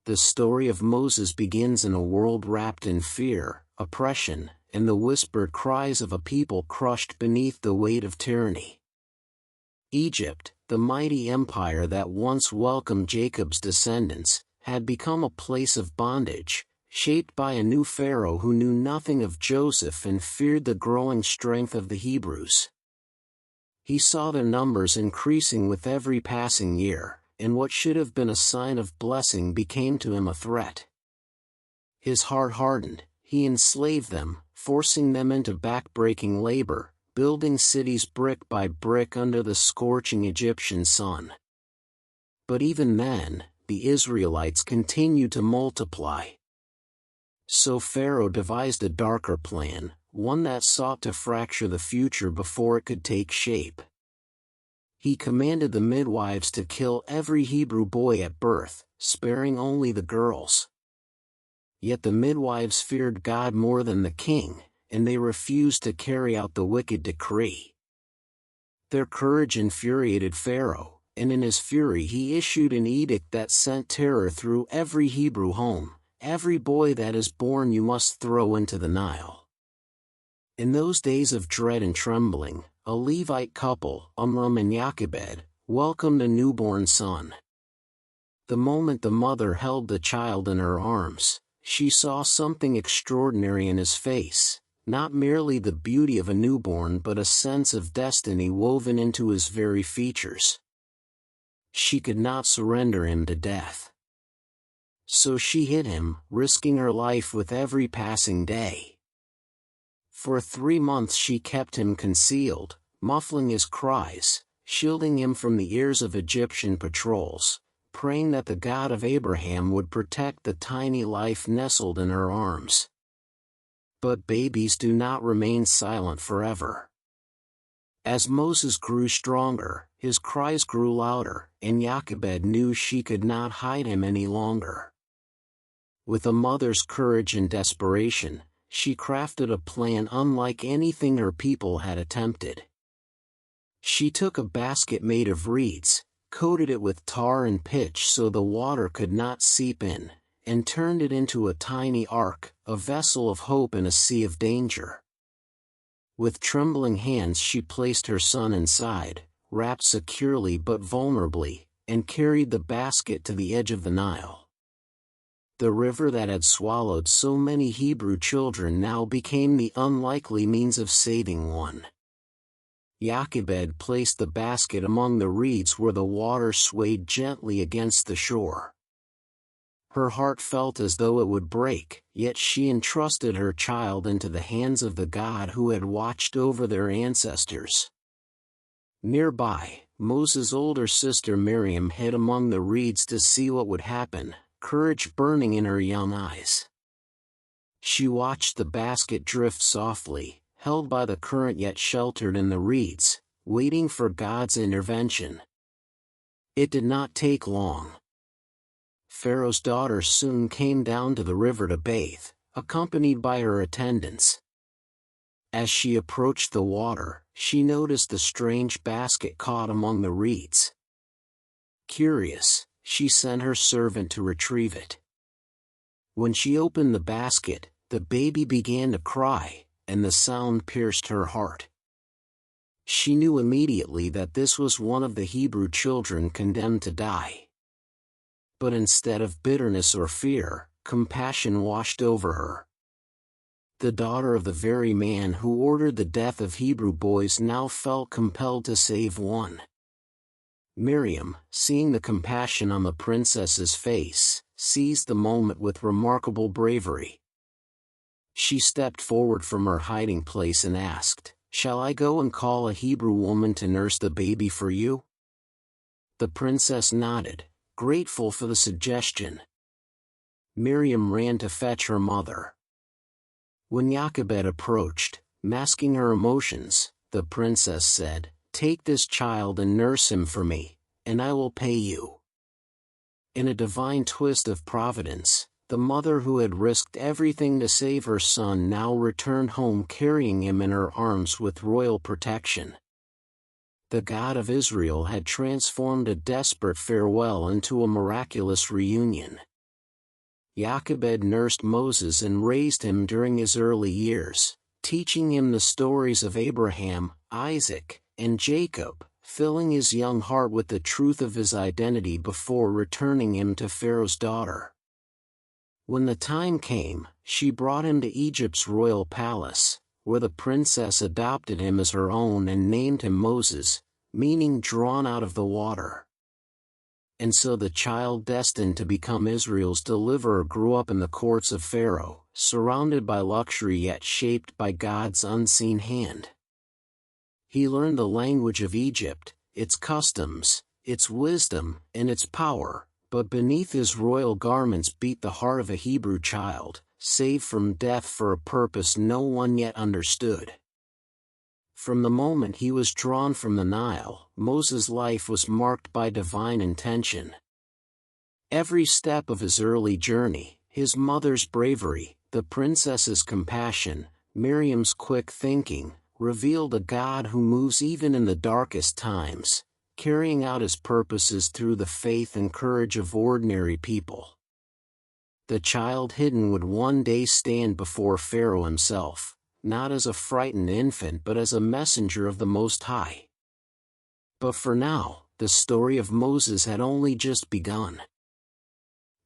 The story of Moses begins in a world wrapped in fear, oppression, and the whispered cries of a people crushed beneath the weight of tyranny. Egypt, the mighty empire that once welcomed Jacob's descendants, had become a place of bondage, shaped by a new Pharaoh who knew nothing of Joseph and feared the growing strength of the Hebrews. He saw their numbers increasing with every passing year, and what should have been a sign of blessing became to him a threat. His heart hardened, he enslaved them, forcing them into back-breaking labor, building cities brick by brick under the scorching Egyptian sun. But even then, the Israelites continued to multiply. So Pharaoh devised a darker plan, one that sought to fracture the future before it could take shape. He commanded the midwives to kill every Hebrew boy at birth, sparing only the girls. Yet the midwives feared God more than the king, and they refused to carry out the wicked decree. Their courage infuriated Pharaoh, and in his fury he issued an edict that sent terror through every Hebrew home: every boy that is born you must throw into the Nile. In those days of dread and trembling, a Levite couple, Amram and Jochebed, welcomed a newborn son. The moment the mother held the child in her arms, she saw something extraordinary in his face, not merely the beauty of a newborn but a sense of destiny woven into his very features. She could not surrender him to death. So she hid him, risking her life with every passing day. For 3 months she kept him concealed, muffling his cries, shielding him from the ears of Egyptian patrols, praying that the God of Abraham would protect the tiny life nestled in her arms. But babies do not remain silent forever. As Moses grew stronger, his cries grew louder, and Jochebed knew she could not hide him any longer. With a mother's courage and desperation, she crafted a plan unlike anything her people had attempted. She took a basket made of reeds, coated it with tar and pitch so the water could not seep in, and turned it into a tiny ark, a vessel of hope in a sea of danger. With trembling hands she placed her son inside, wrapped securely but vulnerably, and carried the basket to the edge of the Nile. The river that had swallowed so many Hebrew children now became the unlikely means of saving one. Jochebed placed the basket among the reeds where the water swayed gently against the shore. Her heart felt as though it would break, yet she entrusted her child into the hands of the God who had watched over their ancestors. Nearby, Moses' older sister Miriam hid among the reeds to see what would happen, courage burning in her young eyes. She watched the basket drift softly, held by the current yet sheltered in the reeds, waiting for God's intervention. It did not take long. Pharaoh's daughter soon came down to the river to bathe, accompanied by her attendants. As she approached the water, she noticed the strange basket caught among the reeds. Curious, she sent her servant to retrieve it. When she opened the basket, the baby began to cry, and the sound pierced her heart. She knew immediately that this was one of the Hebrew children condemned to die. But instead of bitterness or fear, compassion washed over her. The daughter of the very man who ordered the death of Hebrew boys now felt compelled to save one. Miriam, seeing the compassion on the princess's face, seized the moment with remarkable bravery. She stepped forward from her hiding place and asked, "Shall I go and call a Hebrew woman to nurse the baby for you?" The princess nodded, grateful for the suggestion. Miriam ran to fetch her mother. When Jochebed approached, masking her emotions, the princess said, "Take this child and nurse him for me, and I will pay you." In a divine twist of providence, the mother who had risked everything to save her son now returned home carrying him in her arms with royal protection. The God of Israel had transformed a desperate farewell into a miraculous reunion. Jochebed nursed Moses and raised him during his early years, teaching him the stories of Abraham, Isaac, and Jacob, filling his young heart with the truth of his identity before returning him to Pharaoh's daughter. When the time came, she brought him to Egypt's royal palace, where the princess adopted him as her own and named him Moses, meaning drawn out of the water. And so the child destined to become Israel's deliverer grew up in the courts of Pharaoh, surrounded by luxury yet shaped by God's unseen hand. He learned the language of Egypt, its customs, its wisdom, and its power, but beneath his royal garments beat the heart of a Hebrew child, saved from death for a purpose no one yet understood. From the moment he was drawn from the Nile, Moses' life was marked by divine intention. Every step of his early journey, his mother's bravery, the princess's compassion, Miriam's quick thinking, revealed a God who moves even in the darkest times, carrying out his purposes through the faith and courage of ordinary people. The child hidden would one day stand before Pharaoh himself, not as a frightened infant but as a messenger of the Most High. But for now, the story of Moses had only just begun.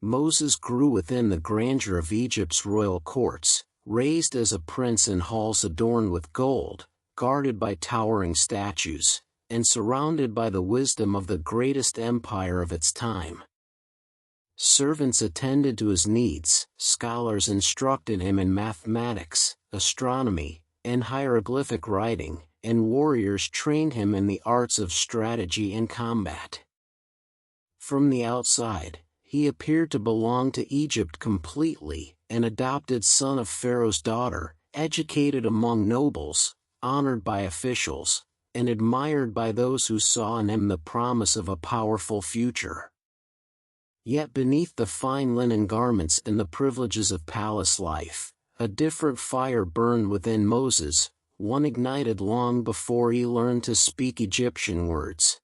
Moses grew within the grandeur of Egypt's royal courts, raised as a prince in halls adorned with gold, guarded by towering statues, and surrounded by the wisdom of the greatest empire of its time. Servants attended to his needs, scholars instructed him in mathematics, astronomy, and hieroglyphic writing, and warriors trained him in the arts of strategy and combat. From the outside, he appeared to belong to Egypt completely, an adopted son of Pharaoh's daughter, educated among nobles, honored by officials, and admired by those who saw in him the promise of a powerful future. Yet beneath the fine linen garments and the privileges of palace life, a different fire burned within Moses, one ignited long before he learned to speak Egyptian words.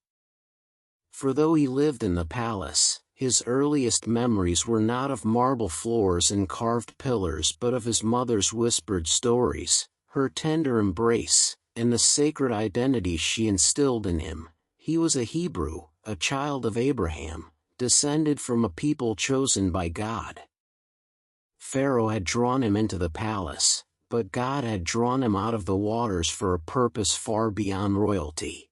For though he lived in the palace, his earliest memories were not of marble floors and carved pillars but of his mother's whispered stories, her tender embrace, and the sacred identity she instilled in him. He was a Hebrew, a child of Abraham, descended from a people chosen by God. Pharaoh had drawn him into the palace, but God had drawn him out of the waters for a purpose far beyond royalty.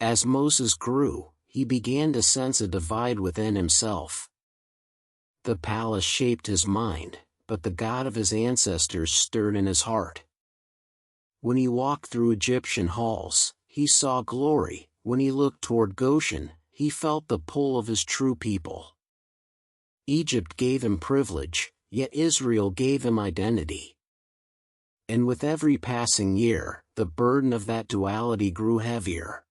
As Moses grew, he began to sense a divide within himself. The palace shaped his mind, but the God of his ancestors stirred in his heart. When he walked through Egyptian halls, he saw glory. When he looked toward Goshen, he felt the pull of his true people. Egypt gave him privilege, yet Israel gave him identity. And with every passing year, the burden of that duality grew heavier.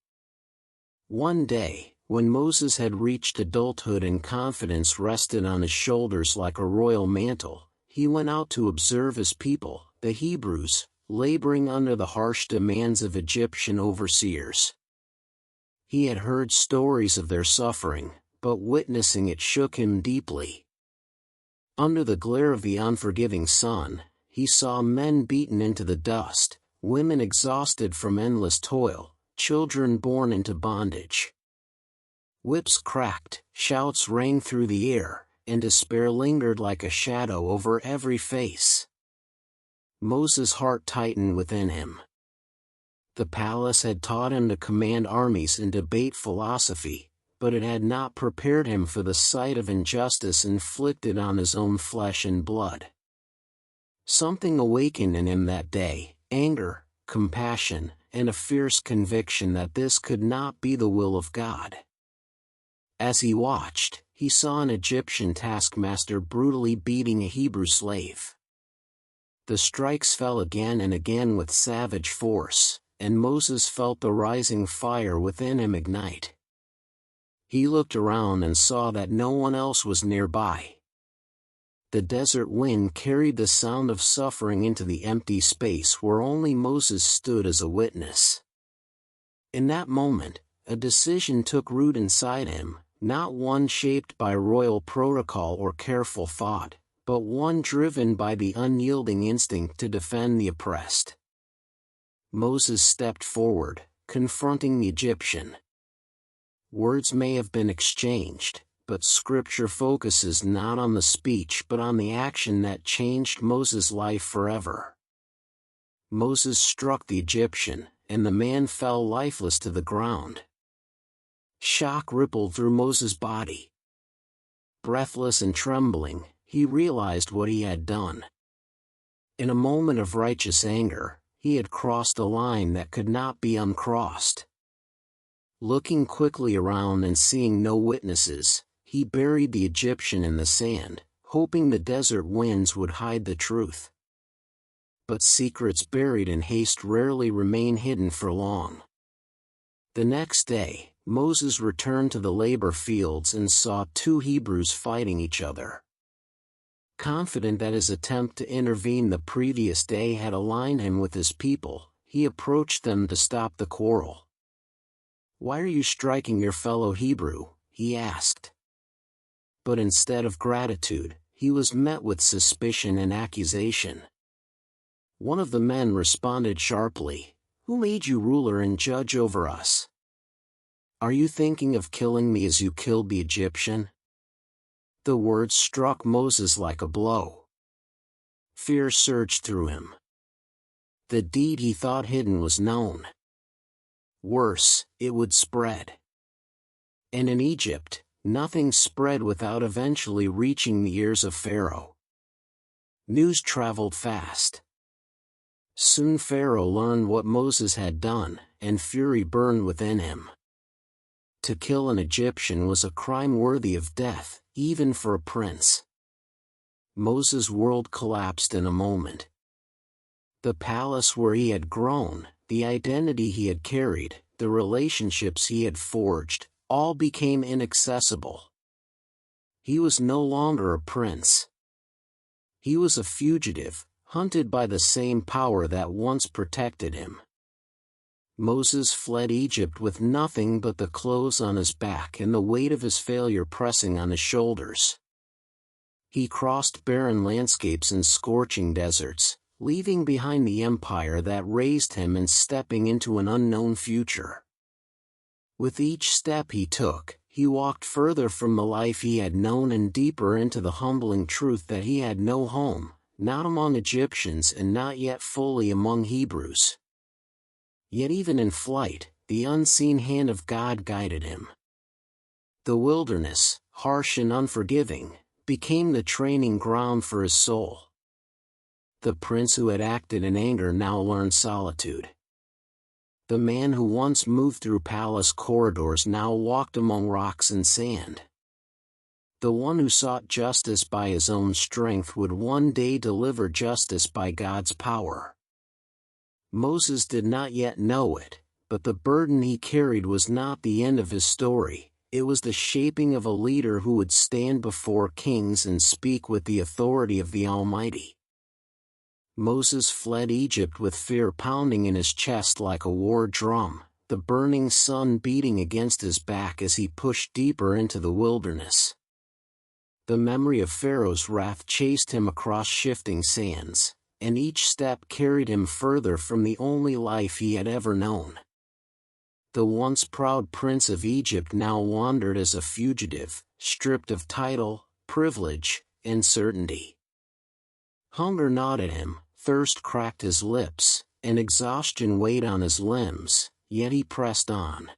One day, when Moses had reached adulthood and confidence rested on his shoulders like a royal mantle, he went out to observe his people, the Hebrews, laboring under the harsh demands of Egyptian overseers. He had heard stories of their suffering, but witnessing it shook him deeply. Under the glare of the unforgiving sun, he saw men beaten into the dust, women exhausted from endless toil, children born into bondage. Whips cracked, shouts rang through the air, and despair lingered like a shadow over every face. Moses' heart tightened within him. The palace had taught him to command armies and debate philosophy, but it had not prepared him for the sight of injustice inflicted on his own flesh and blood. Something awakened in him that day, anger, compassion, and a fierce conviction that this could not be the will of God. As he watched, he saw an Egyptian taskmaster brutally beating a Hebrew slave. The strikes fell again and again with savage force, and Moses felt the rising fire within him ignite. He looked around and saw that no one else was nearby. The desert wind carried the sound of suffering into the empty space where only Moses stood as a witness. In that moment, a decision took root inside him. not one shaped by royal protocol or careful thought, but one driven by the unyielding instinct to defend the oppressed. Moses stepped forward, confronting the Egyptian. Words may have been exchanged, but Scripture focuses not on the speech but on the action that changed Moses' life forever. Moses struck the Egyptian, and the man fell lifeless to the ground. Shock rippled through Moses' body. Breathless and trembling, he realized what he had done. In a moment of righteous anger, he had crossed a line that could not be uncrossed. Looking quickly around and seeing no witnesses, he buried the Egyptian in the sand, hoping the desert winds would hide the truth. But secrets buried in haste rarely remain hidden for long. The next day, Moses returned to the labor fields and saw two Hebrews fighting each other. Confident that his attempt to intervene the previous day had aligned him with his people, he approached them to stop the quarrel. "Why are you striking your fellow Hebrew?" he asked. But instead of gratitude, he was met with suspicion and accusation. One of the men responded sharply, "Who made you ruler and judge over us? Are you thinking of killing me as you killed the Egyptian?" The words struck Moses like a blow. Fear surged through him. The deed he thought hidden was known. Worse, it would spread. And in Egypt, nothing spread without eventually reaching the ears of Pharaoh. News traveled fast. Soon Pharaoh learned what Moses had done, and fury burned within him. To kill an Egyptian was a crime worthy of death, even for a prince. Moses' world collapsed in a moment. The palace where he had grown, the identity he had carried, the relationships he had forged, all became inaccessible. He was no longer a prince. He was a fugitive, hunted by the same power that once protected him. Moses fled Egypt with nothing but the clothes on his back and the weight of his failure pressing on his shoulders. He crossed barren landscapes and scorching deserts, leaving behind the empire that raised him and stepping into an unknown future. With each step he took, he walked further from the life he had known and deeper into the humbling truth that he had no home, not among Egyptians and not yet fully among Hebrews. Yet even in flight, the unseen hand of God guided him. The wilderness, harsh and unforgiving, became the training ground for his soul. The prince who had acted in anger now learned solitude. The man who once moved through palace corridors now walked among rocks and sand. The one who sought justice by his own strength would one day deliver justice by God's power. Moses did not yet know it, but the burden he carried was not the end of his story, it was the shaping of a leader who would stand before kings and speak with the authority of the Almighty. Moses fled Egypt with fear pounding in his chest like a war drum, the burning sun beating against his back as he pushed deeper into the wilderness. The memory of Pharaoh's wrath chased him across shifting sands, and each step carried him further from the only life he had ever known. The once proud prince of Egypt now wandered as a fugitive, stripped of title, privilege, and certainty. Hunger gnawed at him, thirst cracked his lips, and exhaustion weighed on his limbs, yet he pressed on.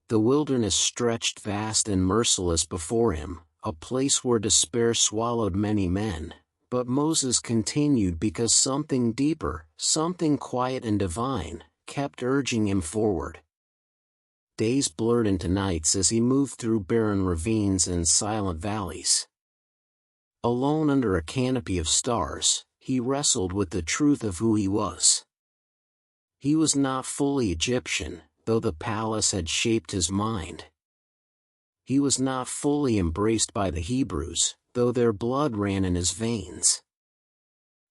The wilderness stretched vast and merciless before him, a place where despair swallowed many men. But Moses continued because something deeper, something quiet and divine, kept urging him forward. Days blurred into nights as he moved through barren ravines and silent valleys. Alone under a canopy of stars, he wrestled with the truth of who he was. He was not fully Egyptian, though the palace had shaped his mind. He was not fully embraced by the Hebrews, though their blood ran in his veins.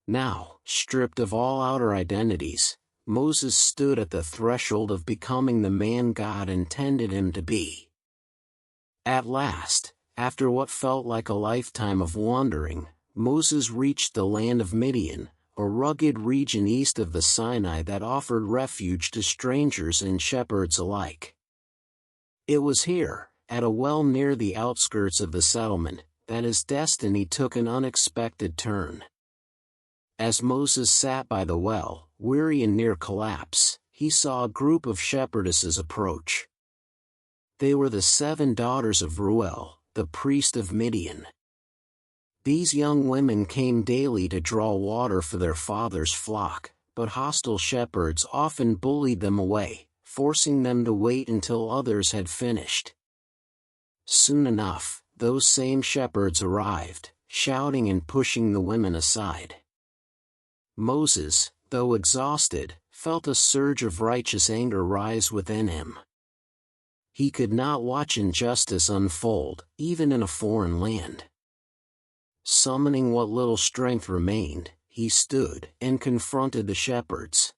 Now, stripped of all outer identities, Moses stood at the threshold of becoming the man God intended him to be. At last, after what felt like a lifetime of wandering, Moses reached the land of Midian, a rugged region east of the Sinai that offered refuge to strangers and shepherds alike. It was here, at a well near the outskirts of the settlement, that his destiny took an unexpected turn. As Moses sat by the well, weary and near collapse, he saw a group of shepherdesses approach. They were the 7 daughters of Reuel, the priest of Midian. These young women came daily to draw water for their father's flock, but hostile shepherds often bullied them away, forcing them to wait until others had finished. Soon enough, those same shepherds arrived, shouting and pushing the women aside. Moses, though exhausted, felt a surge of righteous anger rise within him. He could not watch injustice unfold, even in a foreign land. Summoning what little strength remained, he stood and confronted the shepherds.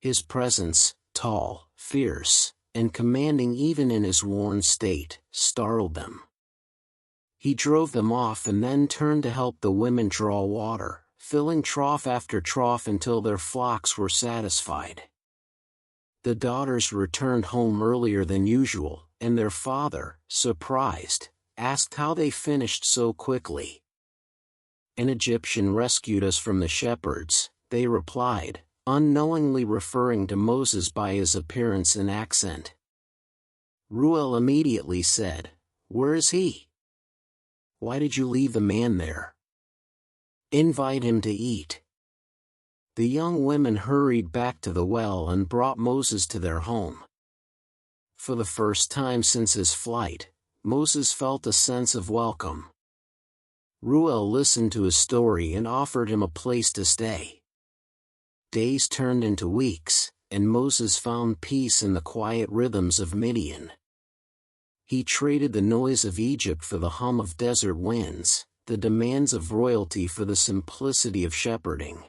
His presence, tall, fierce, and commanding even in his worn state, startled them. He drove them off and then turned to help the women draw water, filling trough after trough until their flocks were satisfied. The daughters returned home earlier than usual, and their father, surprised, asked how they finished so quickly. "An Egyptian rescued us from the shepherds," they replied, unknowingly referring to Moses by his appearance and accent. Reuel immediately said, "Where is he? Why did you leave the man there? Invite him to eat." The young women hurried back to the well and brought Moses to their home. For the first time since his flight, Moses felt a sense of welcome. Reuel listened to his story and offered him a place to stay. Days turned into weeks, and Moses found peace in the quiet rhythms of Midian. He traded the noise of Egypt for the hum of desert winds, the demands of royalty for the simplicity of shepherding.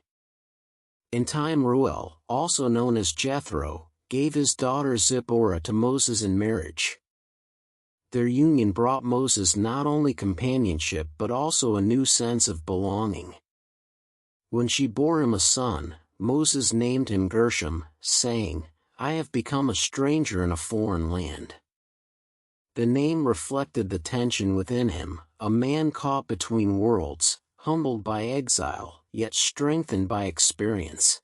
In time Reuel, also known as Jethro, gave his daughter Zipporah to Moses in marriage. Their union brought Moses not only companionship but also a new sense of belonging. When she bore him a son, Moses named him Gershom, saying, "I have become a stranger in a foreign land." The name reflected the tension within him, a man caught between worlds, humbled by exile, yet strengthened by experience.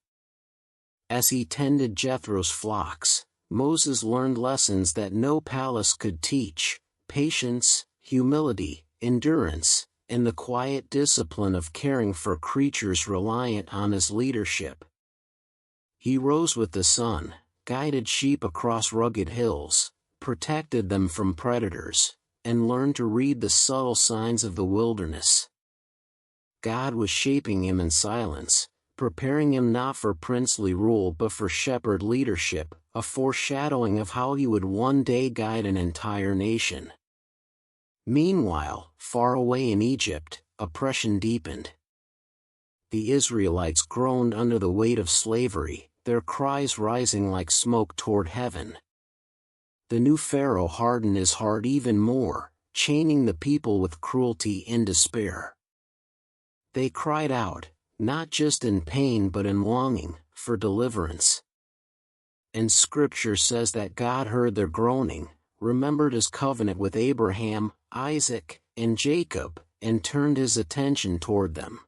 As he tended Jethro's flocks, Moses learned lessons that no palace could teach: patience, humility, endurance, and the quiet discipline of caring for creatures reliant on his leadership. He rose with the sun, guided sheep across rugged hills, protected them from predators, and learned to read the subtle signs of the wilderness. God was shaping him in silence, preparing him not for princely rule but for shepherd leadership, a foreshadowing of how he would one day guide an entire nation. Meanwhile, far away in Egypt, oppression deepened. The Israelites groaned under the weight of slavery, their cries rising like smoke toward heaven. The new Pharaoh hardened his heart even more, chaining the people with cruelty and despair. They cried out, not just in pain but in longing, for deliverance. And Scripture says that God heard their groaning, remembered his covenant with Abraham, Isaac, and Jacob, and turned his attention toward them.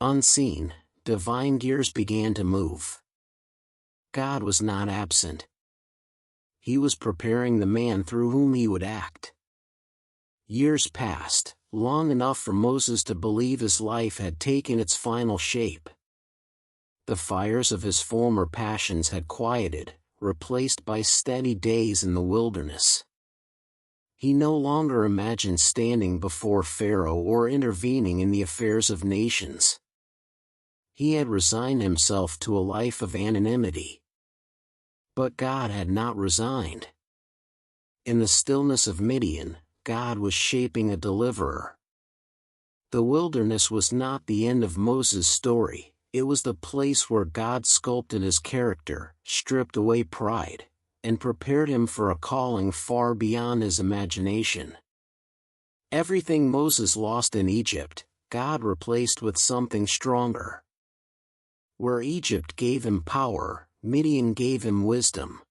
Unseen, divine gears began to move. God was not absent. He was preparing the man through whom he would act. Years passed, long enough for Moses to believe his life had taken its final shape. The fires of his former passions had quieted, replaced by steady days in the wilderness. He no longer imagined standing before Pharaoh or intervening in the affairs of nations. He had resigned himself to a life of anonymity. But God had not resigned. In the stillness of Midian, God was shaping a deliverer. The wilderness was not the end of Moses' story, it was the place where God sculpted his character, stripped away pride, and prepared him for a calling far beyond his imagination. Everything Moses lost in Egypt, God replaced with something stronger. Where Egypt gave him power, Midian gave him wisdom.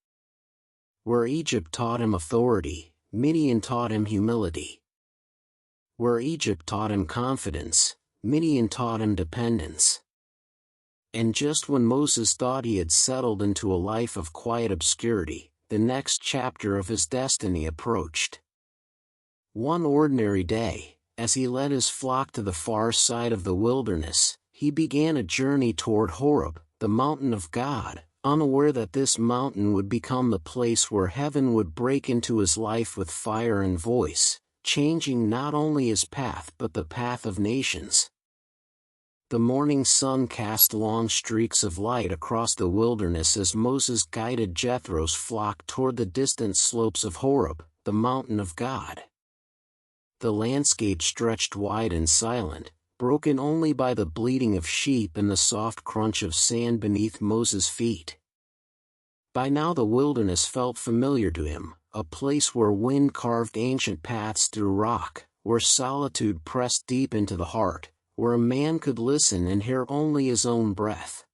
Where Egypt taught him authority, Midian taught him humility. Where Egypt taught him confidence, Midian taught him dependence. And just when Moses thought he had settled into a life of quiet obscurity, the next chapter of his destiny approached. One ordinary day, as he led his flock to the far side of the wilderness, he began a journey toward Horeb, the mountain of God, unaware that this mountain would become the place where heaven would break into his life with fire and voice, changing not only his path but the path of nations. The morning sun cast long streaks of light across the wilderness as Moses guided Jethro's flock toward the distant slopes of Horeb, the mountain of God. The landscape stretched wide and silent, broken only by the bleating of sheep and the soft crunch of sand beneath Moses' feet. By now the wilderness felt familiar to him, a place where wind carved ancient paths through rock, where solitude pressed deep into the heart, where a man could listen and hear only his own breath.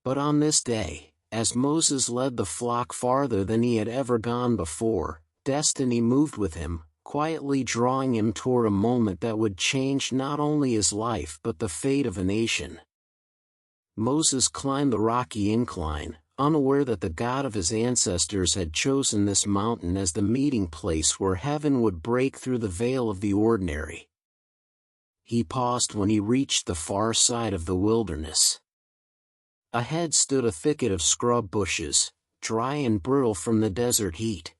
But on this day, as Moses led the flock farther than he had ever gone before, destiny moved with him, quietly drawing him toward a moment that would change not only his life but the fate of a nation. Moses climbed the rocky incline, unaware that the God of his ancestors had chosen this mountain as the meeting place where heaven would break through the veil of the ordinary. He paused when he reached the far side of the wilderness. Ahead stood a thicket of scrub bushes, dry and brittle from the desert heat.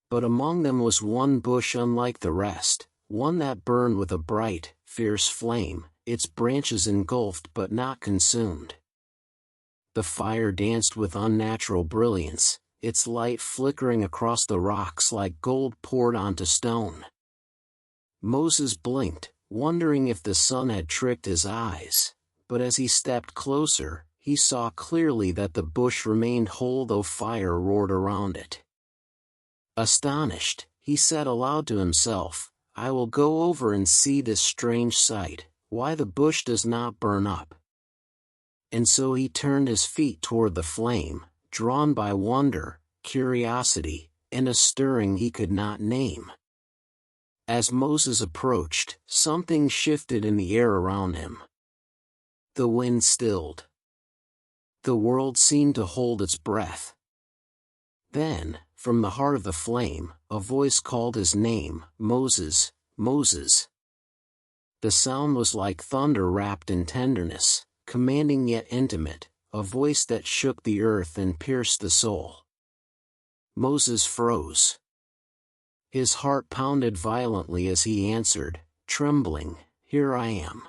But among them was one bush unlike the rest, one that burned with a bright, fierce flame, its branches engulfed but not consumed. The fire danced with unnatural brilliance, its light flickering across the rocks like gold poured onto stone. Moses blinked, wondering if the sun had tricked his eyes, but as he stepped closer, he saw clearly that the bush remained whole though fire roared around it. Astonished, he said aloud to himself, "I will go over and see this strange sight, why the bush does not burn up." And so he turned his feet toward the flame, drawn by wonder, curiosity, and a stirring he could not name. As Moses approached, something shifted in the air around him. The wind stilled. The world seemed to hold its breath. Then, from the heart of the flame, a voice called his name, "Moses, Moses." The sound was like thunder wrapped in tenderness, commanding yet intimate, a voice that shook the earth and pierced the soul. Moses froze. His heart pounded violently as he answered, trembling, "Here I am."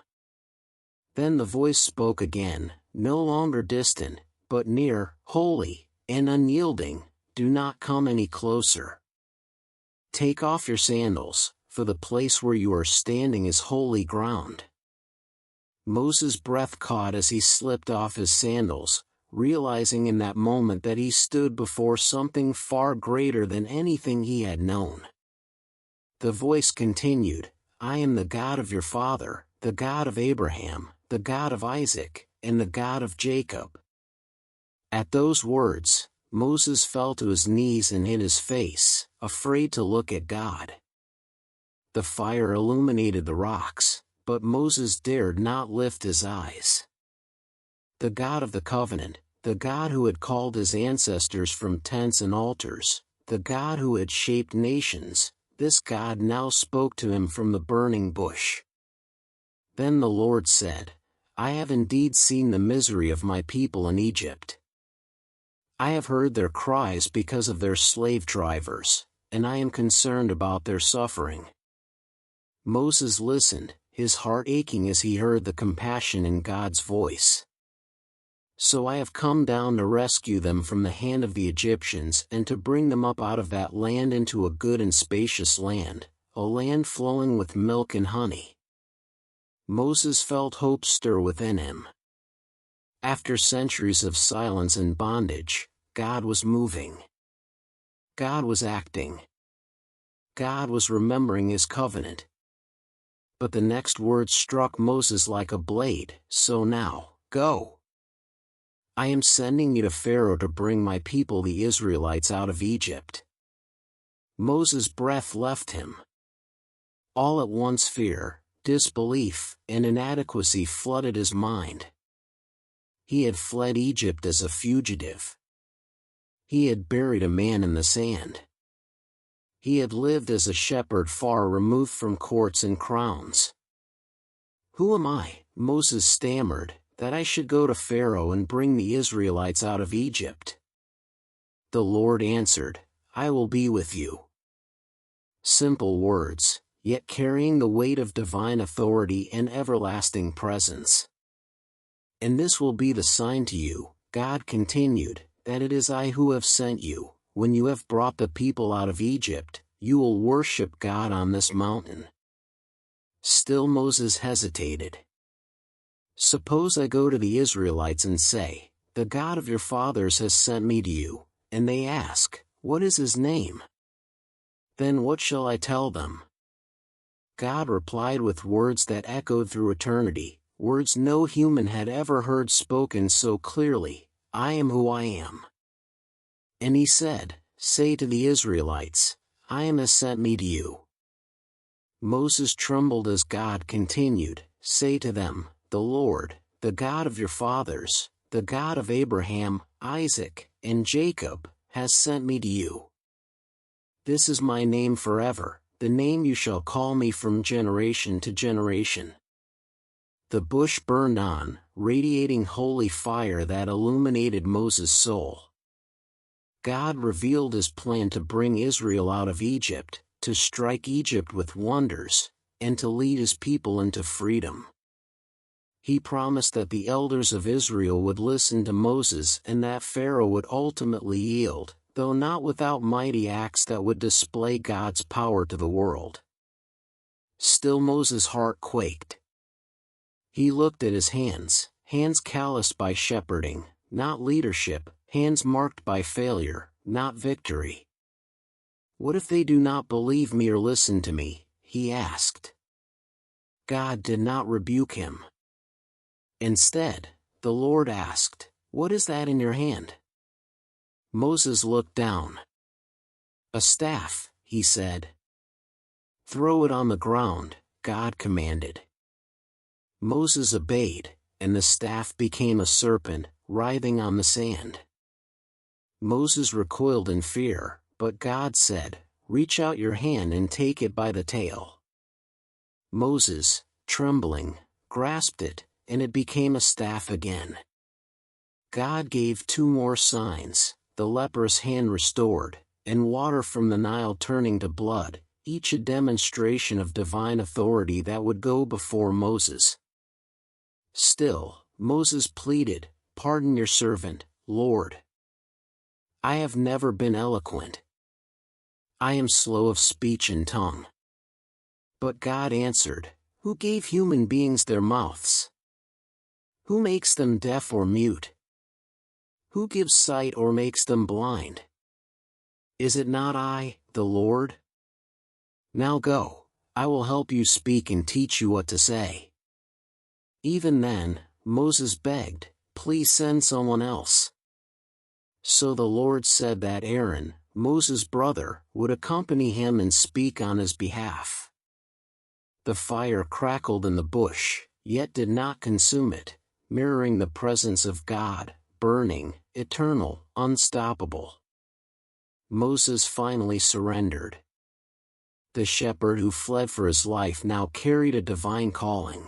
Then the voice spoke again, no longer distant, but near, holy, and unyielding, "Do not come any closer. Take off your sandals, for the place where you are standing is holy ground." Moses' breath caught as he slipped off his sandals, realizing in that moment that he stood before something far greater than anything he had known. The voice continued, "I am the God of your father, the God of Abraham, the God of Isaac, and the God of Jacob." At those words, Moses fell to his knees and hid his face, afraid to look at God. The fire illuminated the rocks, but Moses dared not lift his eyes. The God of the covenant, the God who had called his ancestors from tents and altars, the God who had shaped nations, this God now spoke to him from the burning bush. Then the Lord said, "I have indeed seen the misery of my people in Egypt. I have heard their cries because of their slave drivers, and I am concerned about their suffering." Moses listened, his heart aching as he heard the compassion in God's voice. "So I have come down to rescue them from the hand of the Egyptians and to bring them up out of that land into a good and spacious land, a land flowing with milk and honey." Moses felt hope stir within him. After centuries of silence and bondage, God was moving. God was acting. God was remembering his covenant. But the next words struck Moses like a blade. So now, go. I am sending you to Pharaoh to bring my people the Israelites out of Egypt. Moses' breath left him. All at once fear, disbelief, and inadequacy flooded his mind. He had fled Egypt as a fugitive. He had buried a man in the sand. He had lived as a shepherd far removed from courts and crowns. Who am I, Moses stammered, that I should go to Pharaoh and bring the Israelites out of Egypt? The Lord answered, I will be with you. Simple words, yet carrying the weight of divine authority and everlasting presence. And this will be the sign to you, God continued, that it is I who have sent you. When you have brought the people out of Egypt, you will worship God on this mountain. Still Moses hesitated. Suppose I go to the Israelites and say, the God of your fathers has sent me to you, and they ask, what is his name? Then what shall I tell them? God replied with words that echoed through eternity, words no human had ever heard spoken so clearly, I am who I am. And he said, say to the Israelites, I am has sent me to you. Moses trembled as God continued, say to them, the Lord, the God of your fathers, the God of Abraham, Isaac, and Jacob, has sent me to you. This is my name forever, the name you shall call me from generation to generation. The bush burned on, radiating holy fire that illuminated Moses' soul. God revealed his plan to bring Israel out of Egypt, to strike Egypt with wonders, and to lead his people into freedom. He promised that the elders of Israel would listen to Moses and that Pharaoh would ultimately yield, though not without mighty acts that would display God's power to the world. Still Moses' heart quaked. He looked at his hands, hands calloused by shepherding, not leadership, hands marked by failure, not victory. What if they do not believe me or listen to me? He asked. God did not rebuke him. Instead, the Lord asked, what is that in your hand? Moses looked down. A staff, he said. Throw it on the ground, God commanded. Moses obeyed, and the staff became a serpent, writhing on the sand. Moses recoiled in fear, but God said, reach out your hand and take it by the tail. Moses, trembling, grasped it, and it became a staff again. God gave two more signs, the leprous hand restored, and water from the Nile turning to blood, each a demonstration of divine authority that would go before Moses. Still, Moses pleaded, pardon your servant, Lord. I have never been eloquent. I am slow of speech and tongue. But God answered, who gave human beings their mouths? Who makes them deaf or mute? Who gives sight or makes them blind? Is it not I, the Lord? Now go, I will help you speak and teach you what to say. Even then, Moses begged, please send someone else. So the Lord said that Aaron, Moses' brother, would accompany him and speak on his behalf. The fire crackled in the bush, yet did not consume it, mirroring the presence of God, burning, eternal, unstoppable. Moses finally surrendered. The shepherd who fled for his life now carried a divine calling.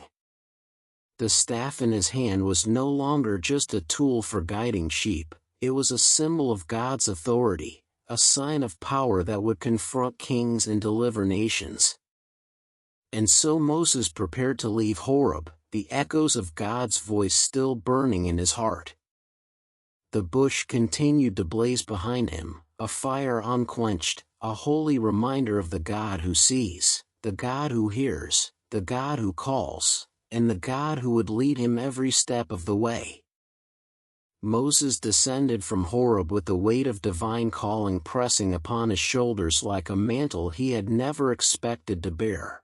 The staff in his hand was no longer just a tool for guiding sheep, it was a symbol of God's authority, a sign of power that would confront kings and deliver nations. And so Moses prepared to leave Horeb, the echoes of God's voice still burning in his heart. The bush continued to blaze behind him, a fire unquenched, a holy reminder of the God who sees, the God who hears, the God who calls, and the God who would lead him every step of the way. Moses descended from Horeb with the weight of divine calling pressing upon his shoulders like a mantle he had never expected to bear.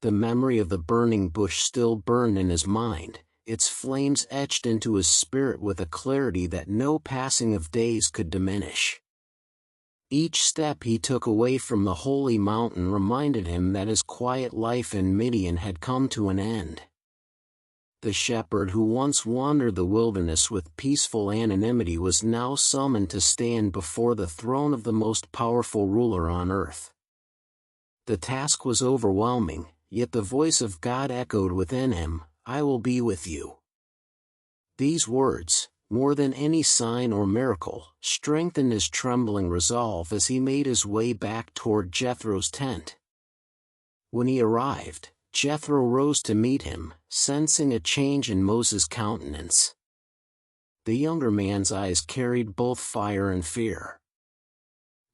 The memory of the burning bush still burned in his mind, its flames etched into his spirit with a clarity that no passing of days could diminish. Each step he took away from the holy mountain reminded him that his quiet life in Midian had come to an end. The shepherd who once wandered the wilderness with peaceful anonymity was now summoned to stand before the throne of the most powerful ruler on earth. The task was overwhelming, yet the voice of God echoed within him, "I will be with you." These words, more than any sign or miracle, strengthened his trembling resolve as he made his way back toward Jethro's tent. When he arrived, Jethro rose to meet him, sensing a change in Moses' countenance. The younger man's eyes carried both fire and fear.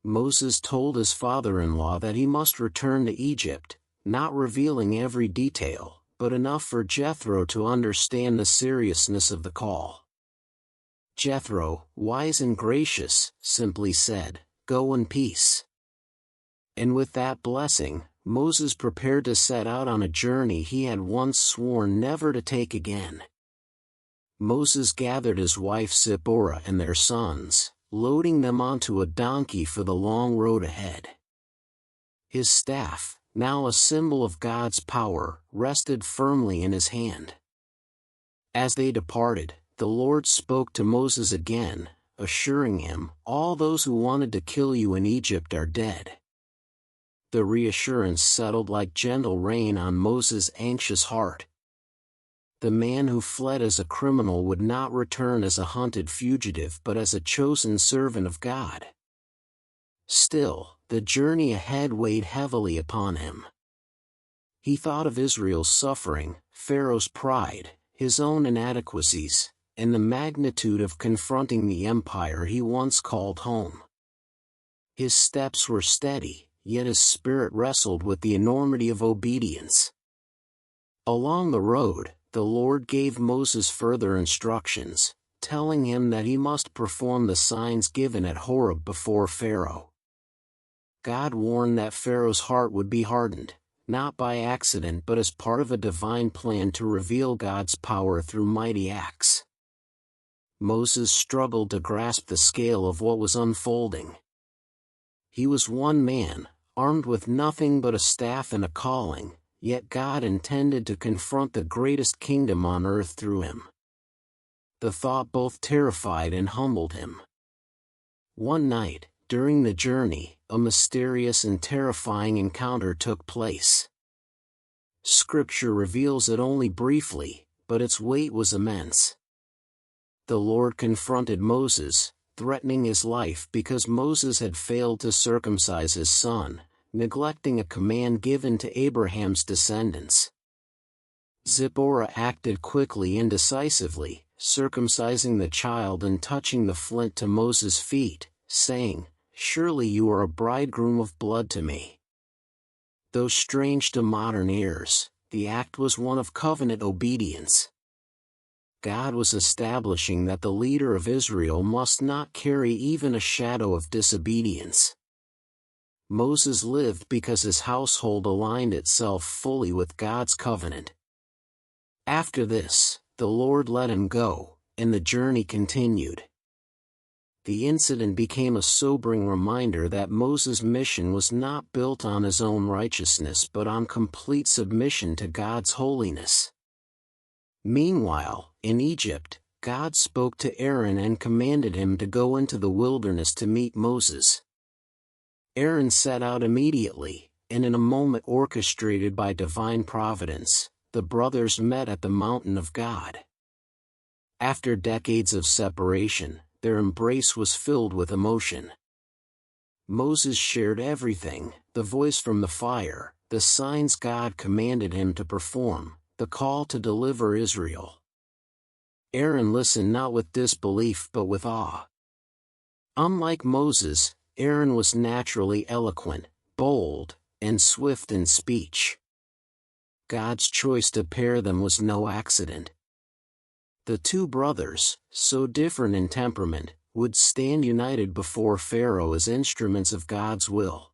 Moses told his father-in-law that he must return to Egypt, not revealing every detail, but enough for Jethro to understand the seriousness of the call. Jethro, wise and gracious, simply said, "Go in peace." And with that blessing, Moses prepared to set out on a journey he had once sworn never to take again. Moses gathered his wife Zipporah and their sons, loading them onto a donkey for the long road ahead. His staff, now a symbol of God's power, rested firmly in his hand. As they departed, the Lord spoke to Moses again, assuring him, "All those who wanted to kill you in Egypt are dead." The reassurance settled like gentle rain on Moses' anxious heart. The man who fled as a criminal would not return as a hunted fugitive but as a chosen servant of God. Still, the journey ahead weighed heavily upon him. He thought of Israel's suffering, Pharaoh's pride, his own inadequacies, and the magnitude of confronting the empire he once called home. His steps were steady, yet his spirit wrestled with the enormity of obedience. Along the road, the Lord gave Moses further instructions, telling him that he must perform the signs given at Horeb before Pharaoh. God warned that Pharaoh's heart would be hardened, not by accident but as part of a divine plan to reveal God's power through mighty acts. Moses struggled to grasp the scale of what was unfolding. He was one man, armed with nothing but a staff and a calling, yet God intended to confront the greatest kingdom on earth through him. The thought both terrified and humbled him. One night, during the journey, a mysterious and terrifying encounter took place. Scripture reveals it only briefly, but its weight was immense. The Lord confronted Moses, threatening his life because Moses had failed to circumcise his son, neglecting a command given to Abraham's descendants. Zipporah acted quickly and decisively, circumcising the child and touching the flint to Moses' feet, saying, "Surely you are a bridegroom of blood to me." Though strange to modern ears, the act was one of covenant obedience. God was establishing that the leader of Israel must not carry even a shadow of disobedience. Moses lived because his household aligned itself fully with God's covenant. After this, the Lord let him go, and the journey continued. The incident became a sobering reminder that Moses' mission was not built on his own righteousness but on complete submission to God's holiness. Meanwhile, in Egypt, God spoke to Aaron and commanded him to go into the wilderness to meet Moses. Aaron set out immediately, and in a moment orchestrated by divine providence, the brothers met at the mountain of God. After decades of separation, their embrace was filled with emotion. Moses shared everything, the voice from the fire, the signs God commanded him to perform, the call to deliver Israel. Aaron listened not with disbelief but with awe. Unlike Moses, Aaron was naturally eloquent, bold, and swift in speech. God's choice to pair them was no accident. The two brothers, so different in temperament, would stand united before Pharaoh as instruments of God's will.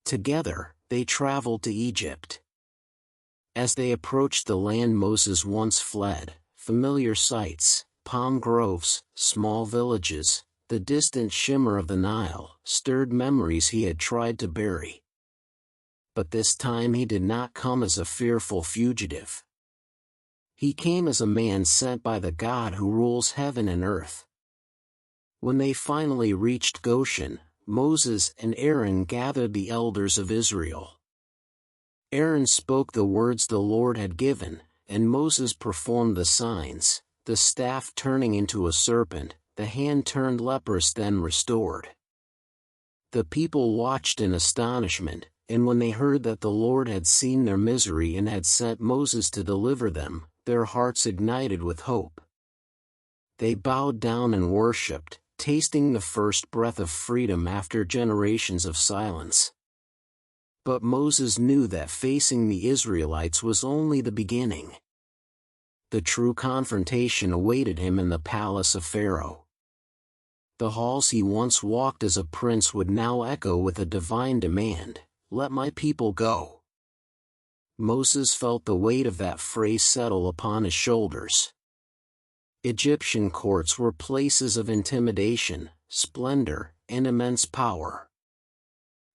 Together, they traveled to Egypt. As they approached the land Moses once fled, familiar sights, palm groves, small villages, the distant shimmer of the Nile, stirred memories he had tried to bury. But this time he did not come as a fearful fugitive. He came as a man sent by the God who rules heaven and earth. When they finally reached Goshen, Moses and Aaron gathered the elders of Israel. Aaron spoke the words the Lord had given, and Moses performed the signs, the staff turning into a serpent, the hand turned leprous then restored. The people watched in astonishment, and when they heard that the Lord had seen their misery and had sent Moses to deliver them, their hearts ignited with hope. They bowed down and worshipped, tasting the first breath of freedom after generations of silence. But Moses knew that facing the Israelites was only the beginning. The true confrontation awaited him in the palace of Pharaoh. The halls he once walked as a prince would now echo with a divine demand, "Let my people go." Moses felt the weight of that phrase settle upon his shoulders. Egyptian courts were places of intimidation, splendor, and immense power.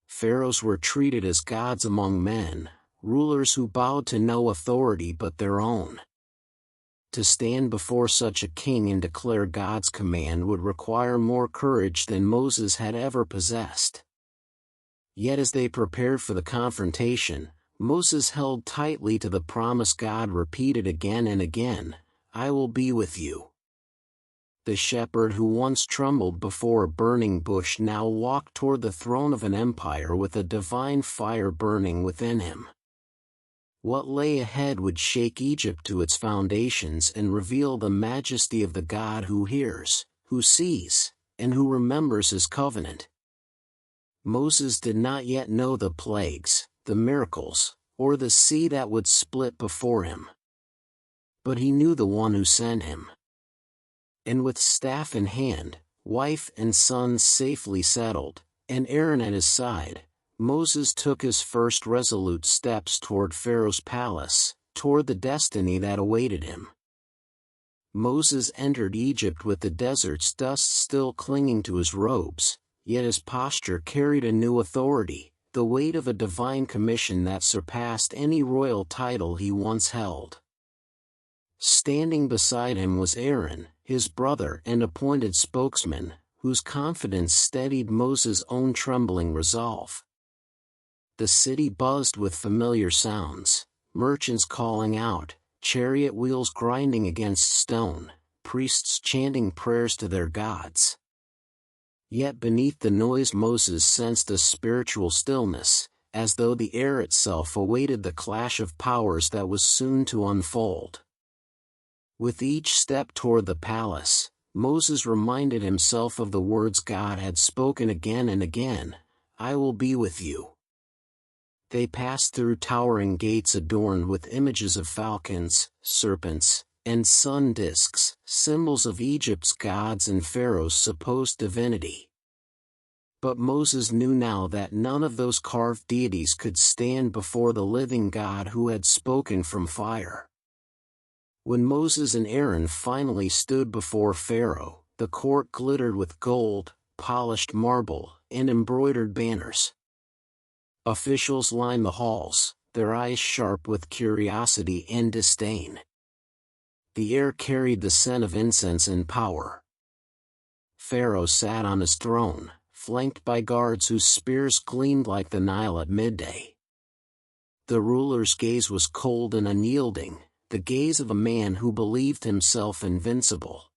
Pharaohs were treated as gods among men, rulers who bowed to no authority but their own. To stand before such a king and declare God's command would require more courage than Moses had ever possessed. Yet as they prepared for the confrontation, Moses held tightly to the promise God repeated again and again, "I will be with you." The shepherd who once trembled before a burning bush now walked toward the throne of an empire with a divine fire burning within him. What lay ahead would shake Egypt to its foundations and reveal the majesty of the God who hears, who sees, and who remembers his covenant. Moses did not yet know the plagues, the miracles, or the sea that would split before him. But he knew the one who sent him. And with staff in hand, wife and sons safely settled, and Aaron at his side, Moses took his first resolute steps toward Pharaoh's palace, toward the destiny that awaited him. Moses entered Egypt with the desert's dust still clinging to his robes, yet his posture carried a new authority, the weight of a divine commission that surpassed any royal title he once held. Standing beside him was Aaron, his brother and appointed spokesman, whose confidence steadied Moses' own trembling resolve. The city buzzed with familiar sounds, merchants calling out, chariot wheels grinding against stone, priests chanting prayers to their gods. Yet beneath the noise Moses sensed a spiritual stillness, as though the air itself awaited the clash of powers that was soon to unfold. With each step toward the palace, Moses reminded himself of the words God had spoken again and again, "I will be with you." They passed through towering gates adorned with images of falcons, serpents, and sun discs, symbols of Egypt's gods and Pharaoh's supposed divinity. But Moses knew now that none of those carved deities could stand before the living God who had spoken from fire. When Moses and Aaron finally stood before Pharaoh, the court glittered with gold, polished marble, and embroidered banners. Officials lined the halls, their eyes sharp with curiosity and disdain. The air carried the scent of incense and power. Pharaoh sat on his throne, flanked by guards whose spears gleamed like the Nile at midday. The ruler's gaze was cold and unyielding, the gaze of a man who believed himself invincible.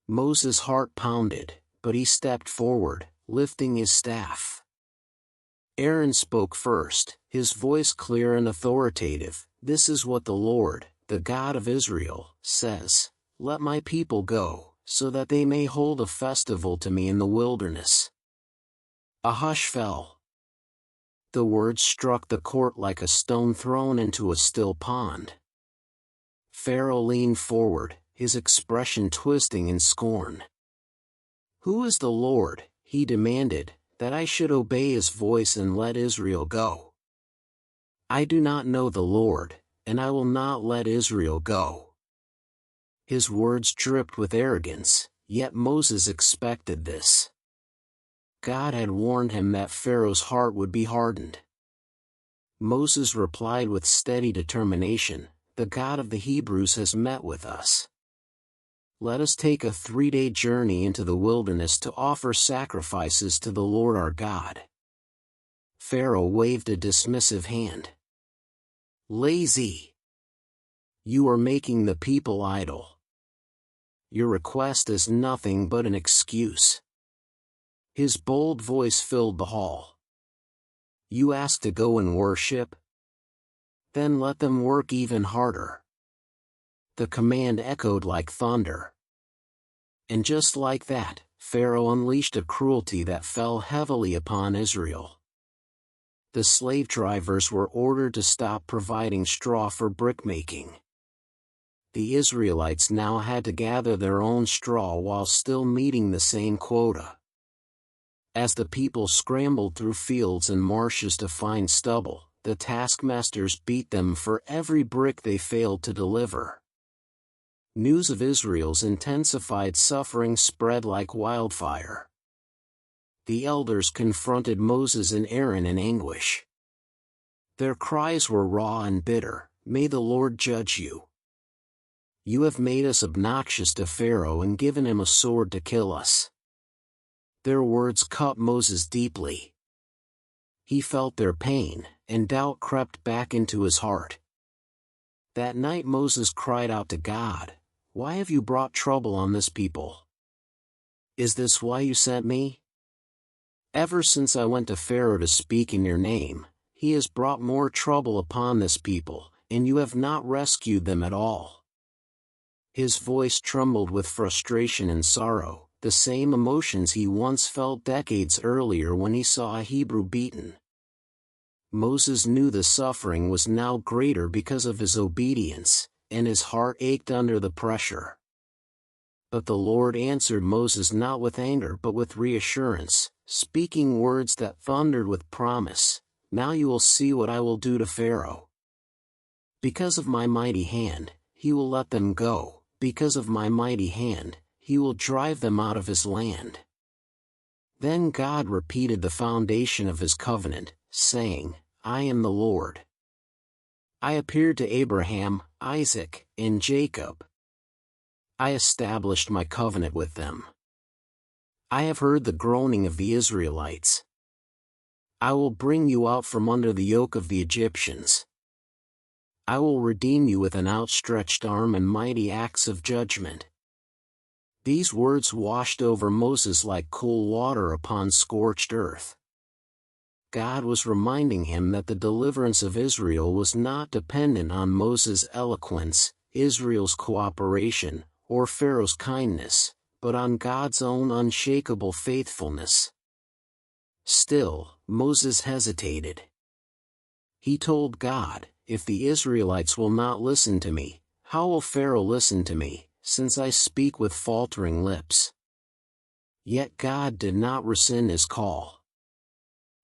Moses' heart pounded, but he stepped forward, lifting his staff. Aaron spoke first, his voice clear and authoritative, "This is what the Lord, the God of Israel, says, let my people go, so that they may hold a festival to me in the wilderness." A hush fell. The words struck the court like a stone thrown into a still pond. Pharaoh leaned forward, his expression twisting in scorn. "Who is the Lord," he demanded, "that I should obey his voice and let Israel go? I do not know the Lord, and I will not let Israel go." His words dripped with arrogance, yet Moses expected this. God had warned him that Pharaoh's heart would be hardened. Moses replied with steady determination, "The God of the Hebrews has met with us. Let us take a 3-day journey into the wilderness to offer sacrifices to the Lord our God." Pharaoh waved a dismissive hand. "Lazy! You are making the people idle. Your request is nothing but an excuse." His bold voice filled the hall. "You ask to go and worship? Then let them work even harder." The command echoed like thunder. And just like that, Pharaoh unleashed a cruelty that fell heavily upon Israel. The slave drivers were ordered to stop providing straw for brickmaking. The Israelites now had to gather their own straw while still meeting the same quota. As the people scrambled through fields and marshes to find stubble, the taskmasters beat them for every brick they failed to deliver. News of Israel's intensified suffering spread like wildfire. The elders confronted Moses and Aaron in anguish. Their cries were raw and bitter, "May the Lord judge you. You have made us obnoxious to Pharaoh and given him a sword to kill us." Their words cut Moses deeply. He felt their pain, and doubt crept back into his heart. That night Moses cried out to God, "Why have you brought trouble on this people? Is this why you sent me? Ever since I went to Pharaoh to speak in your name, he has brought more trouble upon this people, and you have not rescued them at all." His voice trembled with frustration and sorrow, the same emotions he once felt decades earlier when he saw a Hebrew beaten. Moses knew the suffering was now greater because of his obedience, and his heart ached under the pressure. But the Lord answered Moses not with anger but with reassurance, speaking words that thundered with promise, "Now you will see what I will do to Pharaoh. Because of my mighty hand, he will let them go, because of my mighty hand, he will drive them out of his land." Then God repeated the foundation of his covenant, saying, "I am the Lord. I appeared to Abraham, Isaac, and Jacob. I established my covenant with them. I have heard the groaning of the Israelites. I will bring you out from under the yoke of the Egyptians. I will redeem you with an outstretched arm and mighty acts of judgment." These words washed over Moses like cool water upon scorched earth. God was reminding him that the deliverance of Israel was not dependent on Moses' eloquence, Israel's cooperation, or Pharaoh's kindness, but on God's own unshakable faithfulness. Still, Moses hesitated. He told God, "If the Israelites will not listen to me, how will Pharaoh listen to me, since I speak with faltering lips?" Yet God did not rescind his call.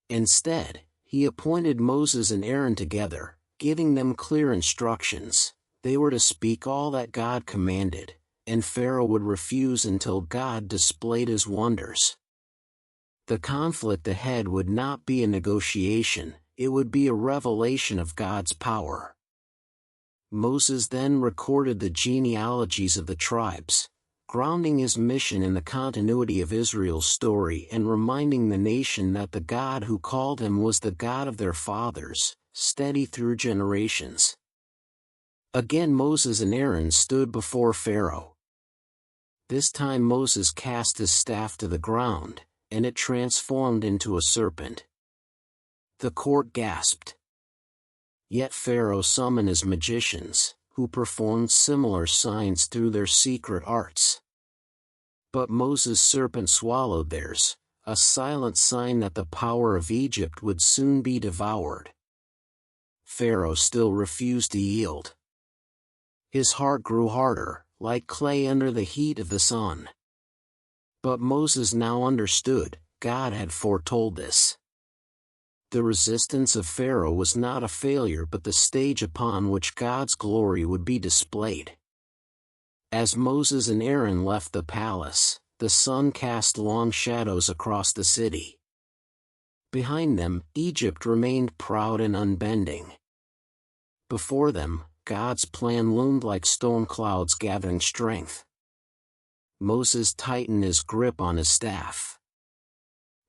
Instead, he appointed Moses and Aaron together, giving them clear instructions. They were to speak all that God commanded, and Pharaoh would refuse until God displayed his wonders. The conflict ahead would not be a negotiation, it would be a revelation of God's power. Moses then recorded the genealogies of the tribes, grounding his mission in the continuity of Israel's story and reminding the nation that the God who called him was the God of their fathers, steady through generations. Again Moses and Aaron stood before Pharaoh. This time Moses cast his staff to the ground, and it transformed into a serpent. The court gasped. Yet Pharaoh summoned his magicians, who performed similar signs through their secret arts. But Moses' serpent swallowed theirs, a silent sign that the power of Egypt would soon be devoured. Pharaoh still refused to yield. His heart grew harder, like clay under the heat of the sun. But Moses now understood, God had foretold this. The resistance of Pharaoh was not a failure but the stage upon which God's glory would be displayed. As Moses and Aaron left the palace, the sun cast long shadows across the city. Behind them, Egypt remained proud and unbending. Before them, God's plan loomed like storm clouds gathering strength. Moses tightened his grip on his staff.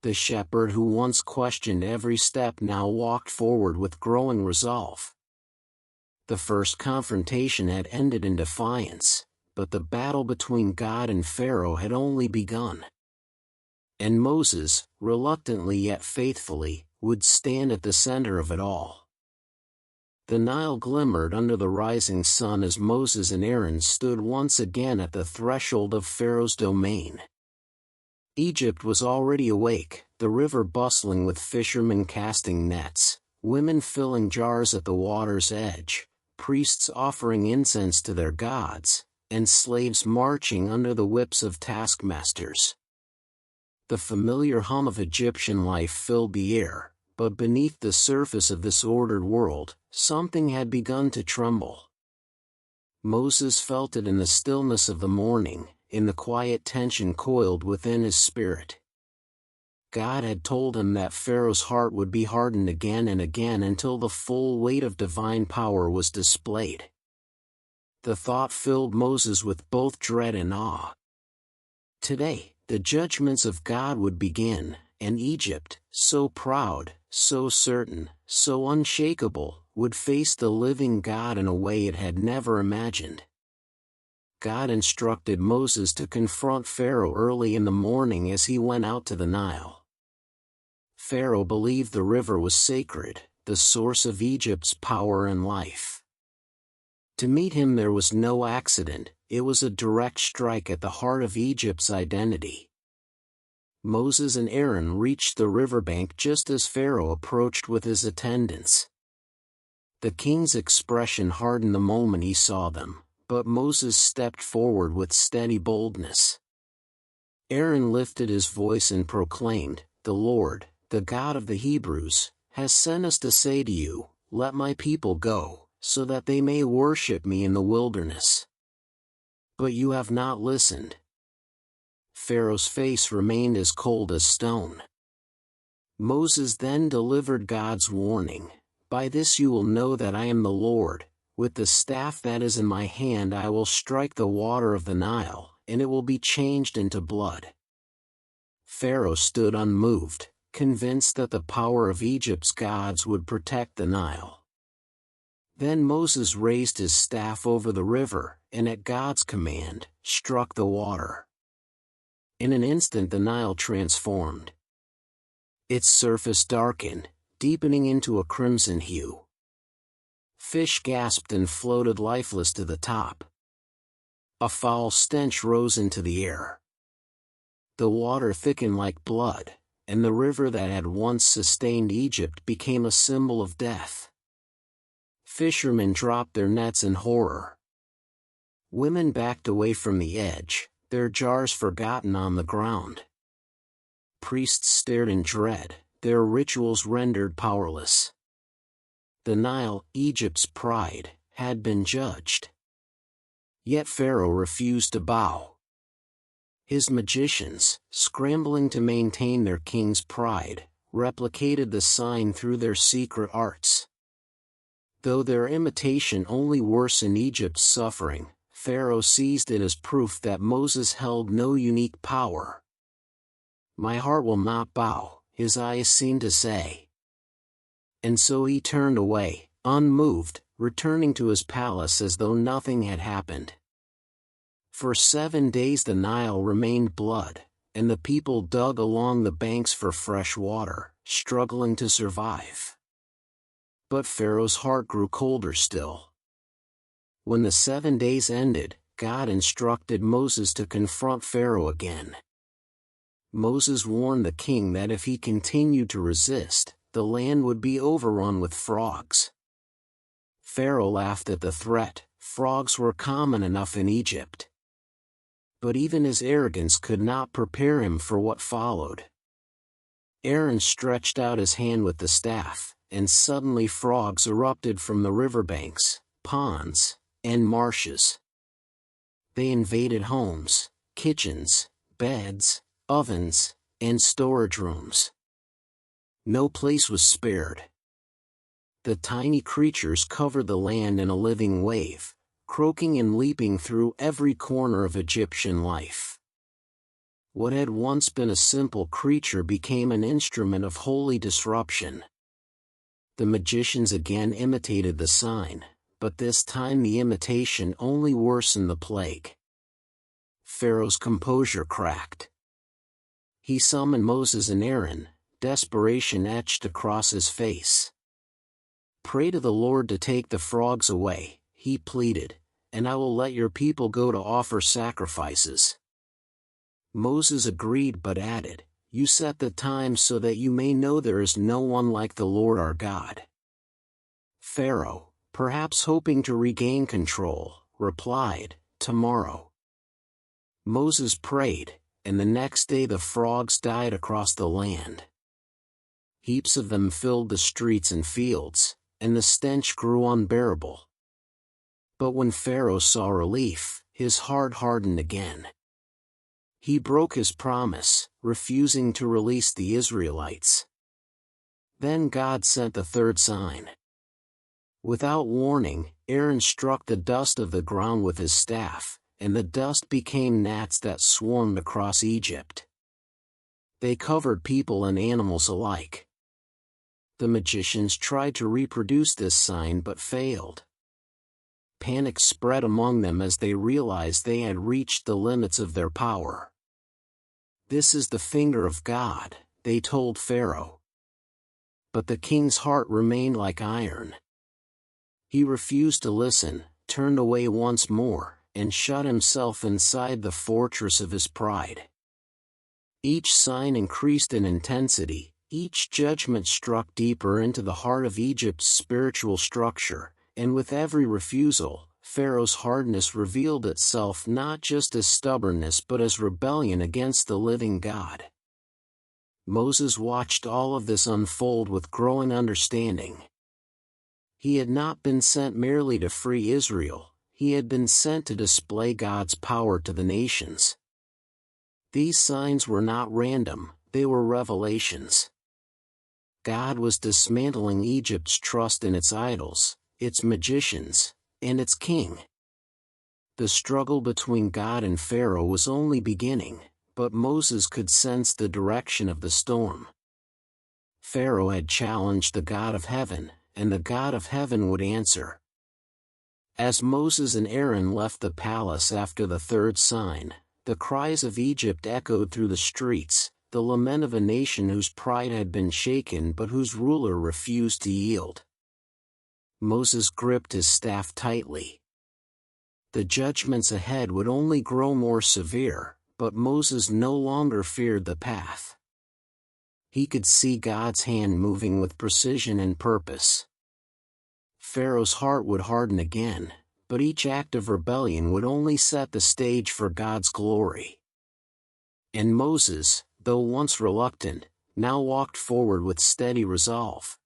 The shepherd who once questioned every step now walked forward with growing resolve. The first confrontation had ended in defiance, but the battle between God and Pharaoh had only begun. And Moses, reluctantly yet faithfully, would stand at the center of it all. The Nile glimmered under the rising sun as Moses and Aaron stood once again at the threshold of Pharaoh's domain. Egypt was already awake, the river bustling with fishermen casting nets, women filling jars at the water's edge, priests offering incense to their gods, and slaves marching under the whips of taskmasters. The familiar hum of Egyptian life filled the air, but beneath the surface of this ordered world, something had begun to tremble. Moses felt it in the stillness of the morning, in the quiet tension coiled within his spirit. God had told him that Pharaoh's heart would be hardened again and again until the full weight of divine power was displayed. The thought filled Moses with both dread and awe. Today, the judgments of God would begin, and Egypt, so proud, so certain, so unshakable, would face the living God in a way it had never imagined. God instructed Moses to confront Pharaoh early in the morning as he went out to the Nile. Pharaoh believed the river was sacred, the source of Egypt's power and life. To meet him there was no accident, it was a direct strike at the heart of Egypt's identity. Moses and Aaron reached the riverbank just as Pharaoh approached with his attendants. The king's expression hardened the moment he saw them, but Moses stepped forward with steady boldness. Aaron lifted his voice and proclaimed, "The Lord, the God of the Hebrews, has sent us to say to you, 'Let my people go, so that they may worship me in the wilderness.' But you have not listened." Pharaoh's face remained as cold as stone. Moses then delivered God's warning, "By this you will know that I am the Lord. With the staff that is in my hand I will strike the water of the Nile, and it will be changed into blood." Pharaoh stood unmoved, convinced that the power of Egypt's gods would protect the Nile. Then Moses raised his staff over the river, and at God's command, struck the water. In an instant the Nile transformed. Its surface darkened, deepening into a crimson hue. Fish gasped and floated lifeless to the top. A foul stench rose into the air. The water thickened like blood, and the river that had once sustained Egypt became a symbol of death. Fishermen dropped their nets in horror. Women backed away from the edge, their jars forgotten on the ground. Priests stared in dread, their rituals rendered powerless. The Nile, Egypt's pride, had been judged. Yet Pharaoh refused to bow. His magicians, scrambling to maintain their king's pride, replicated the sign through their secret arts. Though their imitation only worsened Egypt's suffering, Pharaoh seized it as proof that Moses held no unique power. "My heart will not bow," his eyes seemed to say. And so he turned away, unmoved, returning to his palace as though nothing had happened. For 7 days the Nile remained blood, and the people dug along the banks for fresh water, struggling to survive. But Pharaoh's heart grew colder still. When the 7 days ended, God instructed Moses to confront Pharaoh again. Moses warned the king that if he continued to resist, the land would be overrun with frogs. Pharaoh laughed at the threat, frogs were common enough in Egypt. But even his arrogance could not prepare him for what followed. Aaron stretched out his hand with the staff, and suddenly frogs erupted from the riverbanks, ponds, and marshes. They invaded homes, kitchens, beds, ovens, and storage rooms. No place was spared. The tiny creatures covered the land in a living wave, croaking and leaping through every corner of Egyptian life. What had once been a simple creature became an instrument of holy disruption. The magicians again imitated the sign, but this time the imitation only worsened the plague. Pharaoh's composure cracked. He summoned Moses and Aaron, desperation etched across his face. "Pray to the Lord to take the frogs away," he pleaded, "and I will let your people go to offer sacrifices." Moses agreed but added, "You set the time so that you may know there is no one like the Lord our God." Pharaoh, perhaps hoping to regain control, replied, "Tomorrow." Moses prayed, and the next day the frogs died across the land. Heaps of them filled the streets and fields, and the stench grew unbearable. But when Pharaoh saw relief, his heart hardened again. He broke his promise, refusing to release the Israelites. Then God sent the third sign. Without warning, Aaron struck the dust of the ground with his staff, and the dust became gnats that swarmed across Egypt. They covered people and animals alike. The magicians tried to reproduce this sign but failed. Panic spread among them as they realized they had reached the limits of their power. "This is the finger of God," they told Pharaoh. But the king's heart remained like iron. He refused to listen, turned away once more, and shut himself inside the fortress of his pride. Each sign increased in intensity, each judgment struck deeper into the heart of Egypt's spiritual structure, and with every refusal, Pharaoh's hardness revealed itself not just as stubbornness but as rebellion against the living God. Moses watched all of this unfold with growing understanding. He had not been sent merely to free Israel, he had been sent to display God's power to the nations. These signs were not random, they were revelations. God was dismantling Egypt's trust in its idols, its magicians, and its king. The struggle between God and Pharaoh was only beginning, but Moses could sense the direction of the storm. Pharaoh had challenged the God of heaven, and the God of heaven would answer. As Moses and Aaron left the palace after the third sign, the cries of Egypt echoed through the streets, the lament of a nation whose pride had been shaken but whose ruler refused to yield. Moses gripped his staff tightly. The judgments ahead would only grow more severe, but Moses no longer feared the path. He could see God's hand moving with precision and purpose. Pharaoh's heart would harden again, but each act of rebellion would only set the stage for God's glory. And Moses, though once reluctant, now walked forward with steady resolve.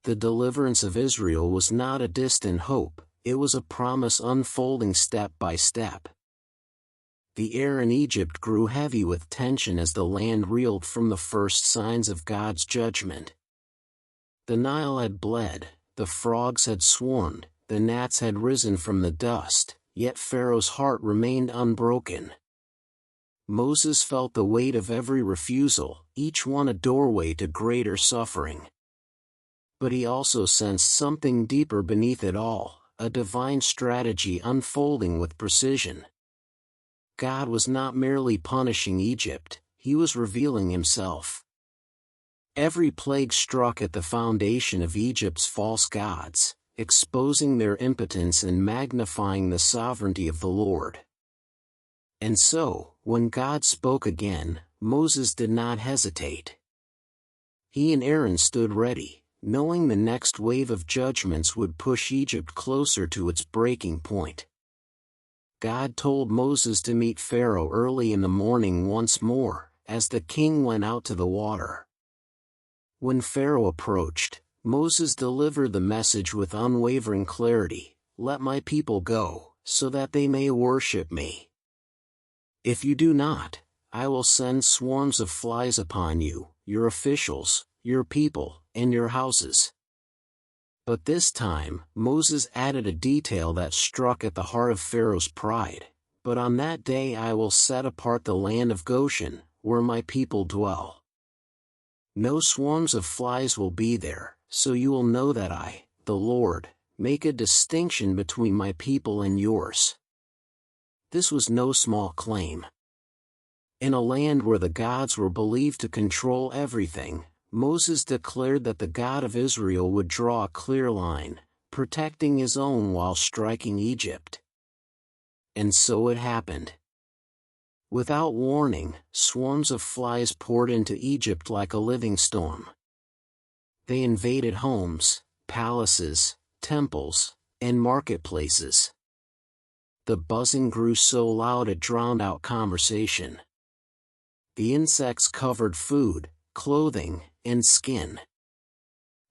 The deliverance of Israel was not a distant hope, it was a promise unfolding step by step. The air in Egypt grew heavy with tension as the land reeled from the first signs of God's judgment. The Nile had bled, the frogs had swarmed, the gnats had risen from the dust, yet Pharaoh's heart remained unbroken. Moses felt the weight of every refusal, each one a doorway to greater suffering. But he also sensed something deeper beneath it all, a divine strategy unfolding with precision. God was not merely punishing Egypt, he was revealing himself. Every plague struck at the foundation of Egypt's false gods, exposing their impotence and magnifying the sovereignty of the Lord. And so, when God spoke again, Moses did not hesitate. He and Aaron stood ready, knowing the next wave of judgments would push Egypt closer to its breaking point. God told Moses to meet Pharaoh early in the morning once more, as the king went out to the water. When Pharaoh approached, Moses delivered the message with unwavering clarity: "Let my people go, so that they may worship me. If you do not, I will send swarms of flies upon you, your officials, your people, and your houses." But this time, Moses added a detail that struck at the heart of Pharaoh's pride: "But on that day I will set apart the land of Goshen, where my people dwell. No swarms of flies will be there, so you will know that I, the Lord, make a distinction between my people and yours." This was no small claim. In a land where the gods were believed to control everything, Moses declared that the God of Israel would draw a clear line, protecting his own while striking Egypt. And so it happened. Without warning, swarms of flies poured into Egypt like a living storm. They invaded homes, palaces, temples, and marketplaces. The buzzing grew so loud it drowned out conversation. The insects covered food, clothing, and skin.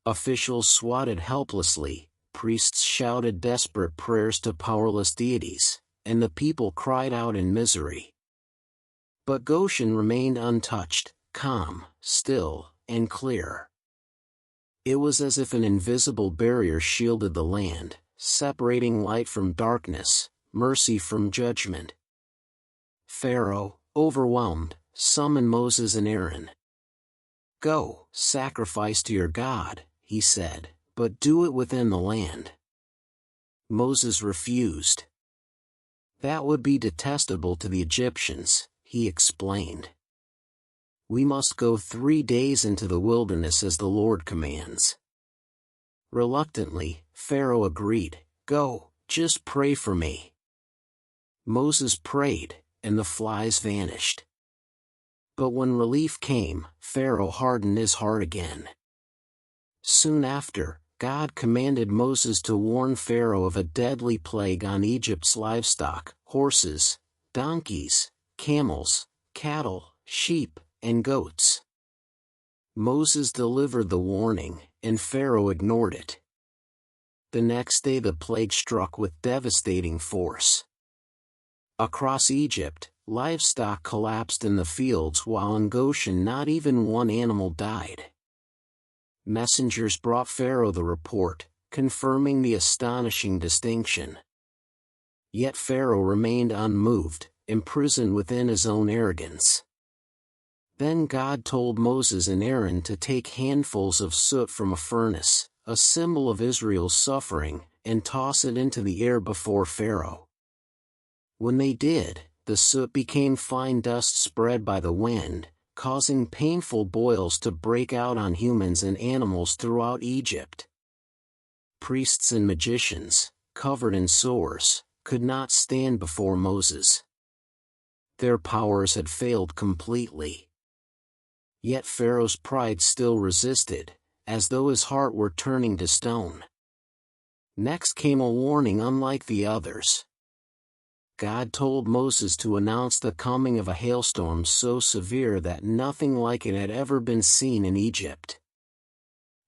Officials swatted helplessly, priests shouted desperate prayers to powerless deities, and the people cried out in misery. But Goshen remained untouched, calm, still, and clear. It was as if an invisible barrier shielded the land, separating light from darkness, mercy from judgment. Pharaoh, overwhelmed, summoned Moses and Aaron. "Go, sacrifice to your God," he said, "but do it within the land." Moses refused. "That would be detestable to the Egyptians," he explained. "We must go 3 days into the wilderness as the Lord commands." Reluctantly, Pharaoh agreed. "Go, just pray for me." Moses prayed, and the flies vanished. But when relief came, Pharaoh hardened his heart again. Soon after, God commanded Moses to warn Pharaoh of a deadly plague on Egypt's livestock: horses, donkeys, camels, cattle, sheep, and goats. Moses delivered the warning, and Pharaoh ignored it. The next day the plague struck with devastating force. Across Egypt, livestock collapsed in the fields, while in Goshen not even one animal died. Messengers brought Pharaoh the report, confirming the astonishing distinction. Yet Pharaoh remained unmoved, imprisoned within his own arrogance. Then God told Moses and Aaron to take handfuls of soot from a furnace, a symbol of Israel's suffering, and toss it into the air before Pharaoh. When they did, the soot became fine dust spread by the wind, causing painful boils to break out on humans and animals throughout Egypt. Priests and magicians, covered in sores, could not stand before Moses. Their powers had failed completely. Yet Pharaoh's pride still resisted, as though his heart were turning to stone. Next came a warning unlike the others. God told Moses to announce the coming of a hailstorm so severe that nothing like it had ever been seen in Egypt.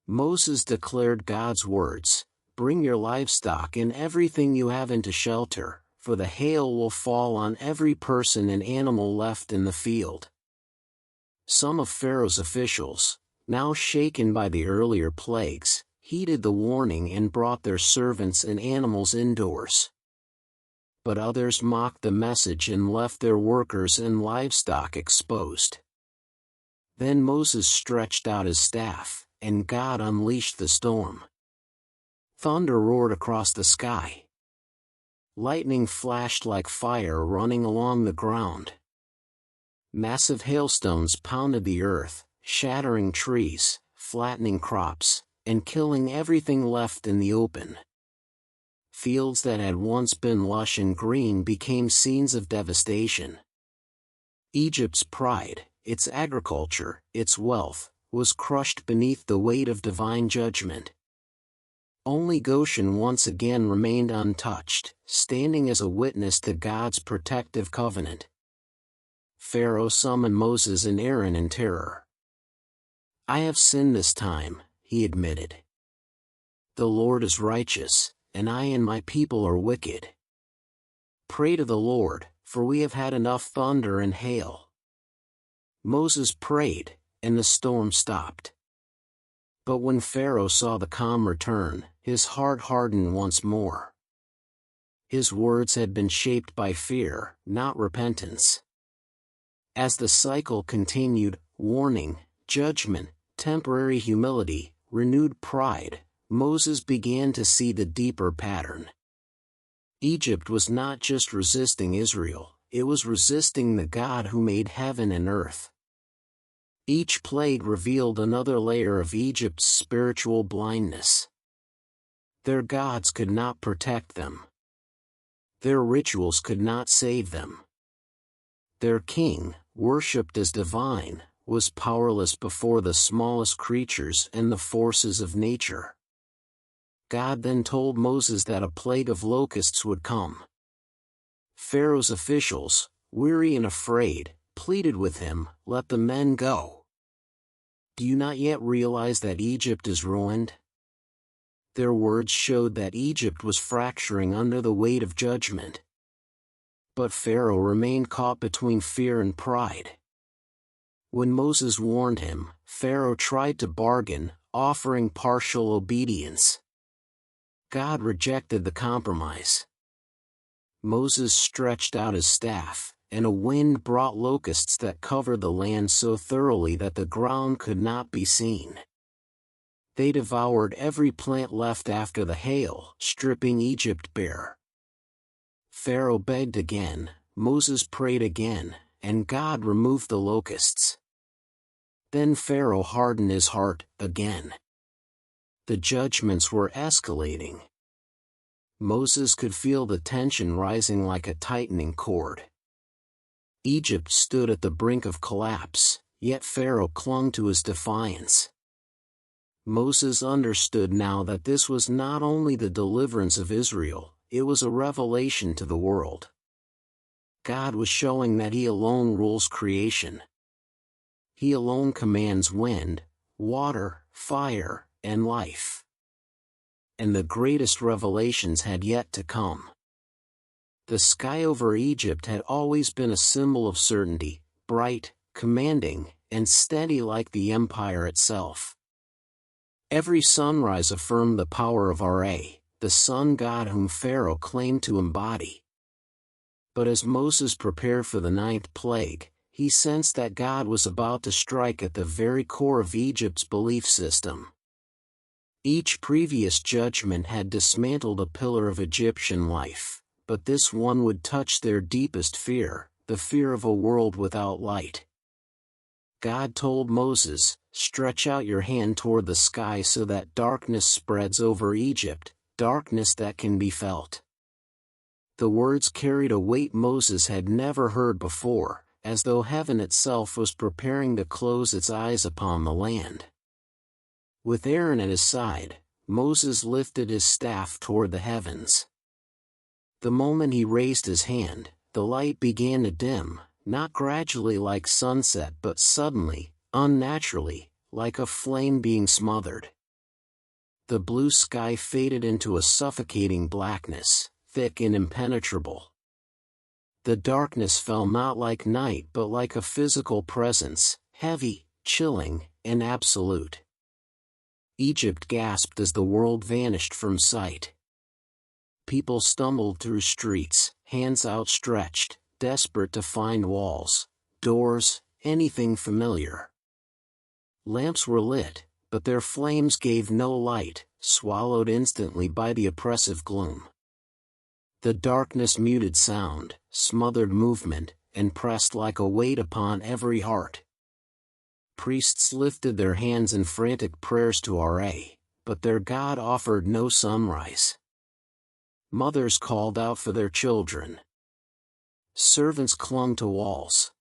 Moses declared God's words: "Bring your livestock and everything you have into shelter, for the hail will fall on every person and animal left in the field." Some of Pharaoh's officials, now shaken by the earlier plagues, heeded the warning and brought their servants and animals indoors. But others mocked the message and left their workers and livestock exposed. Then Moses stretched out his staff, and God unleashed the storm. Thunder roared across the sky. Lightning flashed like fire running along the ground. Massive hailstones pounded the earth, shattering trees, flattening crops, and killing everything left in the open. Fields that had once been lush and green became scenes of devastation. Egypt's pride, its agriculture, its wealth, was crushed beneath the weight of divine judgment. Only Goshen once again remained untouched, standing as a witness to God's protective covenant. Pharaoh summoned Moses and Aaron in terror. "I have sinned this time," he admitted. "The Lord is righteous, and I and my people are wicked. Pray to the Lord, for we have had enough thunder and hail." Moses prayed, and the storm stopped. But when Pharaoh saw the calm return, his heart hardened once more. His words had been shaped by fear, not repentance. As the cycle continued, warning, judgment, temporary humility, renewed pride, Moses began to see the deeper pattern. Egypt was not just resisting Israel, it was resisting the God who made heaven and earth. Each plague revealed another layer of Egypt's spiritual blindness. Their gods could not protect them. Their rituals could not save them. Their king, worshipped as divine, was powerless before the smallest creatures and the forces of nature. God then told Moses that a plague of locusts would come. Pharaoh's officials, weary and afraid, pleaded with him, "Let the men go. Do you not yet realize that Egypt is ruined?" Their words showed that Egypt was fracturing under the weight of judgment. But Pharaoh remained caught between fear and pride. When Moses warned him, Pharaoh tried to bargain, offering partial obedience. God rejected the compromise. Moses stretched out his staff, and a wind brought locusts that covered the land so thoroughly that the ground could not be seen. They devoured every plant left after the hail, stripping Egypt bare. Pharaoh begged again, Moses prayed again, and God removed the locusts. Then Pharaoh hardened his heart again. The judgments were escalating. Moses could feel the tension rising like a tightening cord. Egypt stood at the brink of collapse, yet Pharaoh clung to his defiance. Moses understood now that this was not only the deliverance of Israel, it was a revelation to the world. God was showing that He alone rules creation. He alone commands wind, water, fire, and life. And the greatest revelations had yet to come. The sky over Egypt had always been a symbol of certainty, bright, commanding, and steady like the empire itself. Every sunrise affirmed the power of Ra, the sun god whom Pharaoh claimed to embody. But as Moses prepared for the 9th plague, he sensed that God was about to strike at the very core of Egypt's belief system. Each previous judgment had dismantled a pillar of Egyptian life, but this one would touch their deepest fear, the fear of a world without light. God told Moses, "Stretch out your hand toward the sky so that darkness spreads over Egypt, darkness that can be felt." The words carried a weight Moses had never heard before, as though heaven itself was preparing to close its eyes upon the land. With Aaron at his side, Moses lifted his staff toward the heavens. The moment he raised his hand, the light began to dim, not gradually like sunset but suddenly, unnaturally, like a flame being smothered. The blue sky faded into a suffocating blackness, thick and impenetrable. The darkness fell not like night but like a physical presence, heavy, chilling, and absolute. Egypt gasped as the world vanished from sight. People stumbled through streets, hands outstretched, desperate to find walls, doors, anything familiar. Lamps were lit, but their flames gave no light, swallowed instantly by the oppressive gloom. The darkness muted sound, smothered movement, and pressed like a weight upon every heart. Priests lifted their hands in frantic prayers to Ra, but their God offered no sunrise. Mothers called out for their children. Servants clung to walls.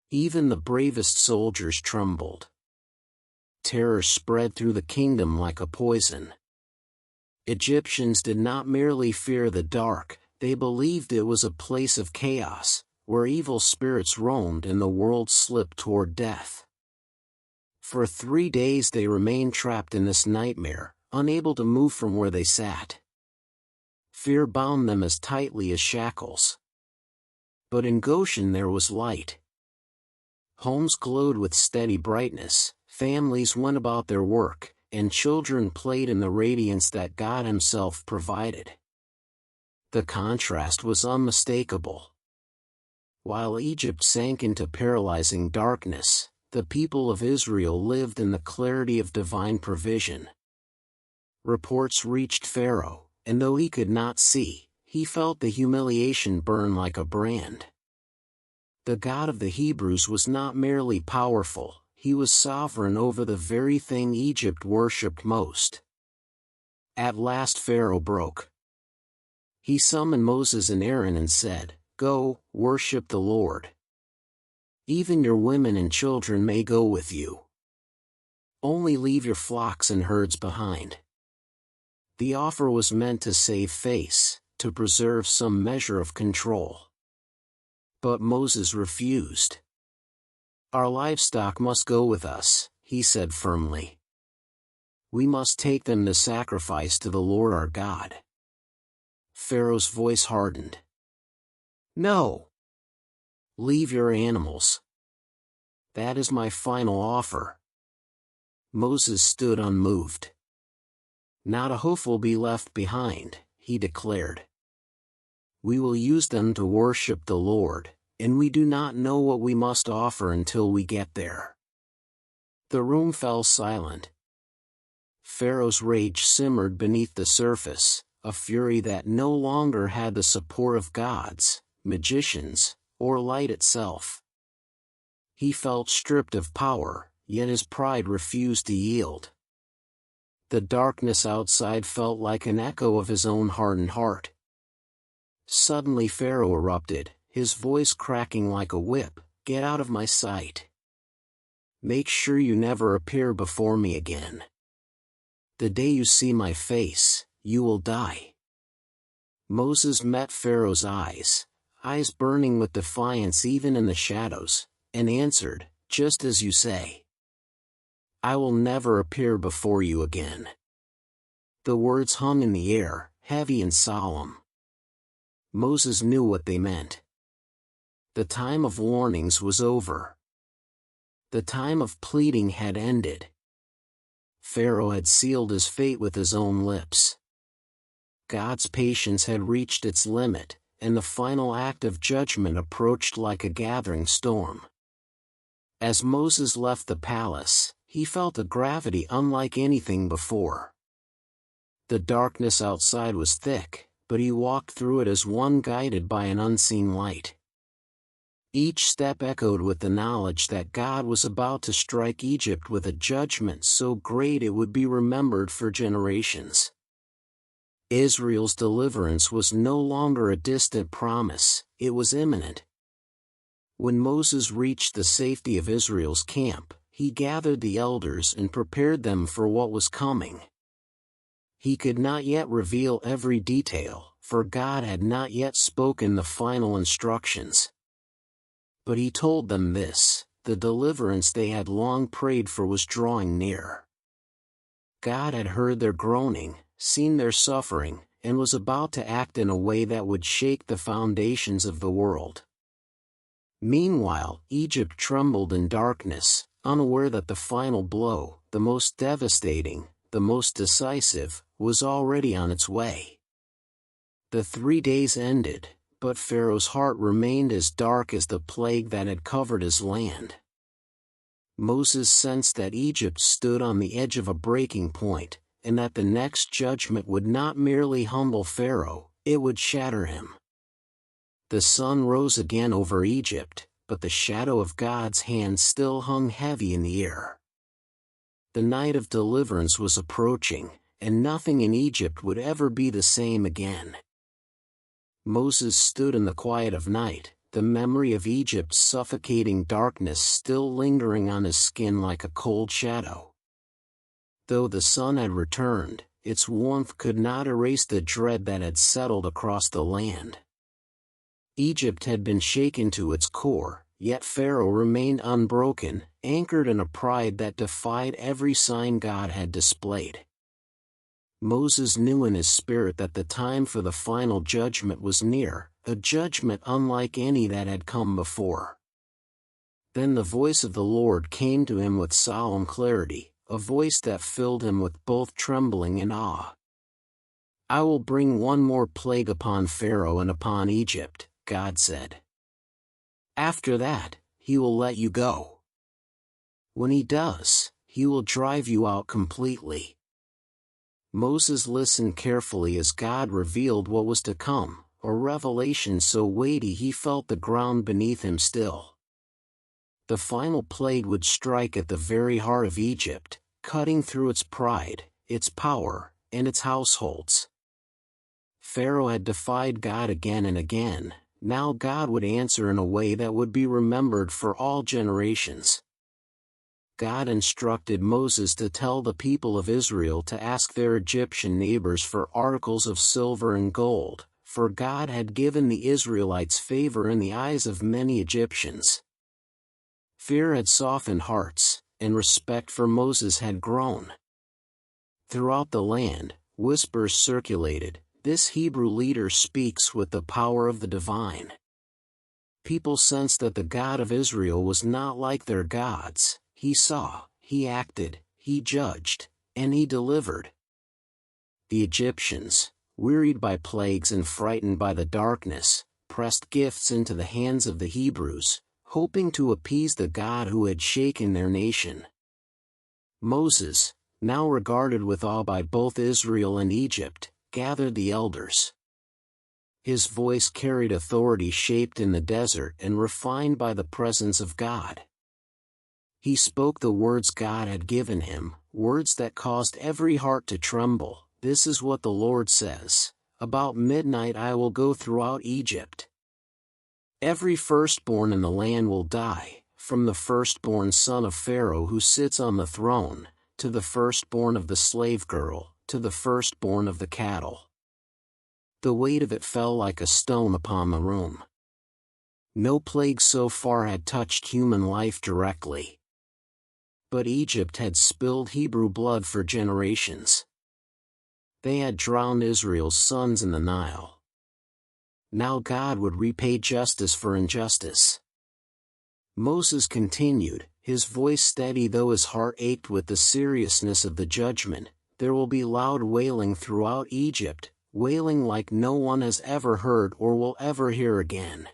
Even the bravest soldiers trembled. Terror spread through the kingdom like a poison. Egyptians did not merely fear the dark, they believed it was a place of chaos, where evil spirits roamed and the world slipped toward death. For 3 days they remained trapped in this nightmare, unable to move from where they sat. Fear bound them as tightly as shackles. But in Goshen there was light. Homes glowed with steady brightness, families went about their work, and children played in the radiance that God Himself provided. The contrast was unmistakable. While Egypt sank into paralyzing darkness, the people of Israel lived in the clarity of divine provision. Reports reached Pharaoh, and though he could not see, he felt the humiliation burn like a brand. The God of the Hebrews was not merely powerful, He was sovereign over the very thing Egypt worshipped most. At last Pharaoh broke. He summoned Moses and Aaron and said, "Go, worship the Lord. Even your women and children may go with you. Only leave your flocks and herds behind." The offer was meant to save face, to preserve some measure of control. But Moses refused. "Our livestock must go with us," he said firmly. "We must take them to sacrifice to the Lord our God." Pharaoh's voice hardened. "No. Leave your animals. That is my final offer." Moses stood unmoved. "Not a hoof will be left behind," he declared. "We will use them to worship the Lord, and we do not know what we must offer until we get there." The room fell silent. Pharaoh's rage simmered beneath the surface, a fury that no longer had the support of gods, magicians, or light itself. He felt stripped of power, yet his pride refused to yield. The darkness outside felt like an echo of his own hardened heart. Suddenly Pharaoh erupted, his voice cracking like a whip, "Get out of my sight. Make sure you never appear before me again. The day you see my face, you will die." Moses met Pharaoh's eyes burning with defiance even in the shadows, and answered, "Just as you say. I will never appear before you again." The words hung in the air, heavy and solemn. Moses knew what they meant. The time of warnings was over. The time of pleading had ended. Pharaoh had sealed his fate with his own lips. God's patience had reached its limit, and the final act of judgment approached like a gathering storm. As Moses left the palace, he felt a gravity unlike anything before. The darkness outside was thick, but he walked through it as one guided by an unseen light. Each step echoed with the knowledge that God was about to strike Egypt with a judgment so great it would be remembered for generations. Israel's deliverance was no longer a distant promise, it was imminent. When Moses reached the safety of Israel's camp, he gathered the elders and prepared them for what was coming. He could not yet reveal every detail, for God had not yet spoken the final instructions. But he told them this: the deliverance they had long prayed for was drawing near. God had heard their groaning, seen their suffering, and was about to act in a way that would shake the foundations of the world. Meanwhile, Egypt trembled in darkness, unaware that the final blow, the most devastating, the most decisive, was already on its way. The 3 days ended, but Pharaoh's heart remained as dark as the plague that had covered his land. Moses sensed that Egypt stood on the edge of a breaking point, and that the next judgment would not merely humble Pharaoh, it would shatter him. The sun rose again over Egypt, but the shadow of God's hand still hung heavy in the air. The night of deliverance was approaching, and nothing in Egypt would ever be the same again. Moses stood in the quiet of night, the memory of Egypt's suffocating darkness still lingering on his skin like a cold shadow. Though the sun had returned, its warmth could not erase the dread that had settled across the land. Egypt had been shaken to its core, yet Pharaoh remained unbroken, anchored in a pride that defied every sign God had displayed. Moses knew in his spirit that the time for the final judgment was near, a judgment unlike any that had come before. Then the voice of the Lord came to him with solemn clarity, a voice that filled him with both trembling and awe. "I will bring one more plague upon Pharaoh and upon Egypt," God said. "After that, he will let you go. When he does, he will drive you out completely." Moses listened carefully as God revealed what was to come, a revelation so weighty he felt the ground beneath him still. The final plague would strike at the very heart of Egypt, cutting through its pride, its power, and its households. Pharaoh had defied God again and again. Now God would answer in a way that would be remembered for all generations. God instructed Moses to tell the people of Israel to ask their Egyptian neighbors for articles of silver and gold, for God had given the Israelites favor in the eyes of many Egyptians. Fear had softened hearts, and respect for Moses had grown. Throughout the land, whispers circulated, "This Hebrew leader speaks with the power of the divine." People sensed that the God of Israel was not like their gods. He saw, he acted, he judged, and he delivered. The Egyptians, wearied by plagues and frightened by the darkness, pressed gifts into the hands of the Hebrews, hoping to appease the God who had shaken their nation. Moses, now regarded with awe by both Israel and Egypt, gathered the elders. His voice carried authority shaped in the desert and refined by the presence of God. He spoke the words God had given him, words that caused every heart to tremble. "This is what the Lord says, about midnight I will go throughout Egypt. Every firstborn in the land will die, from the firstborn son of Pharaoh who sits on the throne, to the firstborn of the slave girl, to the firstborn of the cattle." The weight of it fell like a stone upon the room. No plague so far had touched human life directly. But Egypt had spilled Hebrew blood for generations. They had drowned Israel's sons in the Nile. Now God would repay justice for injustice. Moses continued, his voice steady though his heart ached with the seriousness of the judgment. "There will be loud wailing throughout Egypt, wailing like no one has ever heard or will ever hear again.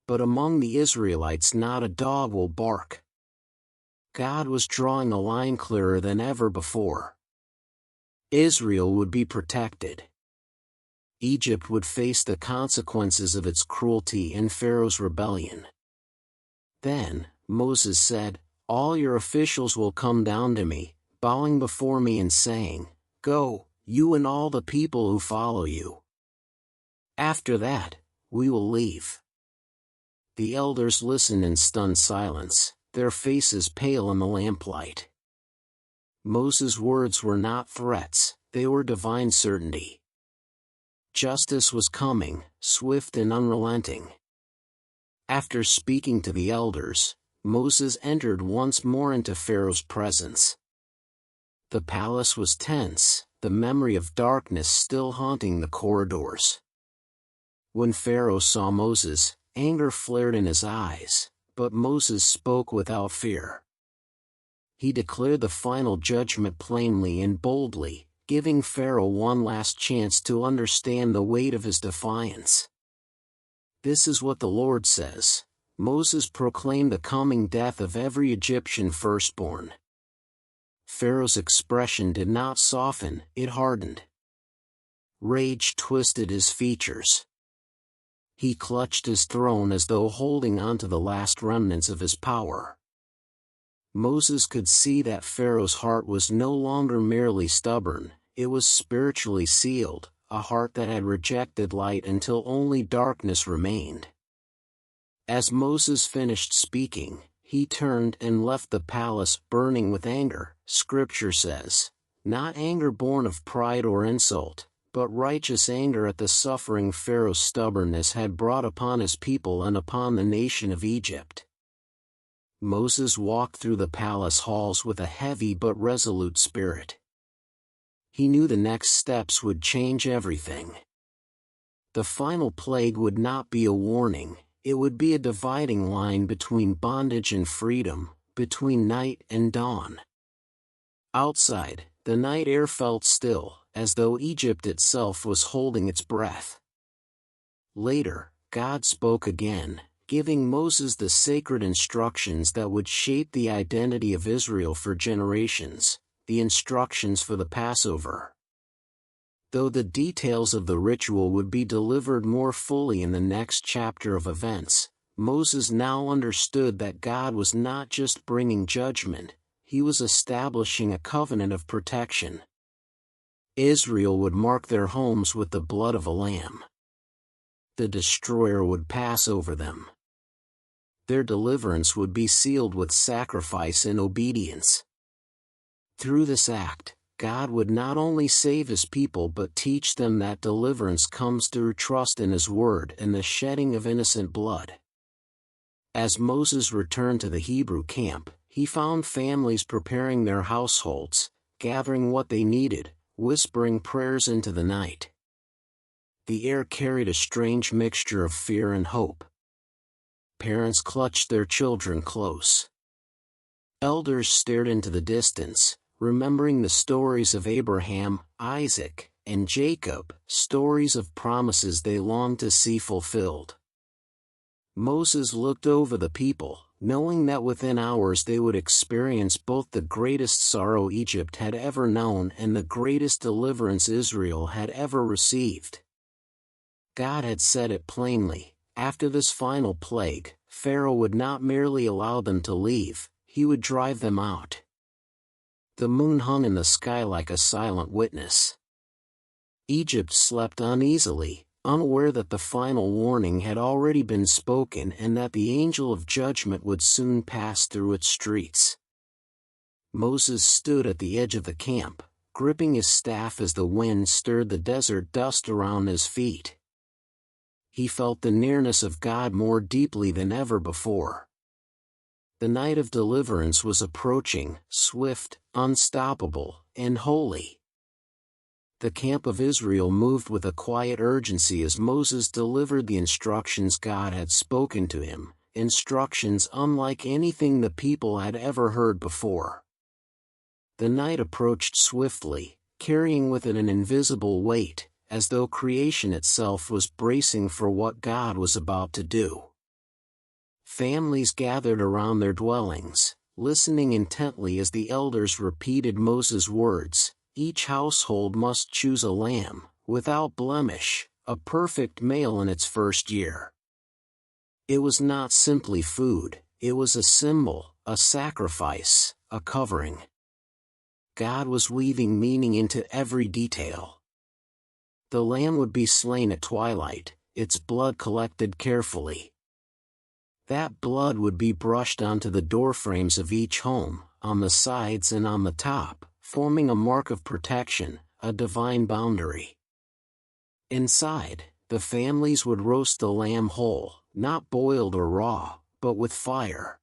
But among the Israelites not a dog will bark." God was drawing a line clearer than ever before. Israel would be protected. Egypt would face the consequences of its cruelty and Pharaoh's rebellion. Then, Moses said, "All your officials will come down to me, bowing before me and saying, 'Go, you and all the people who follow you. After that, we will leave.'" The elders listened in stunned silence, their faces pale in the lamplight. Moses' words were not threats, they were divine certainty. Justice was coming, swift and unrelenting. After speaking to the elders, Moses entered once more into Pharaoh's presence. The palace was tense, the memory of darkness still haunting the corridors. When Pharaoh saw Moses, anger flared in his eyes, but Moses spoke without fear. He declared the final judgment plainly and boldly, giving Pharaoh one last chance to understand the weight of his defiance. "This is what the Lord says." Moses proclaimed the coming death of every Egyptian firstborn. Pharaoh's expression did not soften, it hardened. Rage twisted his features. He clutched his throne as though holding on to the last remnants of his power. Moses could see that Pharaoh's heart was no longer merely stubborn, it was spiritually sealed, a heart that had rejected light until only darkness remained. As Moses finished speaking, he turned and left the palace burning with anger. Scripture says, not anger born of pride or insult, but righteous anger at the suffering Pharaoh's stubbornness had brought upon his people and upon the nation of Egypt. Moses walked through the palace halls with a heavy but resolute spirit. He knew the next steps would change everything. The final plague would not be a warning, it would be a dividing line between bondage and freedom, between night and dawn. Outside, the night air felt still, as though Egypt itself was holding its breath. Later, God spoke again, giving Moses the sacred instructions that would shape the identity of Israel for generations, the instructions for the Passover. Though the details of the ritual would be delivered more fully in the next chapter of events, Moses now understood that God was not just bringing judgment, he was establishing a covenant of protection. Israel would mark their homes with the blood of a lamb. The destroyer would pass over them. Their deliverance would be sealed with sacrifice and obedience. Through this act, God would not only save his people but teach them that deliverance comes through trust in his word and the shedding of innocent blood. As Moses returned to the Hebrew camp, he found families preparing their households, gathering what they needed, whispering prayers into the night. The air carried a strange mixture of fear and hope. Parents clutched their children close. Elders stared into the distance, remembering the stories of Abraham, Isaac, and Jacob, stories of promises they longed to see fulfilled. Moses looked over the people, knowing that within hours they would experience both the greatest sorrow Egypt had ever known and the greatest deliverance Israel had ever received. God had said it plainly, after this final plague, Pharaoh would not merely allow them to leave, he would drive them out. The moon hung in the sky like a silent witness. Egypt slept uneasily, unaware that the final warning had already been spoken and that the angel of judgment would soon pass through its streets. Moses stood at the edge of the camp, gripping his staff as the wind stirred the desert dust around his feet. He felt the nearness of God more deeply than ever before. The night of deliverance was approaching, swift, unstoppable, and holy. The camp of Israel moved with a quiet urgency as Moses delivered the instructions God had spoken to him, instructions unlike anything the people had ever heard before. The night approached swiftly, carrying with it an invisible weight, as though creation itself was bracing for what God was about to do. Families gathered around their dwellings, listening intently as the elders repeated Moses' words. Each household must choose a lamb, without blemish, a perfect male in its first year. It was not simply food, it was a symbol, a sacrifice, a covering. God was weaving meaning into every detail. The lamb would be slain at twilight, its blood collected carefully. That blood would be brushed onto the doorframes of each home, on the sides and on the top, forming a mark of protection, a divine boundary. Inside, the families would roast the lamb whole, not boiled or raw, but with fire.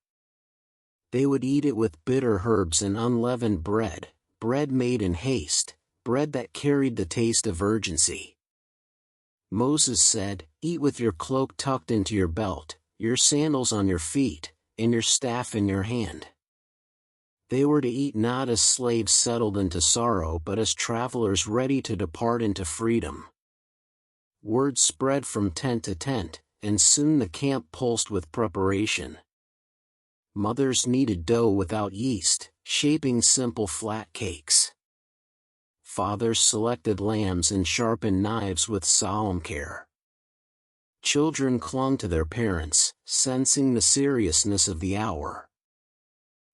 They would eat it with bitter herbs and unleavened bread, bread made in haste, bread that carried the taste of urgency. Moses said, "Eat with your cloak tucked into your belt, your sandals on your feet, and your staff in your hand." They were to eat not as slaves settled into sorrow but as travelers ready to depart into freedom. Word spread from tent to tent, and soon the camp pulsed with preparation. Mothers kneaded dough without yeast, shaping simple flat cakes. Fathers selected lambs and sharpened knives with solemn care. Children clung to their parents, sensing the seriousness of the hour.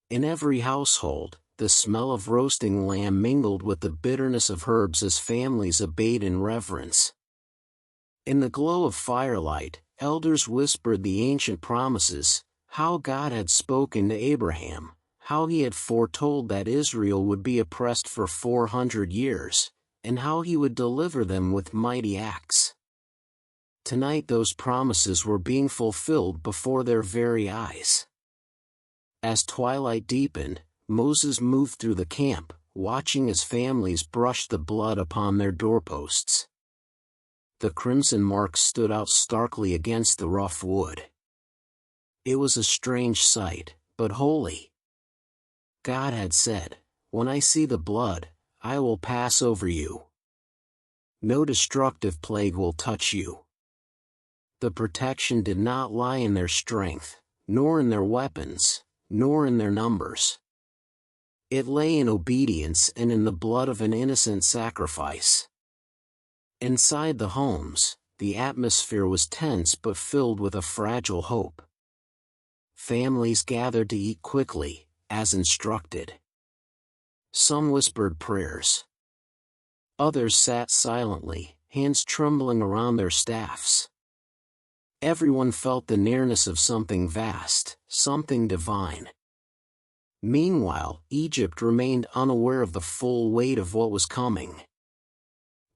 In every household, the smell of roasting lamb mingled with the bitterness of herbs as families obeyed in reverence. In the glow of firelight, elders whispered the ancient promises, how God had spoken to Abraham, how he had foretold that Israel would be oppressed for 400 years, and how he would deliver them with mighty acts. Tonight those promises were being fulfilled before their very eyes. As twilight deepened, Moses moved through the camp, watching as families brushed the blood upon their doorposts. The crimson marks stood out starkly against the rough wood. It was a strange sight, but holy. God had said, "When I see the blood, I will pass over you. No destructive plague will touch you." The protection did not lie in their strength, nor in their weapons, nor in their numbers. It lay in obedience and in the blood of an innocent sacrifice. Inside the homes, the atmosphere was tense but filled with a fragile hope. Families gathered to eat quickly, as instructed. Some whispered prayers. Others sat silently, hands trembling around their staffs. Everyone felt the nearness of something vast, something divine. Meanwhile, Egypt remained unaware of the full weight of what was coming.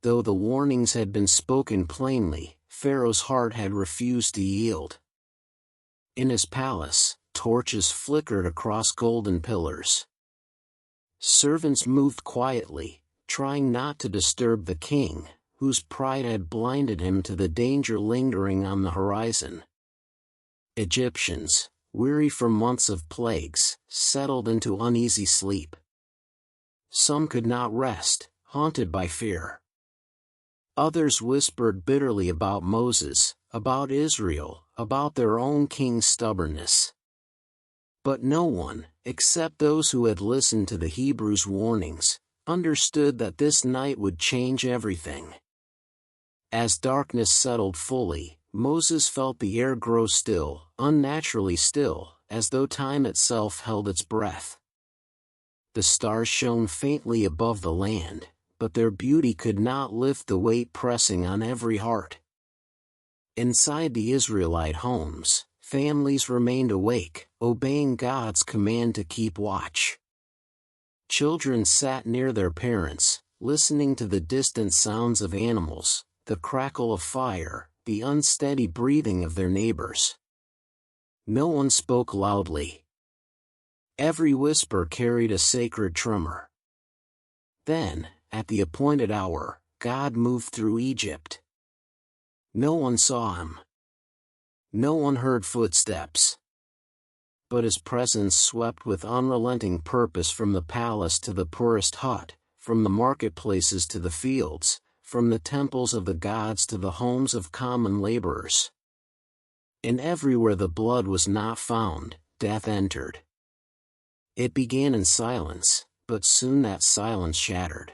Though the warnings had been spoken plainly, Pharaoh's heart had refused to yield. In his palace, torches flickered across golden pillars. Servants moved quietly, trying not to disturb the king, whose pride had blinded him to the danger lingering on the horizon. Egyptians, weary from months of plagues, settled into uneasy sleep. Some could not rest, haunted by fear. Others whispered bitterly about Moses, about Israel, about their own king's stubbornness. But no one, except those who had listened to the Hebrews' warnings, understood that this night would change everything. As darkness settled fully, Moses felt the air grow still, unnaturally still, as though time itself held its breath. The stars shone faintly above the land, but their beauty could not lift the weight pressing on every heart. Inside the Israelite homes, families remained awake, obeying God's command to keep watch. Children sat near their parents, listening to the distant sounds of animals, the crackle of fire, the unsteady breathing of their neighbors. No one spoke loudly. Every whisper carried a sacred tremor. Then, at the appointed hour, God moved through Egypt. No one saw him. No one heard footsteps. But his presence swept with unrelenting purpose from the palace to the poorest hut, from the marketplaces to the fields, from the temples of the gods to the homes of common laborers. And everywhere the blood was not found, death entered. It began in silence, but soon that silence shattered.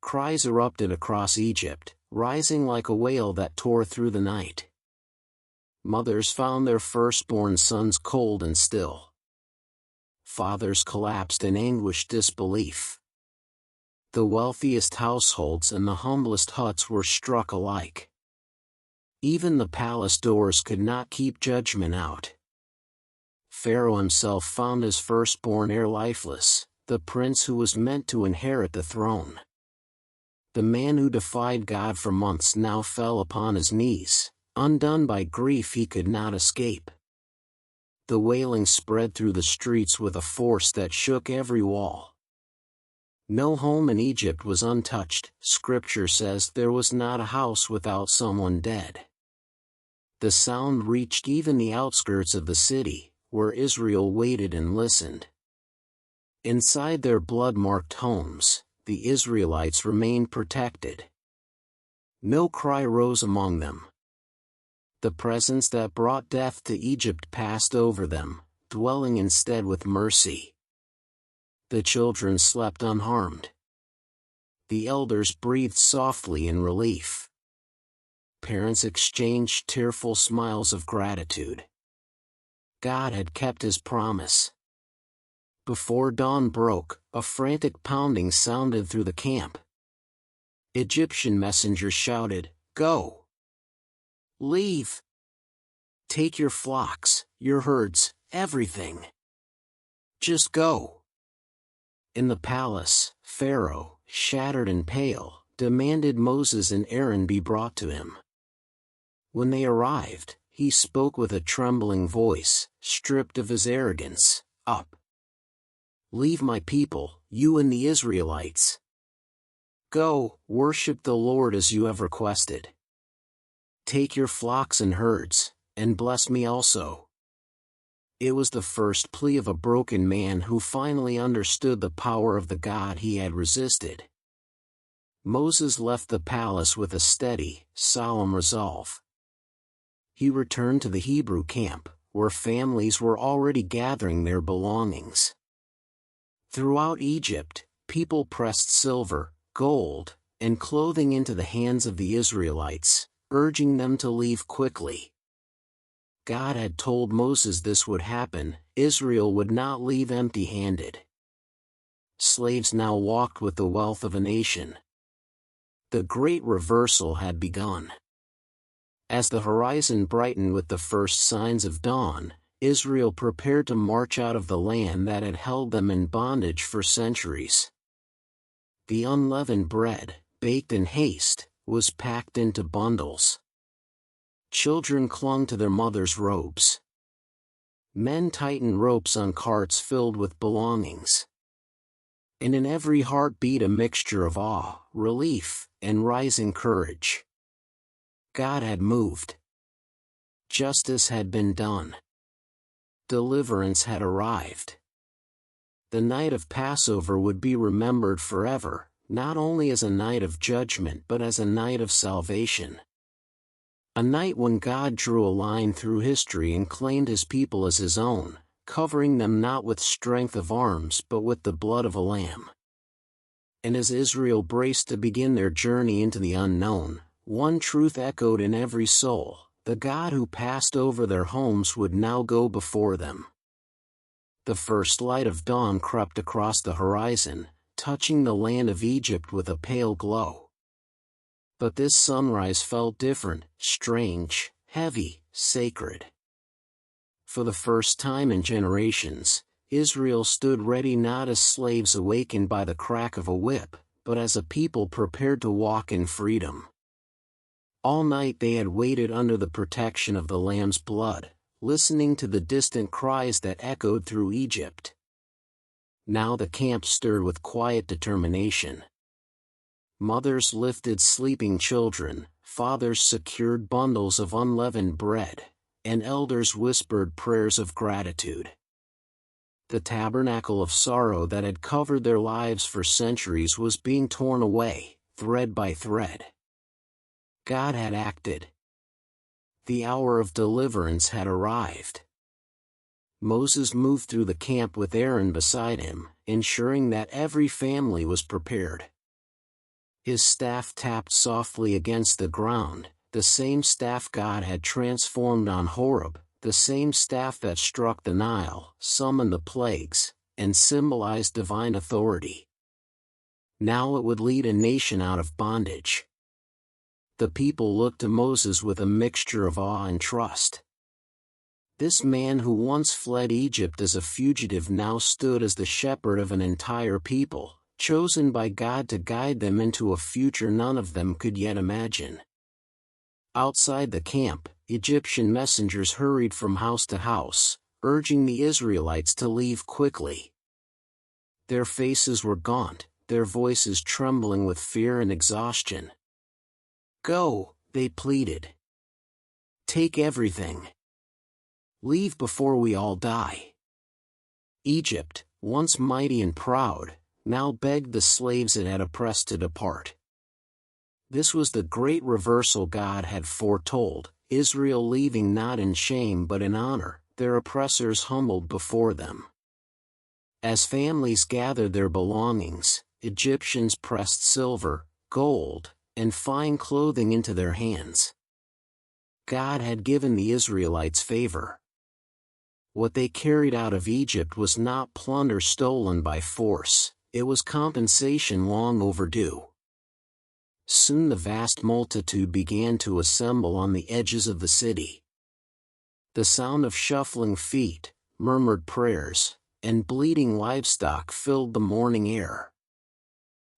Cries erupted across Egypt, rising like a wail that tore through the night. Mothers found their firstborn sons cold and still. Fathers collapsed in anguished disbelief. The wealthiest households and the humblest huts were struck alike. Even the palace doors could not keep judgment out. Pharaoh himself found his firstborn heir lifeless, the prince who was meant to inherit the throne. The man who defied God for months now fell upon his knees, undone by grief he could not escape. The wailing spread through the streets with a force that shook every wall. No home in Egypt was untouched. Scripture says there was not a house without someone dead. The sound reached even the outskirts of the city, where Israel waited and listened. Inside their blood-marked homes, the Israelites remained protected. No cry rose among them. The presence that brought death to Egypt passed over them, dwelling instead with mercy. The children slept unharmed. The elders breathed softly in relief. Parents exchanged tearful smiles of gratitude. God had kept his promise. Before dawn broke, a frantic pounding sounded through the camp. Egyptian messengers shouted, "Go! Leave! Take your flocks, your herds, everything. Just go. In the palace, Pharaoh, shattered and pale, demanded Moses and Aaron be brought to him. When they arrived, he spoke with a trembling voice, stripped of his arrogance. Up. Leave my people, you and the Israelites. Go, worship the Lord as you have requested. Take your flocks and herds, and bless me also. It was the first plea of a broken man who finally understood the power of the God he had resisted. Moses left the palace with a steady, solemn resolve. He returned to the Hebrew camp, where families were already gathering their belongings. Throughout Egypt, people pressed silver, gold, and clothing into the hands of the Israelites, urging them to leave quickly. God had told Moses this would happen. Israel would not leave empty-handed. Slaves now walked with the wealth of a nation. The great reversal had begun. As the horizon brightened with the first signs of dawn, Israel prepared to march out of the land that had held them in bondage for centuries. The unleavened bread, baked in haste, was packed into bundles. Children clung to their mothers' robes. Men tightened ropes on carts filled with belongings. And in every heart beat a mixture of awe, relief, and rising courage. God had moved. Justice had been done. Deliverance had arrived. The night of Passover would be remembered forever, not only as a night of judgment but as a night of salvation. A night when God drew a line through history and claimed his people as his own, covering them not with strength of arms but with the blood of a lamb. And as Israel braced to begin their journey into the unknown, one truth echoed in every soul: the God who passed over their homes would now go before them. The first light of dawn crept across the horizon, touching the land of Egypt with a pale glow. But this sunrise felt different, strange, heavy, sacred. For the first time in generations, Israel stood ready not as slaves awakened by the crack of a whip, but as a people prepared to walk in freedom. All night they had waited under the protection of the Lamb's blood, listening to the distant cries that echoed through Egypt. Now the camp stirred with quiet determination. Mothers lifted sleeping children, fathers secured bundles of unleavened bread, and elders whispered prayers of gratitude. The tabernacle of sorrow that had covered their lives for centuries was being torn away, thread by thread. God had acted. The hour of deliverance had arrived. Moses moved through the camp with Aaron beside him, ensuring that every family was prepared. His staff tapped softly against the ground, the same staff God had transformed on Horeb, the same staff that struck the Nile, summoned the plagues, and symbolized divine authority. Now it would lead a nation out of bondage. The people looked to Moses with a mixture of awe and trust. This man who once fled Egypt as a fugitive now stood as the shepherd of an entire people, chosen by God to guide them into a future none of them could yet imagine. Outside the camp, Egyptian messengers hurried from house to house, urging the Israelites to leave quickly. Their faces were gaunt, their voices trembling with fear and exhaustion. Go, they pleaded. Take everything. Leave before we all die. Egypt, once mighty and proud, now begged the slaves it had oppressed to depart. This was the great reversal God had foretold, Israel leaving not in shame but in honor, their oppressors humbled before them. As families gathered their belongings, Egyptians pressed silver, gold, and fine clothing into their hands. God had given the Israelites favor. What they carried out of Egypt was not plunder stolen by force, it was compensation long overdue. Soon the vast multitude began to assemble on the edges of the city. The sound of shuffling feet, murmured prayers, and bleating livestock filled the morning air.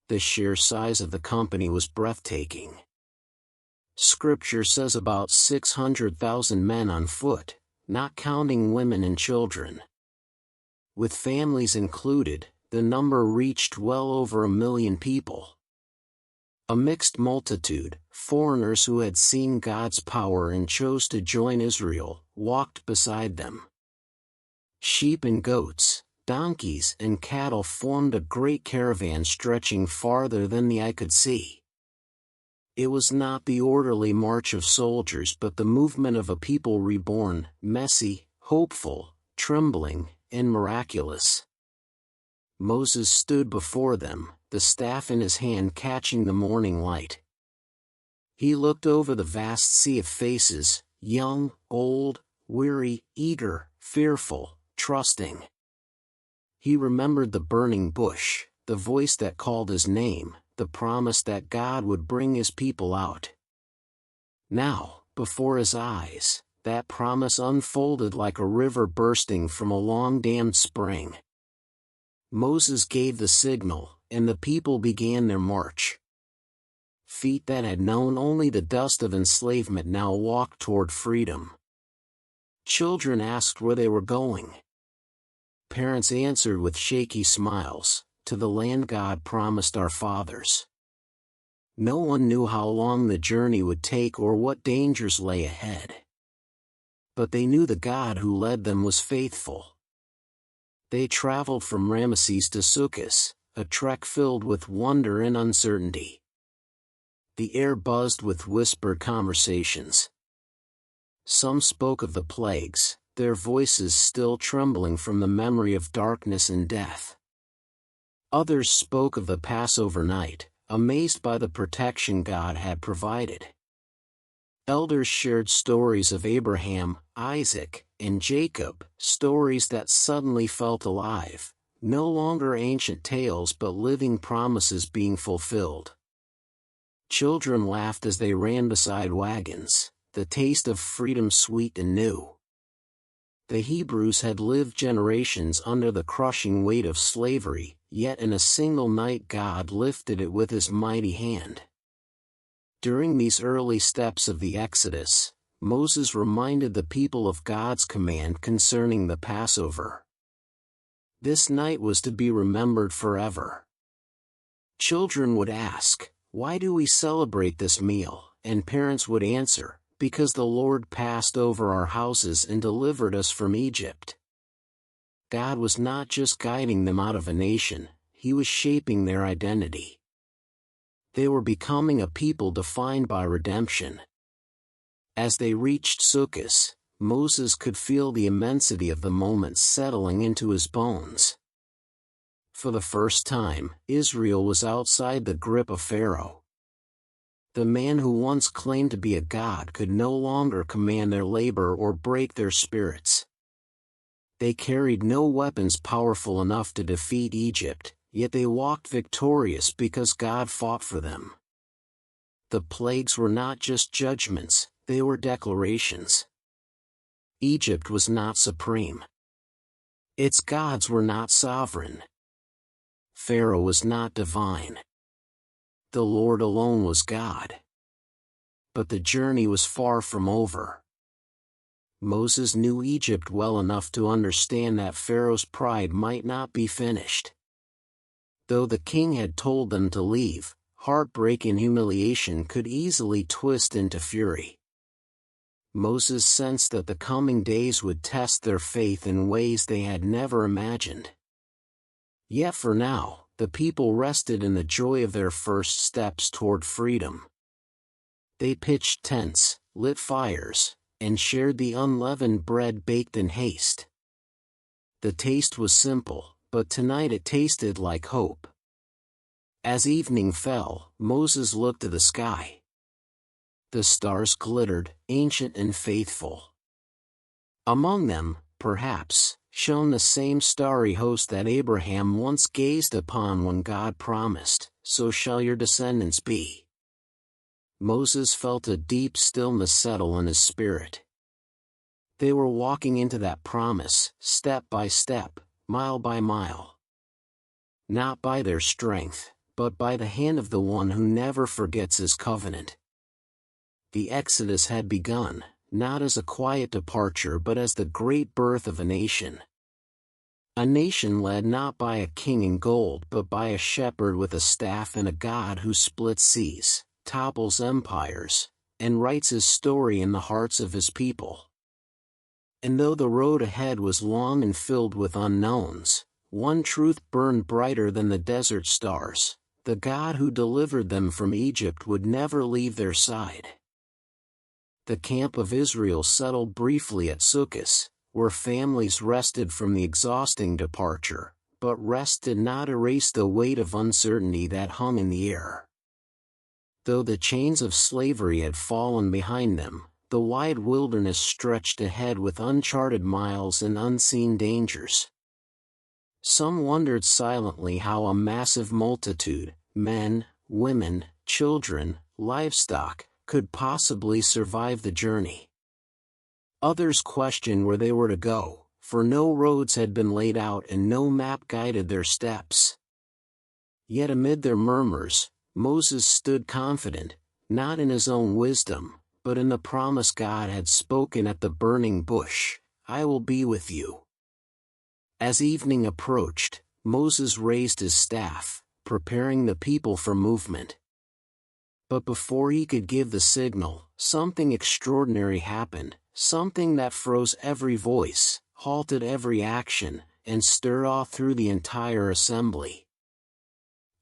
The sheer size of the company was breathtaking. Scripture says about 600,000 men on foot, not counting women and children. With families included, the number reached well over 1 million people. A mixed multitude, foreigners who had seen God's power and chose to join Israel, walked beside them. Sheep and goats, donkeys and cattle formed a great caravan stretching farther than the eye could see. It was not the orderly march of soldiers but the movement of a people reborn, messy, hopeful, trembling, and miraculous. Moses stood before them, the staff in his hand catching the morning light. He looked over the vast sea of faces, young, old, weary, eager, fearful, trusting. He remembered the burning bush, the voice that called his name, the promise that God would bring his people out. Now, before his eyes, that promise unfolded like a river bursting from a long-dammed spring. Moses gave the signal, and the people began their march. Feet that had known only the dust of enslavement now walked toward freedom. Children asked where they were going. Parents answered with shaky smiles, to the land God promised our fathers. No one knew how long the journey would take or what dangers lay ahead. But they knew the God who led them was faithful. They traveled from Ramesses to Sukkot, a trek filled with wonder and uncertainty. The air buzzed with whispered conversations. Some spoke of the plagues, their voices still trembling from the memory of darkness and death. Others spoke of the Passover night, amazed by the protection God had provided. Elders shared stories of Abraham, Isaac, and Jacob, stories that suddenly felt alive, no longer ancient tales but living promises being fulfilled. Children laughed as they ran beside wagons, the taste of freedom sweet and new. The Hebrews had lived generations under the crushing weight of slavery, yet in a single night God lifted it with his mighty hand. During these early steps of the Exodus, Moses reminded the people of God's command concerning the Passover. This night was to be remembered forever. Children would ask, "Why do we celebrate this meal?" And parents would answer, "Because the Lord passed over our houses and delivered us from Egypt." God was not just guiding them out of a nation, he was shaping their identity. They were becoming a people defined by redemption. As they reached Sukkot, Moses could feel the immensity of the moment settling into his bones. For the first time, Israel was outside the grip of Pharaoh. The man who once claimed to be a god could no longer command their labor or break their spirits. They carried no weapons powerful enough to defeat Egypt, yet they walked victorious because God fought for them. The plagues were not just judgments, they were declarations. Egypt was not supreme. Its gods were not sovereign. Pharaoh was not divine. The Lord alone was God. But the journey was far from over. Moses knew Egypt well enough to understand that Pharaoh's pride might not be finished. Though the king had told them to leave, heartbreak and humiliation could easily twist into fury. Moses sensed that the coming days would test their faith in ways they had never imagined. Yet for now, the people rested in the joy of their first steps toward freedom. They pitched tents, lit fires, and shared the unleavened bread baked in haste. The taste was simple, but tonight it tasted like hope. As evening fell, Moses looked to the sky. The stars glittered, ancient and faithful. Among them, perhaps, shone the same starry host that Abraham once gazed upon when God promised, "So shall your descendants be." Moses felt a deep stillness settle in his spirit. They were walking into that promise, step by step, mile by mile. Not by their strength, but by the hand of the one who never forgets his covenant. The Exodus had begun, not as a quiet departure but as the great birth of a nation. A nation led not by a king in gold but by a shepherd with a staff and a God who splits seas, topples empires, and writes his story in the hearts of his people. And though the road ahead was long and filled with unknowns, one truth burned brighter than the desert stars: the God who delivered them from Egypt would never leave their side. The camp of Israel settled briefly at Sukkot, where families rested from the exhausting departure, but rest did not erase the weight of uncertainty that hung in the air. Though the chains of slavery had fallen behind them, the wide wilderness stretched ahead with uncharted miles and unseen dangers. Some wondered silently how a massive multitude, men, women, children, livestock, could possibly survive the journey. Others questioned where they were to go, for no roads had been laid out and no map guided their steps. Yet amid their murmurs, Moses stood confident, not in his own wisdom, but in the promise God had spoken at the burning bush: "I will be with you." As evening approached, Moses raised his staff, preparing the people for movement. But before he could give the signal, something extraordinary happened, something that froze every voice, halted every action, and stirred awe through the entire assembly.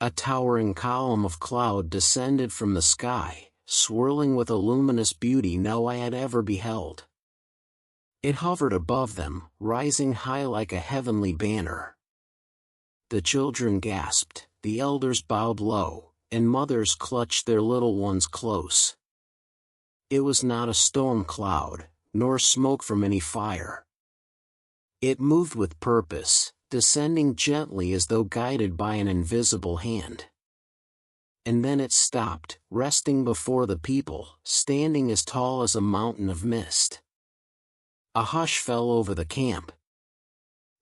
A towering column of cloud descended from the sky, swirling with a luminous beauty no eye had ever beheld. It hovered above them, rising high like a heavenly banner. The children gasped, the elders bowed low, and mothers clutched their little ones close. It was not a storm cloud, nor smoke from any fire. It moved with purpose, descending gently as though guided by an invisible hand. And then it stopped, resting before the people, standing as tall as a mountain of mist. A hush fell over the camp.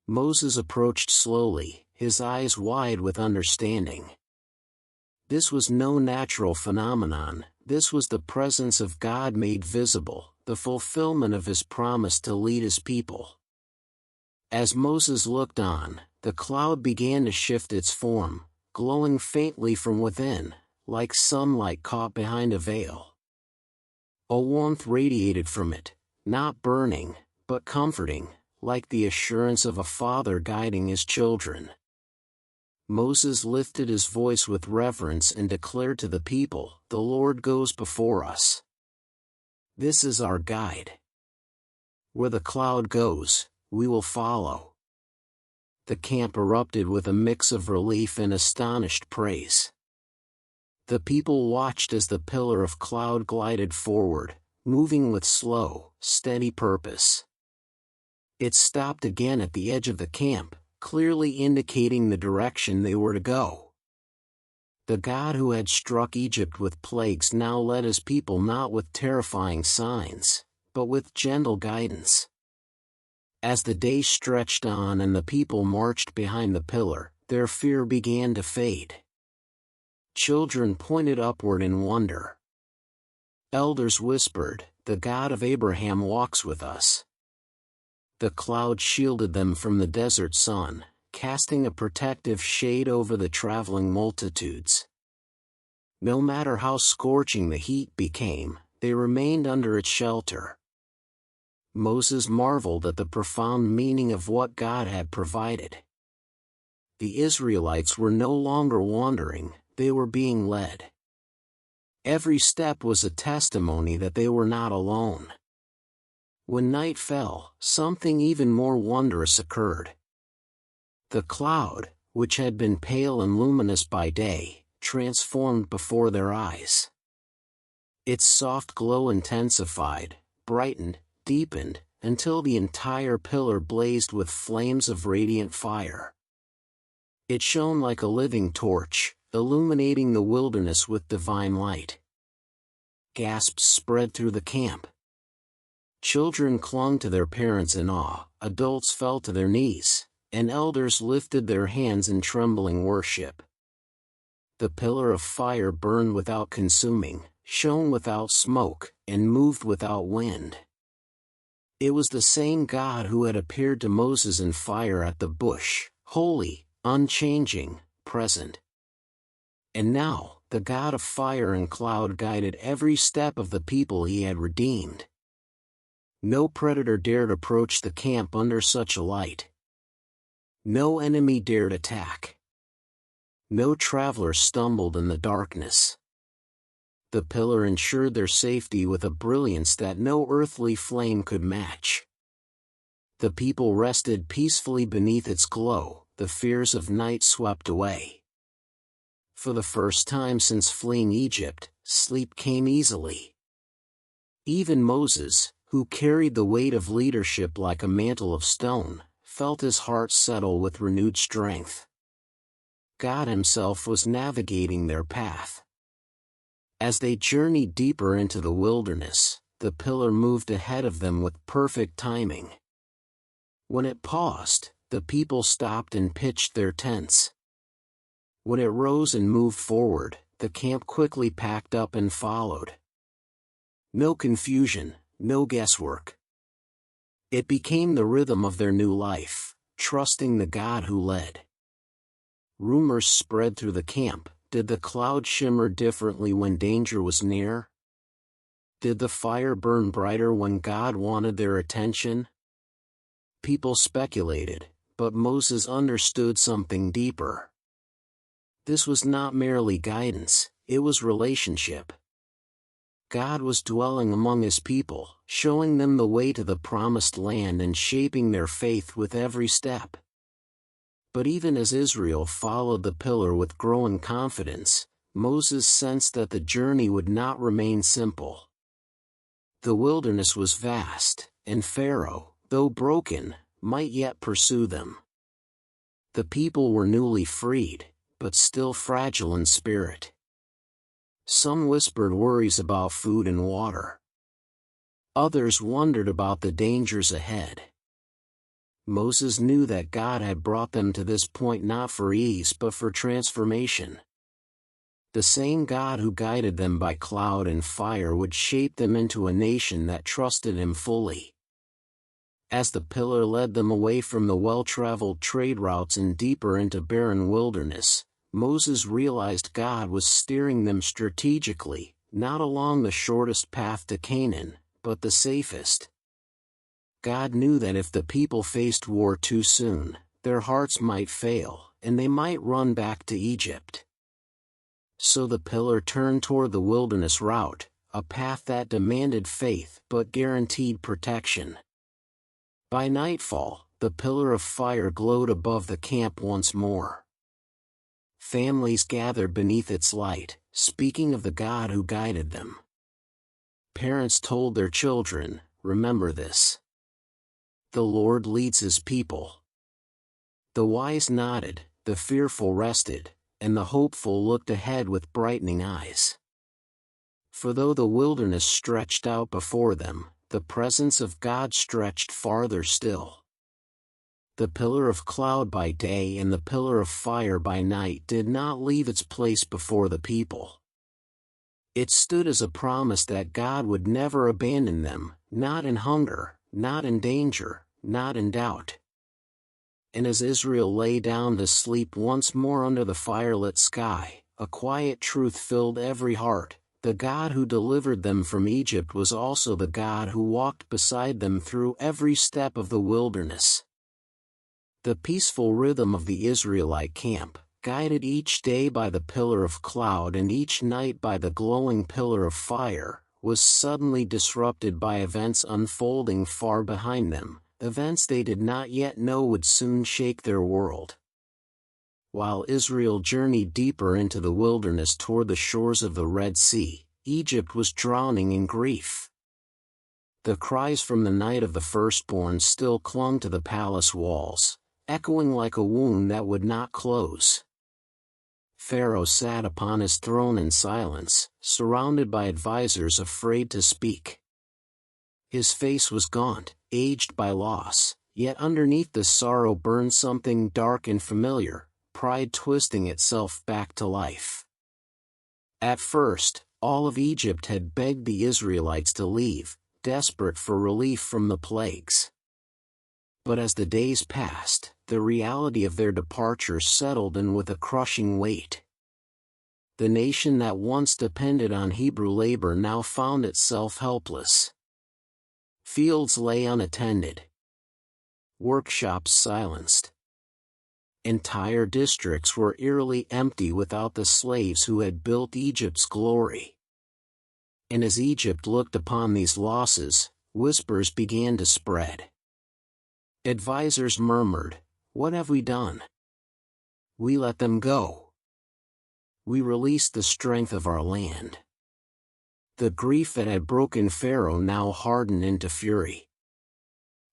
Moses approached slowly, his eyes wide with understanding. This was no natural phenomenon, this was the presence of God made visible, the fulfillment of his promise to lead his people. As Moses looked on, the cloud began to shift its form, glowing faintly from within, like sunlight caught behind a veil. A warmth radiated from it, not burning, but comforting, like the assurance of a father guiding his children. Moses lifted his voice with reverence and declared to the people, "The Lord goes before us. This is our guide. Where the cloud goes, we will follow." The camp erupted with a mix of relief and astonished praise. The people watched as the pillar of cloud glided forward, moving with slow, steady purpose. It stopped again at the edge of the camp, clearly indicating the direction they were to go. The God who had struck Egypt with plagues now led his people not with terrifying signs, but with gentle guidance. As the day stretched on and the people marched behind the pillar, their fear began to fade. Children pointed upward in wonder. Elders whispered, "The God of Abraham walks with us." The cloud shielded them from the desert sun, casting a protective shade over the traveling multitudes. No matter how scorching the heat became, they remained under its shelter. Moses marveled at the profound meaning of what God had provided. The Israelites were no longer wandering, they were being led. Every step was a testimony that they were not alone. When night fell, something even more wondrous occurred. The cloud, which had been pale and luminous by day, transformed before their eyes. Its soft glow intensified, brightened, deepened, until the entire pillar blazed with flames of radiant fire. It shone like a living torch, illuminating the wilderness with divine light. Gasps spread through the camp. Children clung to their parents in awe, adults fell to their knees, and elders lifted their hands in trembling worship. The pillar of fire burned without consuming, shone without smoke, and moved without wind. It was the same God who had appeared to Moses in fire at the bush, holy, unchanging, present. And now, the God of fire and cloud guided every step of the people he had redeemed. No predator dared approach the camp under such a light. No enemy dared attack. No traveler stumbled in the darkness. The pillar ensured their safety with a brilliance that no earthly flame could match. The people rested peacefully beneath its glow, the fears of night swept away. For the first time since fleeing Egypt, sleep came easily. Even Moses, who carried the weight of leadership like a mantle of stone, felt his heart settle with renewed strength. God himself was navigating their path. As they journeyed deeper into the wilderness, the pillar moved ahead of them with perfect timing. When it paused, the people stopped and pitched their tents. When it rose and moved forward, the camp quickly packed up and followed. No confusion, no guesswork. It became the rhythm of their new life, trusting the God who led. Rumors spread through the camp. Did the cloud shimmer differently when danger was near? Did the fire burn brighter when God wanted their attention? People speculated, but Moses understood something deeper. This was not merely guidance, it was relationship. God was dwelling among his people, showing them the way to the promised land and shaping their faith with every step. But even as Israel followed the pillar with growing confidence, Moses sensed that the journey would not remain simple. The wilderness was vast, and Pharaoh, though broken, might yet pursue them. The people were newly freed, but still fragile in spirit. Some whispered worries about food and water. Others wondered about the dangers ahead. Moses knew that God had brought them to this point not for ease but for transformation. The same God who guided them by cloud and fire would shape them into a nation that trusted him fully. As the pillar led them away from the well-traveled trade routes and deeper into barren wilderness, Moses realized God was steering them strategically, not along the shortest path to Canaan, but the safest. God knew that if the people faced war too soon, their hearts might fail, and they might run back to Egypt. So the pillar turned toward the wilderness route, a path that demanded faith but guaranteed protection. By nightfall, the pillar of fire glowed above the camp once more. Families gathered beneath its light, speaking of the God who guided them. Parents told their children, "Remember this. The Lord leads his people." The wise nodded, the fearful rested, and the hopeful looked ahead with brightening eyes. For though the wilderness stretched out before them, the presence of God stretched farther still. The pillar of cloud by day and the pillar of fire by night did not leave its place before the people. It stood as a promise that God would never abandon them, not in hunger, not in danger, not in doubt. And as Israel lay down to sleep once more under the firelit sky, a quiet truth filled every heart: the God who delivered them from Egypt was also the God who walked beside them through every step of the wilderness. The peaceful rhythm of the Israelite camp, guided each day by the pillar of cloud and each night by the glowing pillar of fire, was suddenly disrupted by events unfolding far behind them, events they did not yet know would soon shake their world. While Israel journeyed deeper into the wilderness toward the shores of the Red Sea, Egypt was drowning in grief. The cries from the night of the firstborn still clung to the palace walls, echoing like a wound that would not close. Pharaoh sat upon his throne in silence, surrounded by advisors afraid to speak. His face was gaunt, aged by loss, yet underneath the sorrow burned something dark and familiar, pride twisting itself back to life. At first, all of Egypt had begged the Israelites to leave, desperate for relief from the plagues. But as the days passed, the reality of their departure settled in with a crushing weight. The nation that once depended on Hebrew labor now found itself helpless. Fields lay unattended. Workshops silenced. Entire districts were eerily empty without the slaves who had built Egypt's glory. And as Egypt looked upon these losses, whispers began to spread. Advisors murmured, "What have we done? We let them go. We released the strength of our land." The grief that had broken Pharaoh now hardened into fury.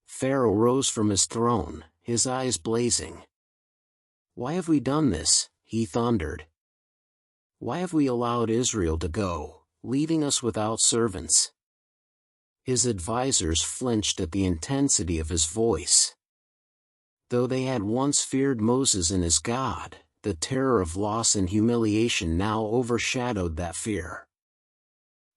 Pharaoh rose from his throne, his eyes blazing. "Why have we done this?" he thundered. "Why have we allowed Israel to go, leaving us without servants?" His advisors flinched at the intensity of his voice. Though they had once feared Moses and his God, the terror of loss and humiliation now overshadowed that fear.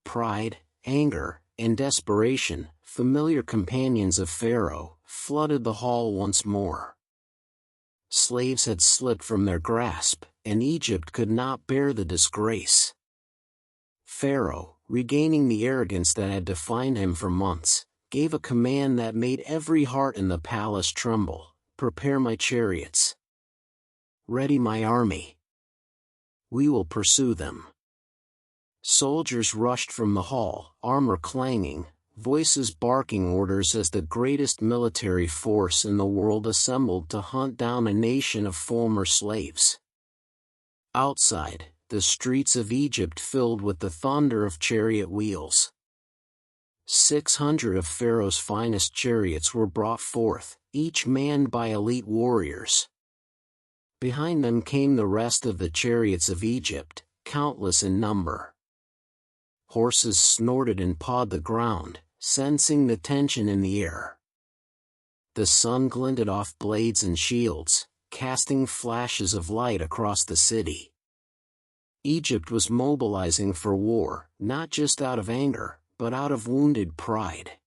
Pride, anger, and desperation, familiar companions of Pharaoh, flooded the hall once more. Slaves had slipped from their grasp, and Egypt could not bear the disgrace. Pharaoh, regaining the arrogance that had defined him for months, gave a command that made every heart in the palace tremble: "Prepare my chariots. Ready my army. We will pursue them." Soldiers rushed from the hall, armor clanging, voices barking orders as the greatest military force in the world assembled to hunt down a nation of former slaves. Outside, the streets of Egypt filled with the thunder of chariot wheels. 600 of Pharaoh's finest chariots were brought forth, each manned by elite warriors. Behind them came the rest of the chariots of Egypt, countless in number. Horses snorted and pawed the ground, sensing the tension in the air. The sun glinted off blades and shields, casting flashes of light across the city. Egypt was mobilizing for war, not just out of anger, but out of wounded pride.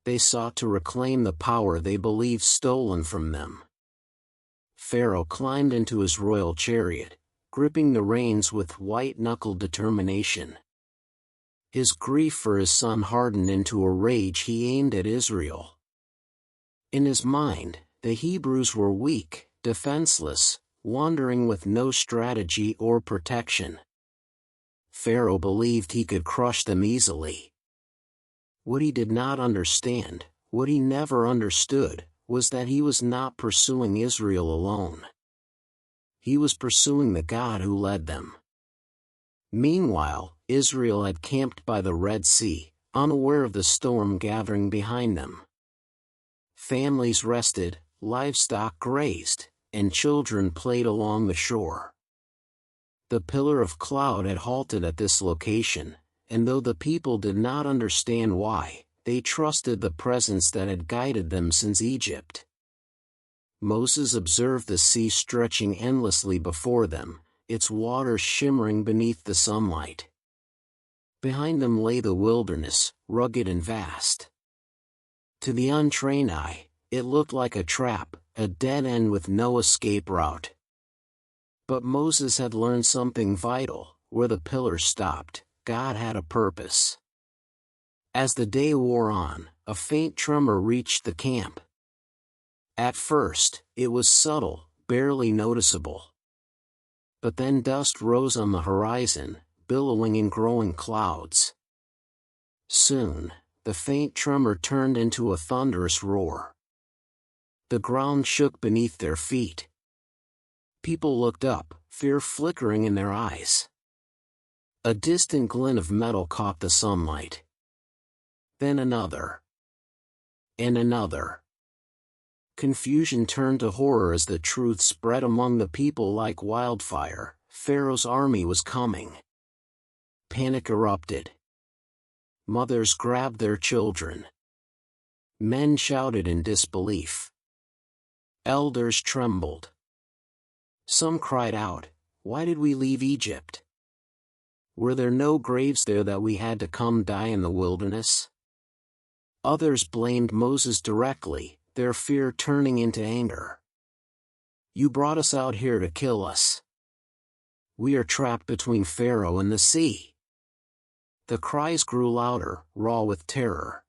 They sought to reclaim the power they believed stolen from them. Pharaoh climbed into his royal chariot, gripping the reins with white-knuckled determination. His grief for his son hardened into a rage he aimed at Israel. In his mind, the Hebrews were weak, defenseless, wandering with no strategy or protection. Pharaoh believed he could crush them easily. What he did not understand, what he never understood, was that he was not pursuing Israel alone. He was pursuing the God who led them. Meanwhile, Israel had camped by the Red Sea, unaware of the storm gathering behind them. Families rested, livestock grazed, and children played along the shore. The pillar of cloud had halted at this location, and though the people did not understand why, they trusted the presence that had guided them since Egypt. Moses observed the sea stretching endlessly before them, its waters shimmering beneath the sunlight. Behind them lay the wilderness, rugged and vast. To the untrained eye, it looked like a trap, a dead end with no escape route. But Moses had learned something vital: where the pillar stopped, God had a purpose. As the day wore on, a faint tremor reached the camp. At first, it was subtle, barely noticeable. But then dust rose on the horizon, billowing in growing clouds. Soon, the faint tremor turned into a thunderous roar. The ground shook beneath their feet. People looked up, fear flickering in their eyes. A distant glint of metal caught the sunlight. Then another. And another. Confusion turned to horror as the truth spread among the people like wildfire: Pharaoh's army was coming. Panic erupted. Mothers grabbed their children. Men shouted in disbelief. Elders trembled. Some cried out, "Why did we leave Egypt? Were there no graves there that we had to come die in the wilderness?" Others blamed Moses directly, their fear turning into anger. "You brought us out here to kill us. We are trapped between Pharaoh and the sea." The cries grew louder, raw with terror.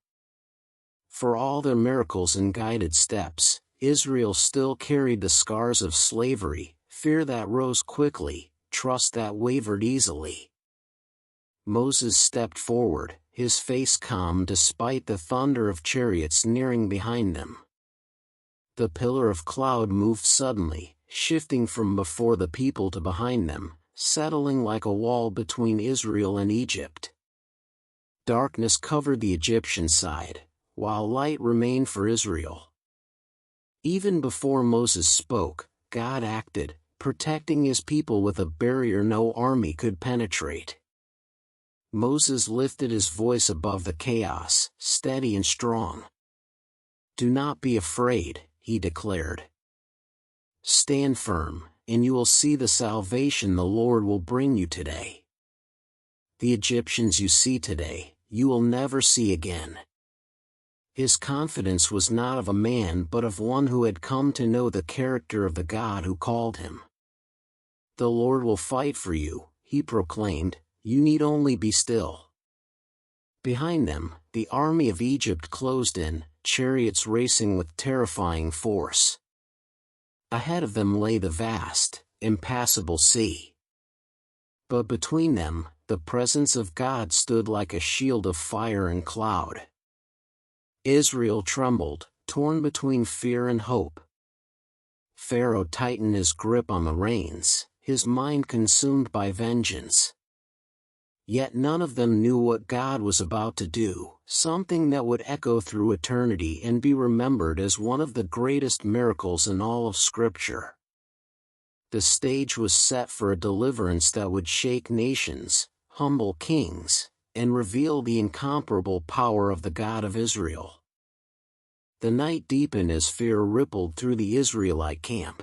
For all their miracles and guided steps, Israel still carried the scars of slavery, fear that rose quickly, trust that wavered easily. Moses stepped forward, his face calm despite the thunder of chariots nearing behind them. The pillar of cloud moved suddenly, shifting from before the people to behind them, settling like a wall between Israel and Egypt. Darkness covered the Egyptian side, while light remained for Israel. Even before Moses spoke, God acted, protecting his people with a barrier no army could penetrate. Moses lifted his voice above the chaos, steady and strong. "Do not be afraid," he declared. "Stand firm, and you will see the salvation the Lord will bring you today. The Egyptians you see today, you will never see again." His confidence was not of a man but of one who had come to know the character of the God who called him. "The Lord will fight for you," he proclaimed, "you need only be still." Behind them, the army of Egypt closed in, chariots racing with terrifying force. Ahead of them lay the vast, impassable sea. But between them, the presence of God stood like a shield of fire and cloud. Israel trembled, torn between fear and hope. Pharaoh tightened his grip on the reins, his mind consumed by vengeance. Yet none of them knew what God was about to do, something that would echo through eternity and be remembered as one of the greatest miracles in all of Scripture. The stage was set for a deliverance that would shake nations, humble kings, and reveal the incomparable power of the God of Israel. The night deepened as fear rippled through the Israelite camp.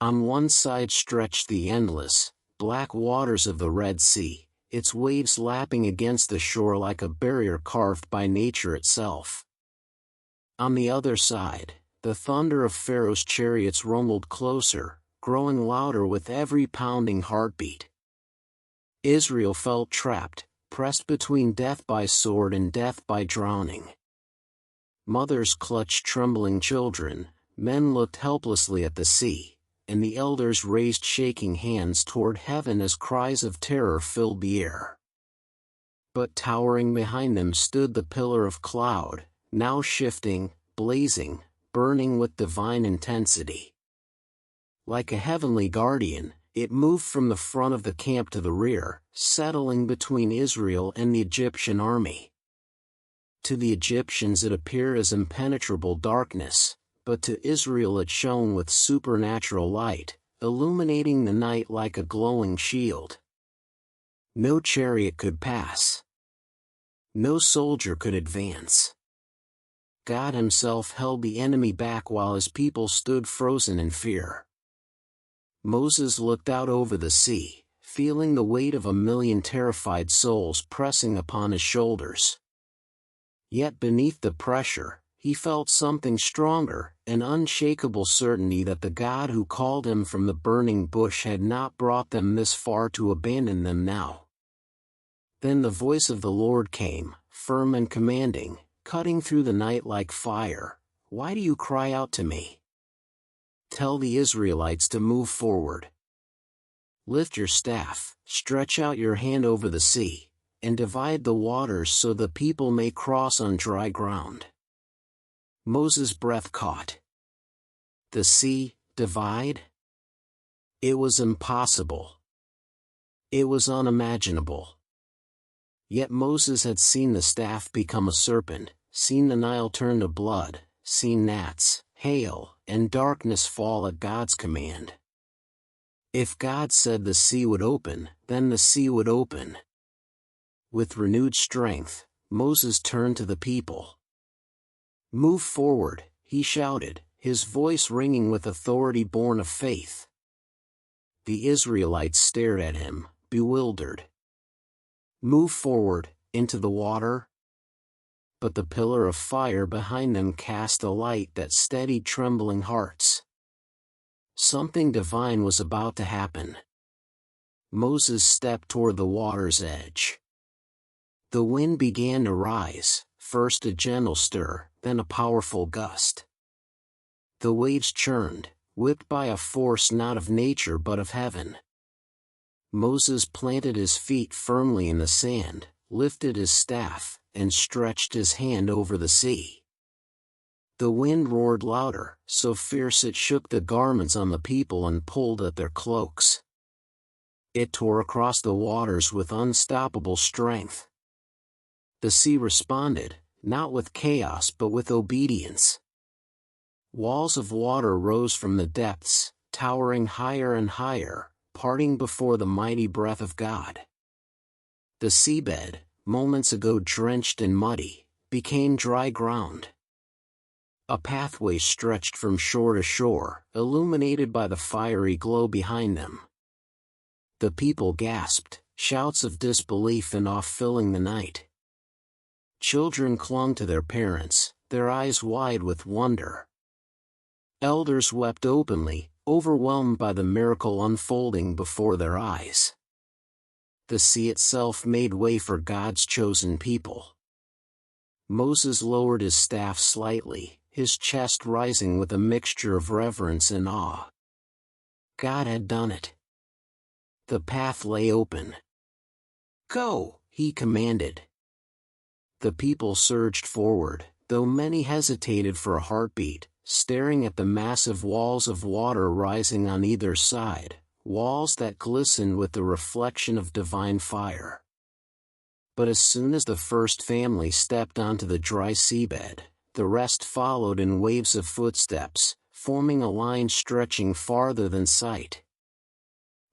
On one side stretched the endless, black waters of the Red Sea, its waves lapping against the shore like a barrier carved by nature itself. On the other side, the thunder of Pharaoh's chariots rumbled closer, growing louder with every pounding heartbeat. Israel felt trapped, pressed between death by sword and death by drowning. Mothers clutched trembling children, men looked helplessly at the sea, and the elders raised shaking hands toward heaven as cries of terror filled the air. But towering behind them stood the pillar of cloud, now shifting, blazing, burning with divine intensity. Like a heavenly guardian, it moved from the front of the camp to the rear, settling between Israel and the Egyptian army. To the Egyptians it appeared as impenetrable darkness, but to Israel it shone with supernatural light, illuminating the night like a glowing shield. No chariot could pass. No soldier could advance. God himself held the enemy back while his people stood frozen in fear. Moses looked out over the sea, feeling the weight of 1,000,000 terrified souls pressing upon his shoulders. Yet beneath the pressure, he felt something stronger, an unshakable certainty that the God who called him from the burning bush had not brought them this far to abandon them now. Then the voice of the Lord came, firm and commanding, cutting through the night like fire. "Why do you cry out to me? Tell the Israelites to move forward. Lift your staff, stretch out your hand over the sea, and divide the waters so the people may cross on dry ground." Moses' breath caught. The sea, divide? It was impossible. It was unimaginable. Yet Moses had seen the staff become a serpent, seen the Nile turn to blood, seen gnats, hail, and darkness fall at God's command. If God said the sea would open, then the sea would open. With renewed strength, Moses turned to the people. "Move forward," he shouted, his voice ringing with authority born of faith. The Israelites stared at him, bewildered. "Move forward, into the water?" But the pillar of fire behind them cast a light that steadied trembling hearts. Something divine was about to happen. Moses stepped toward the water's edge. The wind began to rise, first a gentle stir, then a powerful gust. The waves churned, whipped by a force not of nature but of heaven. Moses planted his feet firmly in the sand, lifted his staff, and stretched his hand over the sea. The wind roared louder, so fierce it shook the garments on the people and pulled at their cloaks. It tore across the waters with unstoppable strength. The sea responded, not with chaos but with obedience. Walls of water rose from the depths, towering higher and higher, parting before the mighty breath of God. The seabed, moments ago drenched and muddy, became dry ground. A pathway stretched from shore to shore, illuminated by the fiery glow behind them. The people gasped, shouts of disbelief and awe filling the night. Children clung to their parents, their eyes wide with wonder. Elders wept openly, overwhelmed by the miracle unfolding before their eyes. The sea itself made way for God's chosen people. Moses lowered his staff slightly, his chest rising with a mixture of reverence and awe. God had done it. The path lay open. "Go," he commanded. The people surged forward, though many hesitated for a heartbeat, staring at the massive walls of water rising on either side, walls that glistened with the reflection of divine fire. But as soon as the first family stepped onto the dry seabed, the rest followed in waves of footsteps, forming a line stretching farther than sight.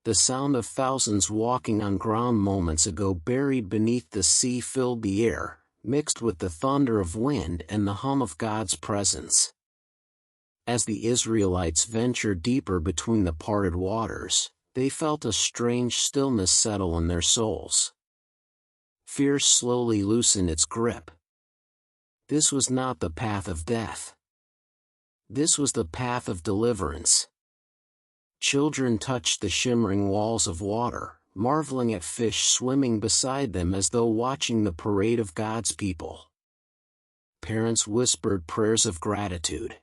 The sound of thousands walking on ground moments ago buried beneath the sea filled the air, mixed with the thunder of wind and the hum of God's presence. As the Israelites ventured deeper between the parted waters, they felt a strange stillness settle in their souls. Fear slowly loosened its grip. This was not the path of death. This was the path of deliverance. Children touched the shimmering walls of water, marveling at fish swimming beside them as though watching the parade of God's people. Parents whispered prayers of gratitude.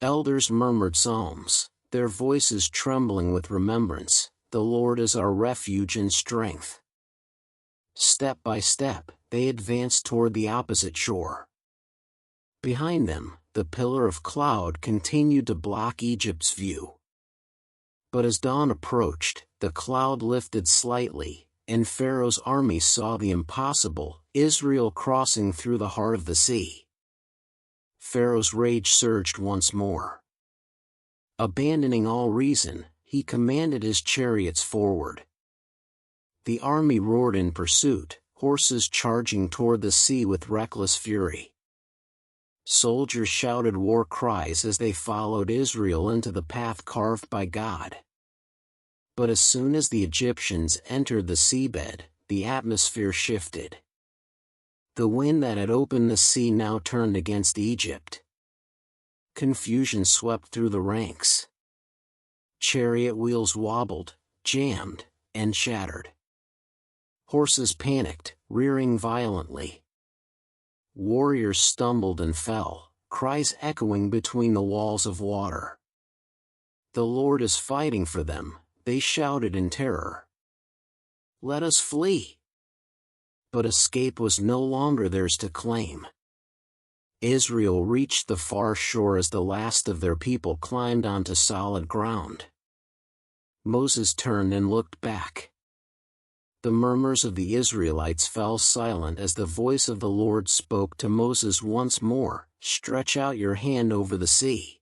Elders murmured psalms, their voices trembling with remembrance. The Lord is our refuge and strength. Step by step, they advanced toward the opposite shore. Behind them, the pillar of cloud continued to block Egypt's view. But as dawn approached, the cloud lifted slightly, and Pharaoh's army saw the impossible, Israel crossing through the heart of the sea. Pharaoh's rage surged once more. Abandoning all reason, he commanded his chariots forward. The army roared in pursuit, horses charging toward the sea with reckless fury. Soldiers shouted war cries as they followed Israel into the path carved by God. But as soon as the Egyptians entered the seabed, the atmosphere shifted. The wind that had opened the sea now turned against Egypt. Confusion swept through the ranks. Chariot wheels wobbled, jammed, and shattered. Horses panicked, rearing violently. Warriors stumbled and fell, cries echoing between the walls of water. "The Lord is fighting for them," they shouted in terror. "Let us flee." But escape was no longer theirs to claim. Israel reached the far shore as the last of their people climbed onto solid ground. Moses turned and looked back. The murmurs of the Israelites fell silent as the voice of the Lord spoke to Moses once more, "Stretch out your hand over the sea."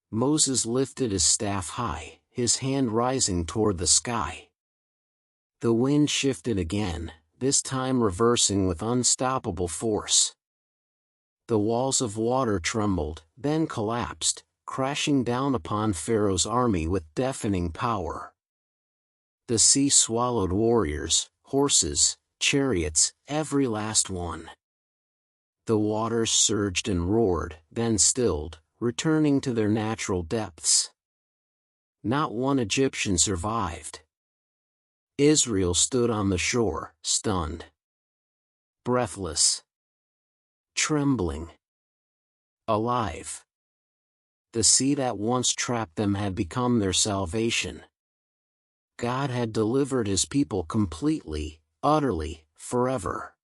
Moses lifted his staff high, his hand rising toward the sky. The wind shifted again, this time reversing with unstoppable force. The walls of water trembled, then collapsed, crashing down upon Pharaoh's army with deafening power. The sea swallowed warriors, horses, chariots, every last one. The waters surged and roared, then stilled, returning to their natural depths. Not one Egyptian survived. Israel stood on the shore, stunned, breathless, trembling, alive. The sea that once trapped them had become their salvation. God had delivered his people completely, utterly, forever.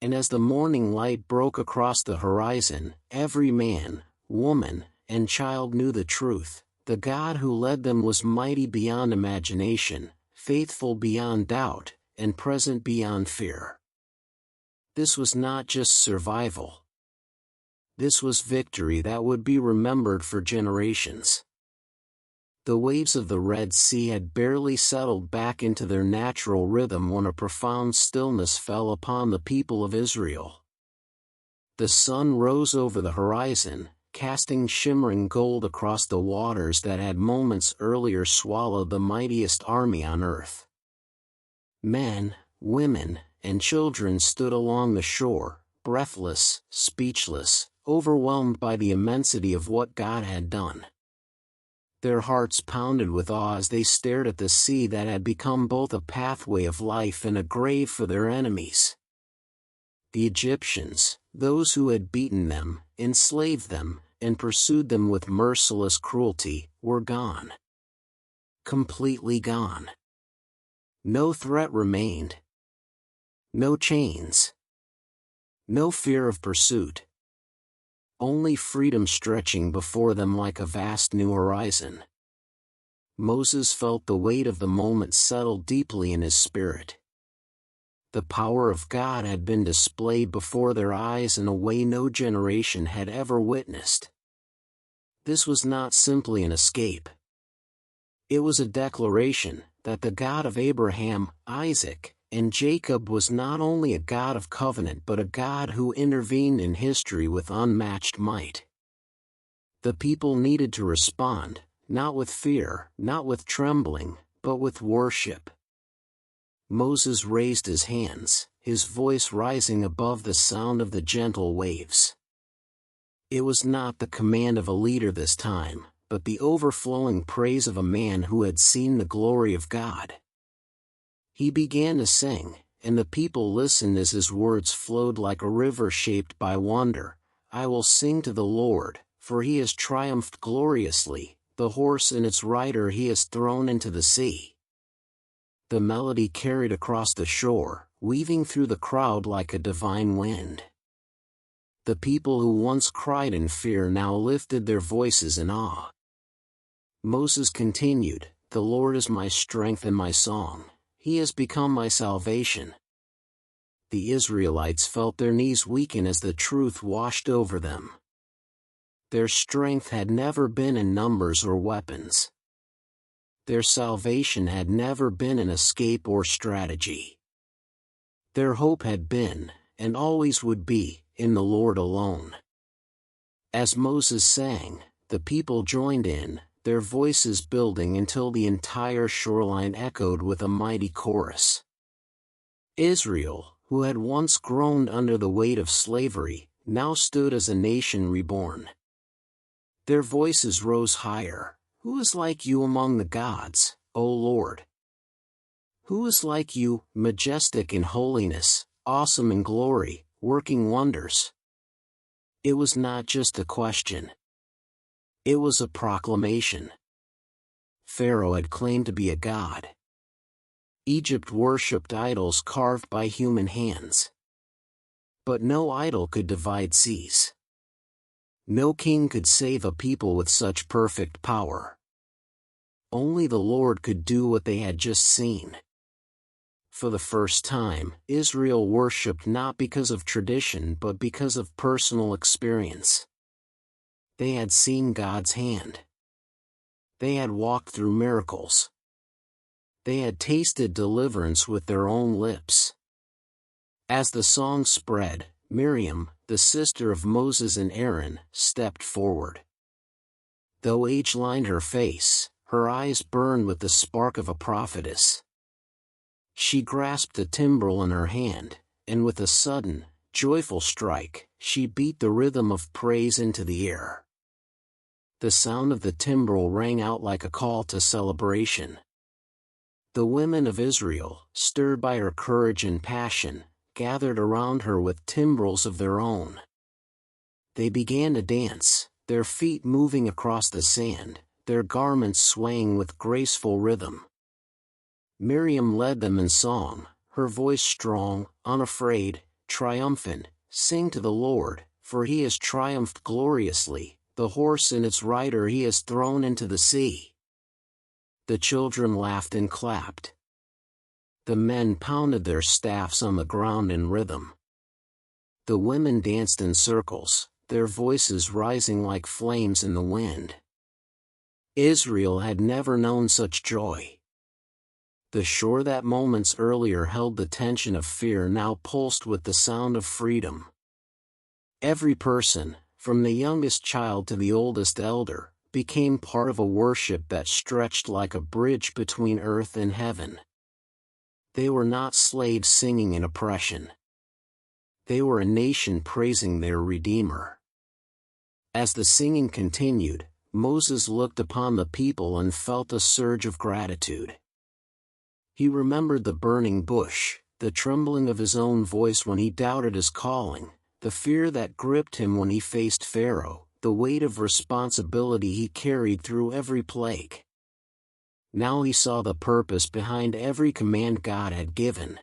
And as the morning light broke across the horizon, every man, woman, and child knew the truth. The God who led them was mighty beyond imagination, faithful beyond doubt, and present beyond fear. This was not just survival. This was victory that would be remembered for generations. The waves of the Red Sea had barely settled back into their natural rhythm when a profound stillness fell upon the people of Israel. The sun rose over the horizon, casting shimmering gold across the waters that had moments earlier swallowed the mightiest army on earth. Men, women, and children stood along the shore, breathless, speechless, overwhelmed by the immensity of what God had done. Their hearts pounded with awe as they stared at the sea that had become both a pathway of life and a grave for their enemies. The Egyptians, those who had beaten them, enslaved them, and pursued them with merciless cruelty, were gone. Completely gone. No threat remained. No chains. No fear of pursuit. Only freedom stretching before them like a vast new horizon. Moses felt the weight of the moment settle deeply in his spirit. The power of God had been displayed before their eyes in a way no generation had ever witnessed. This was not simply an escape. It was a declaration that the God of Abraham, Isaac, and Jacob was not only a God of covenant but a God who intervened in history with unmatched might. The people needed to respond, not with fear, not with trembling, but with worship. Moses raised his hands, his voice rising above the sound of the gentle waves. It was not the command of a leader this time, but the overflowing praise of a man who had seen the glory of God. He began to sing, and the people listened as his words flowed like a river shaped by wonder. I will sing to the Lord, for he has triumphed gloriously, the horse and its rider he has thrown into the sea. The melody carried across the shore, weaving through the crowd like a divine wind. The people who once cried in fear now lifted their voices in awe. Moses continued, The Lord is my strength and my song. He has become my salvation. The Israelites felt their knees weaken as the truth washed over them. Their strength had never been in numbers or weapons. Their salvation had never been in escape or strategy. Their hope had been, and always would be, in the Lord alone. As Moses sang, the people joined in, their voices building until the entire shoreline echoed with a mighty chorus. Israel, who had once groaned under the weight of slavery, now stood as a nation reborn. Their voices rose higher. Who is like you among the gods, O Lord? Who is like you, majestic in holiness, awesome in glory, working wonders? It was not just a question. It was a proclamation. Pharaoh had claimed to be a god. Egypt worshipped idols carved by human hands. But no idol could divide seas. No king could save a people with such perfect power. Only the Lord could do what they had just seen. For the first time, Israel worshipped not because of tradition but because of personal experience. They had seen God's hand. They had walked through miracles. They had tasted deliverance with their own lips. As the song spread, Miriam, the sister of Moses and Aaron, stepped forward. Though age lined her face, her eyes burned with the spark of a prophetess. She grasped a timbrel in her hand, and with a sudden, joyful strike, she beat the rhythm of praise into the air. The sound of the timbrel rang out like a call to celebration. The women of Israel, stirred by her courage and passion, gathered around her with timbrels of their own. They began to dance, their feet moving across the sand, their garments swaying with graceful rhythm. Miriam led them in song, her voice strong, unafraid, triumphant. "Sing to the Lord, for he has triumphed gloriously, the horse and its rider he has thrown into the sea." The children laughed and clapped. The men pounded their staffs on the ground in rhythm. The women danced in circles, their voices rising like flames in the wind. Israel had never known such joy. The shore that moments earlier held the tension of fear now pulsed with the sound of freedom. Every person, from the youngest child to the oldest elder, became part of a worship that stretched like a bridge between earth and heaven. They were not slaves singing in oppression. They were a nation praising their Redeemer. As the singing continued, Moses looked upon the people and felt a surge of gratitude. He remembered the burning bush, the trembling of his own voice when he doubted his calling, the fear that gripped him when he faced Pharaoh, the weight of responsibility he carried through every plague. Now he saw the purpose behind every command God had given.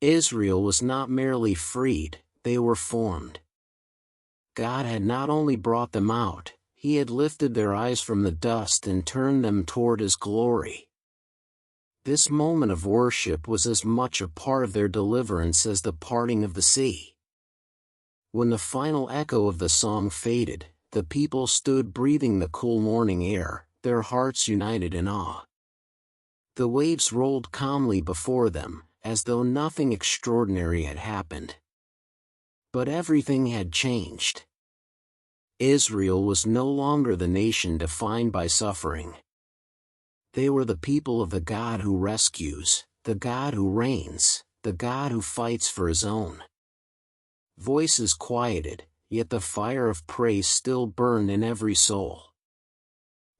Israel was not merely freed, they were formed. God had not only brought them out, he had lifted their eyes from the dust and turned them toward his glory. This moment of worship was as much a part of their deliverance as the parting of the sea. When the final echo of the song faded, the people stood breathing the cool morning air, their hearts united in awe. The waves rolled calmly before them, as though nothing extraordinary had happened. But everything had changed. Israel was no longer the nation defined by suffering. They were the people of the God who rescues, the God who reigns, the God who fights for his own. Voices quieted, yet the fire of praise still burned in every soul.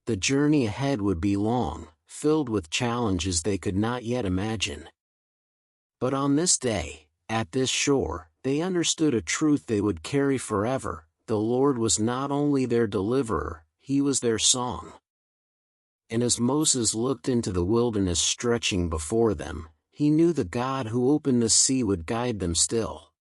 The journey ahead would be long, filled with challenges they could not yet imagine. But on this day, at this shore, they understood a truth they would carry forever: the Lord was not only their deliverer, he was their song. And as Moses looked into the wilderness stretching before them, he knew the God who opened the sea would guide them still.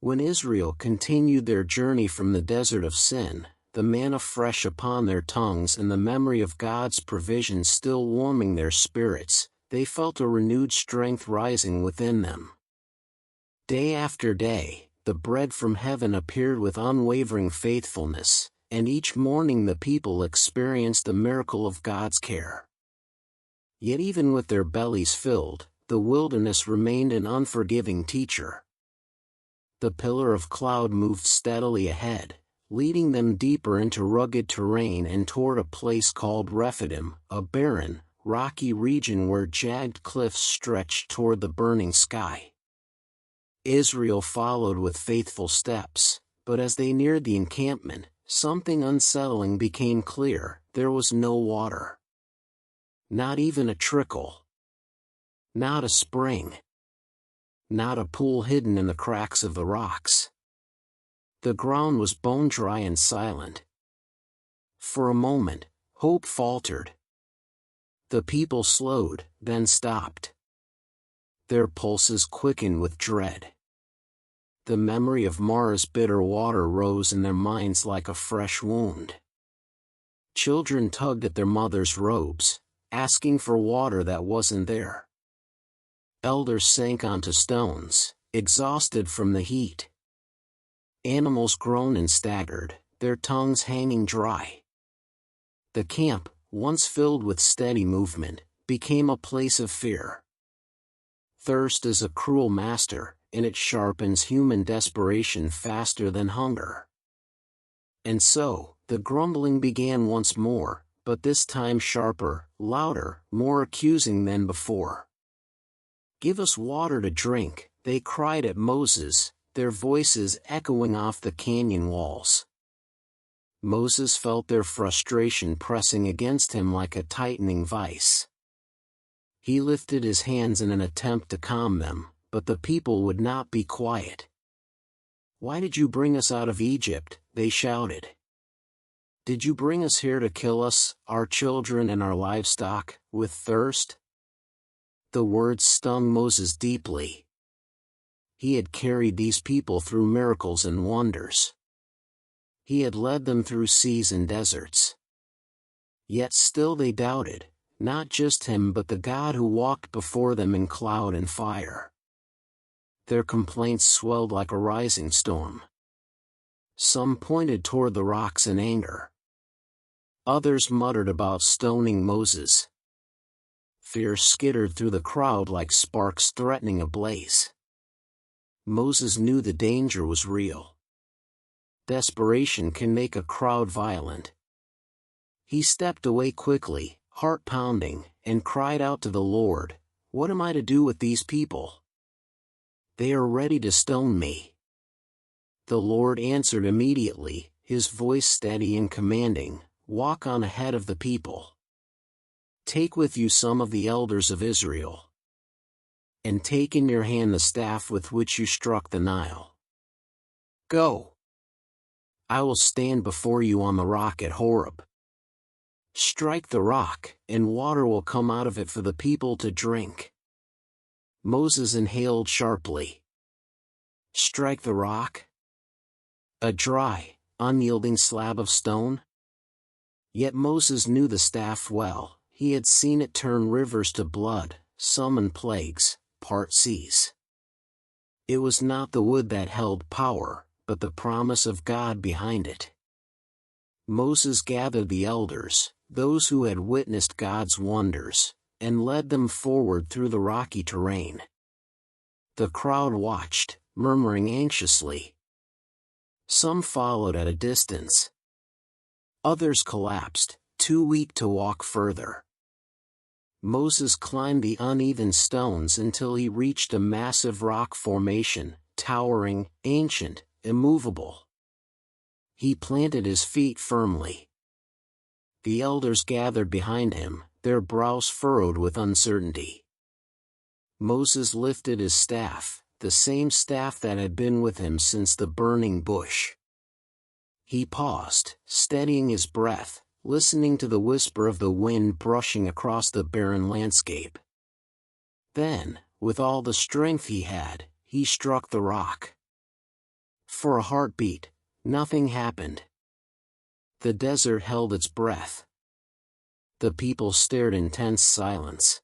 When Israel continued their journey from the desert of sin, the manna fresh upon their tongues and the memory of God's provision still warming their spirits, they felt a renewed strength rising within them. Day after day, the bread from heaven appeared with unwavering faithfulness, and each morning the people experienced the miracle of God's care. Yet even with their bellies filled, the wilderness remained an unforgiving teacher. The pillar of cloud moved steadily ahead, leading them deeper into rugged terrain and toward a place called Rephidim, a barren, rocky region where jagged cliffs stretched toward the burning sky. Israel followed with faithful steps, but as they neared the encampment, something unsettling became clear: there was no water. Not even a trickle. Not a spring. Not a pool hidden in the cracks of the rocks. The ground was bone dry and silent. For a moment, hope faltered. The people slowed, then stopped. Their pulses quickened with dread. The memory of Mara's bitter water rose in their minds like a fresh wound. Children tugged at their mothers' robes, asking for water that wasn't there. Elders sank onto stones, exhausted from the heat. Animals groaned and staggered, their tongues hanging dry. The camp, once filled with steady movement, became a place of fear. Thirst is a cruel master, and it sharpens human desperation faster than hunger. And so, the grumbling began once more, but this time sharper, louder, more accusing than before. "Give us water to drink," they cried at Moses, their voices echoing off the canyon walls. Moses felt their frustration pressing against him like a tightening vice. He lifted his hands in an attempt to calm them, but the people would not be quiet. "Why did you bring us out of Egypt?" they shouted. "Did you bring us here to kill us, our children and our livestock, with thirst?" The words stung Moses deeply. He had carried these people through miracles and wonders. He had led them through seas and deserts. Yet still they doubted, not just him but the God who walked before them in cloud and fire. Their complaints swelled like a rising storm. Some pointed toward the rocks in anger. Others muttered about stoning Moses. Fear skittered through the crowd like sparks threatening a blaze. Moses knew the danger was real. Desperation can make a crowd violent. He stepped away quickly, heart pounding, and cried out to the Lord, "What am I to do with these people? They are ready to stone me." The Lord answered immediately, his voice steady and commanding, "Walk on ahead of the people. Take with you some of the elders of Israel. And take in your hand the staff with which you struck the Nile. Go. I will stand before you on the rock at Horeb. Strike the rock, and water will come out of it for the people to drink." Moses inhaled sharply. Strike the rock? A dry, unyielding slab of stone? Yet Moses knew the staff well. He had seen it turn rivers to blood, summon plagues, part seas. It was not the wood that held power, but the promise of God behind it. Moses gathered the elders, those who had witnessed God's wonders, and led them forward through the rocky terrain. The crowd watched, murmuring anxiously. Some followed at a distance. Others collapsed, too weak to walk further. Moses climbed the uneven stones until he reached a massive rock formation, towering, ancient, immovable. He planted his feet firmly. The elders gathered behind him, their brows furrowed with uncertainty. Moses lifted his staff, the same staff that had been with him since the burning bush. He paused, steadying his breath, listening to the whisper of the wind brushing across the barren landscape. Then, with all the strength he had, he struck the rock. For a heartbeat, nothing happened. The desert held its breath. The people stared in tense silence.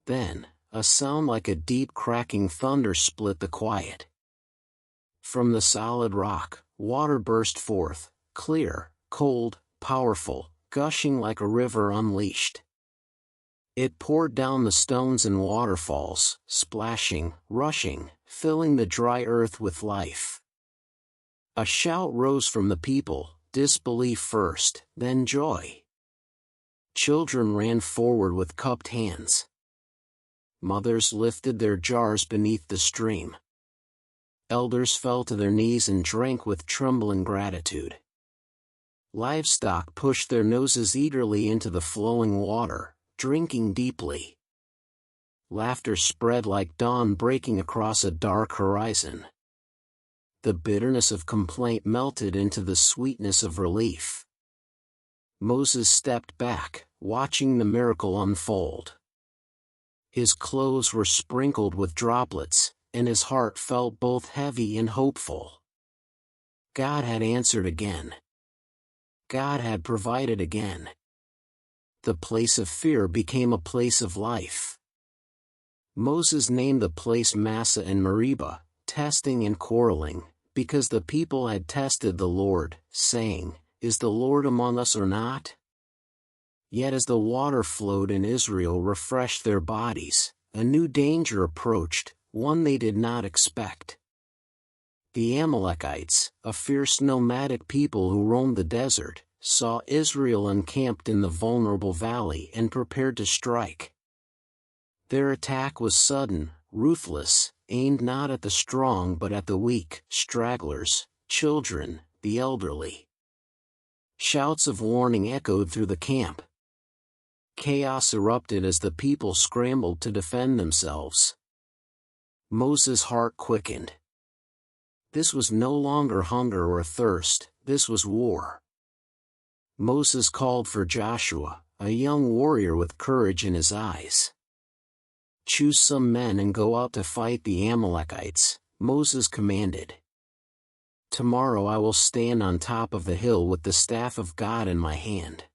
Then, a sound like a deep cracking thunder split the quiet. From the solid rock, water burst forth, clear, cold, powerful, gushing like a river unleashed. It poured down the stones in waterfalls, splashing, rushing, filling the dry earth with life. A shout rose from the people, disbelief first, then joy. Children ran forward with cupped hands. Mothers lifted their jars beneath the stream. Elders fell to their knees and drank with trembling gratitude. Livestock pushed their noses eagerly into the flowing water, drinking deeply. Laughter spread like dawn breaking across a dark horizon. The bitterness of complaint melted into the sweetness of relief. Moses stepped back, watching the miracle unfold. His clothes were sprinkled with droplets, and his heart felt both heavy and hopeful. God had answered again. God had provided again. The place of fear became a place of life. Moses named the place Massah and Meribah, testing and quarreling, because the people had tested the Lord, saying, "Is the Lord among us or not?" Yet as the water flowed in Israel refreshed their bodies, A new danger approached, one they did not expect. The Amalekites, a fierce nomadic people who roamed the desert, saw Israel encamped in the vulnerable valley and prepared to strike. Their attack was sudden, ruthless, aimed not at the strong but at the weak, stragglers, children, the elderly. Shouts of warning echoed through the camp. Chaos erupted as the people scrambled to defend themselves. Moses' heart quickened. This was no longer hunger or thirst, this was war. Moses called for Joshua, a young warrior with courage in his eyes. "Choose some men and go out to fight the Amalekites," Moses commanded. "Tomorrow I will stand on top of the hill with the staff of God in my hand."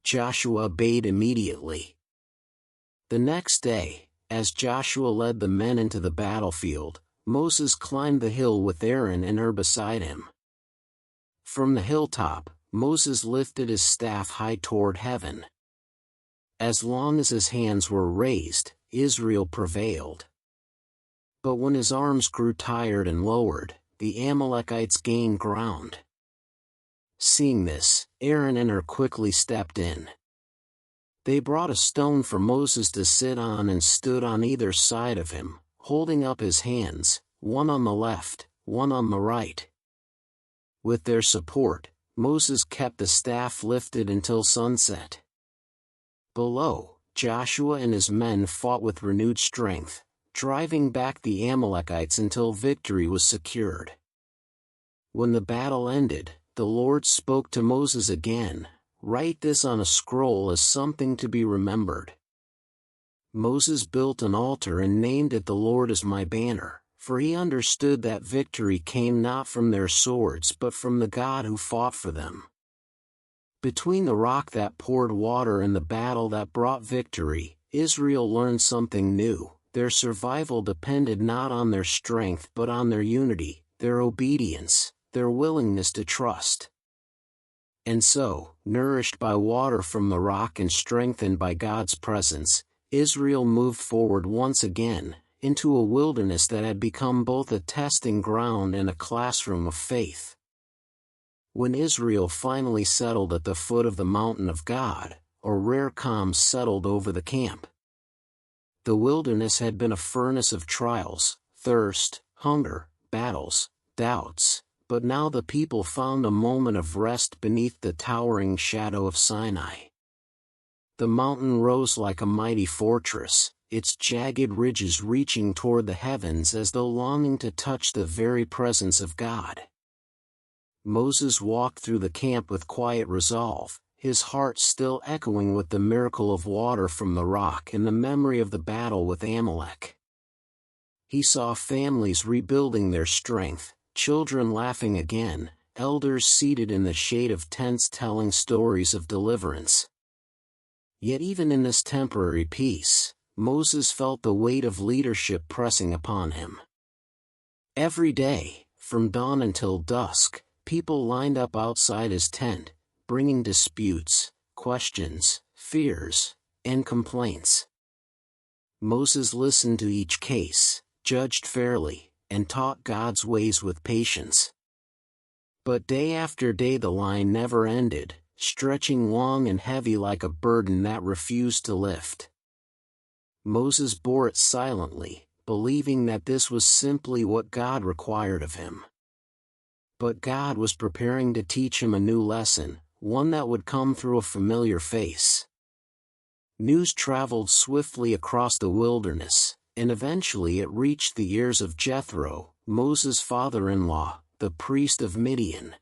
Joshua obeyed immediately. The next day, as Joshua led the men into the battlefield, Moses climbed the hill with Aaron and Hur beside him. From the hilltop, Moses lifted his staff high toward heaven. As long as his hands were raised, Israel prevailed. But when his arms grew tired and lowered, the Amalekites gained ground. Seeing this, Aaron and Hur quickly stepped in. They brought a stone for Moses to sit on and stood on either side of him, holding up his hands, one on the left, one on the right. With their support, Moses kept the staff lifted until sunset. Below, Joshua and his men fought with renewed strength, driving back the Amalekites until victory was secured. When the battle ended, the Lord spoke to Moses again, "Write this on a scroll as something to be remembered." Moses built an altar and named it "The Lord is my banner," for he understood that victory came not from their swords but from the God who fought for them. Between the rock that poured water and the battle that brought victory, Israel learned something new. Their survival depended not on their strength but on their unity, their obedience, their willingness to trust. And so, nourished by water from the rock and strengthened by God's presence, Israel moved forward once again, into a wilderness that had become both a testing ground and a classroom of faith. When Israel finally settled at the foot of the mountain of God, a rare calm settled over the camp. The wilderness had been a furnace of trials, thirst, hunger, battles, doubts, but now the people found a moment of rest beneath the towering shadow of Sinai. The mountain rose like a mighty fortress, its jagged ridges reaching toward the heavens as though longing to touch the very presence of God. Moses walked through the camp with quiet resolve, his heart still echoing with the miracle of water from the rock and the memory of the battle with Amalek. He saw families rebuilding their strength, children laughing again, elders seated in the shade of tents telling stories of deliverance. Yet even in this temporary peace, Moses felt the weight of leadership pressing upon him. Every day, from dawn until dusk, people lined up outside his tent, bringing disputes, questions, fears, and complaints. Moses listened to each case, judged fairly, and taught God's ways with patience. But day after day the line never ended, stretching long and heavy like a burden that refused to lift. Moses bore it silently, believing that this was simply what God required of him. But God was preparing to teach him a new lesson, one that would come through a familiar face. News traveled swiftly across the wilderness, and eventually it reached the ears of Jethro, Moses' father-in-law, the priest of Midian.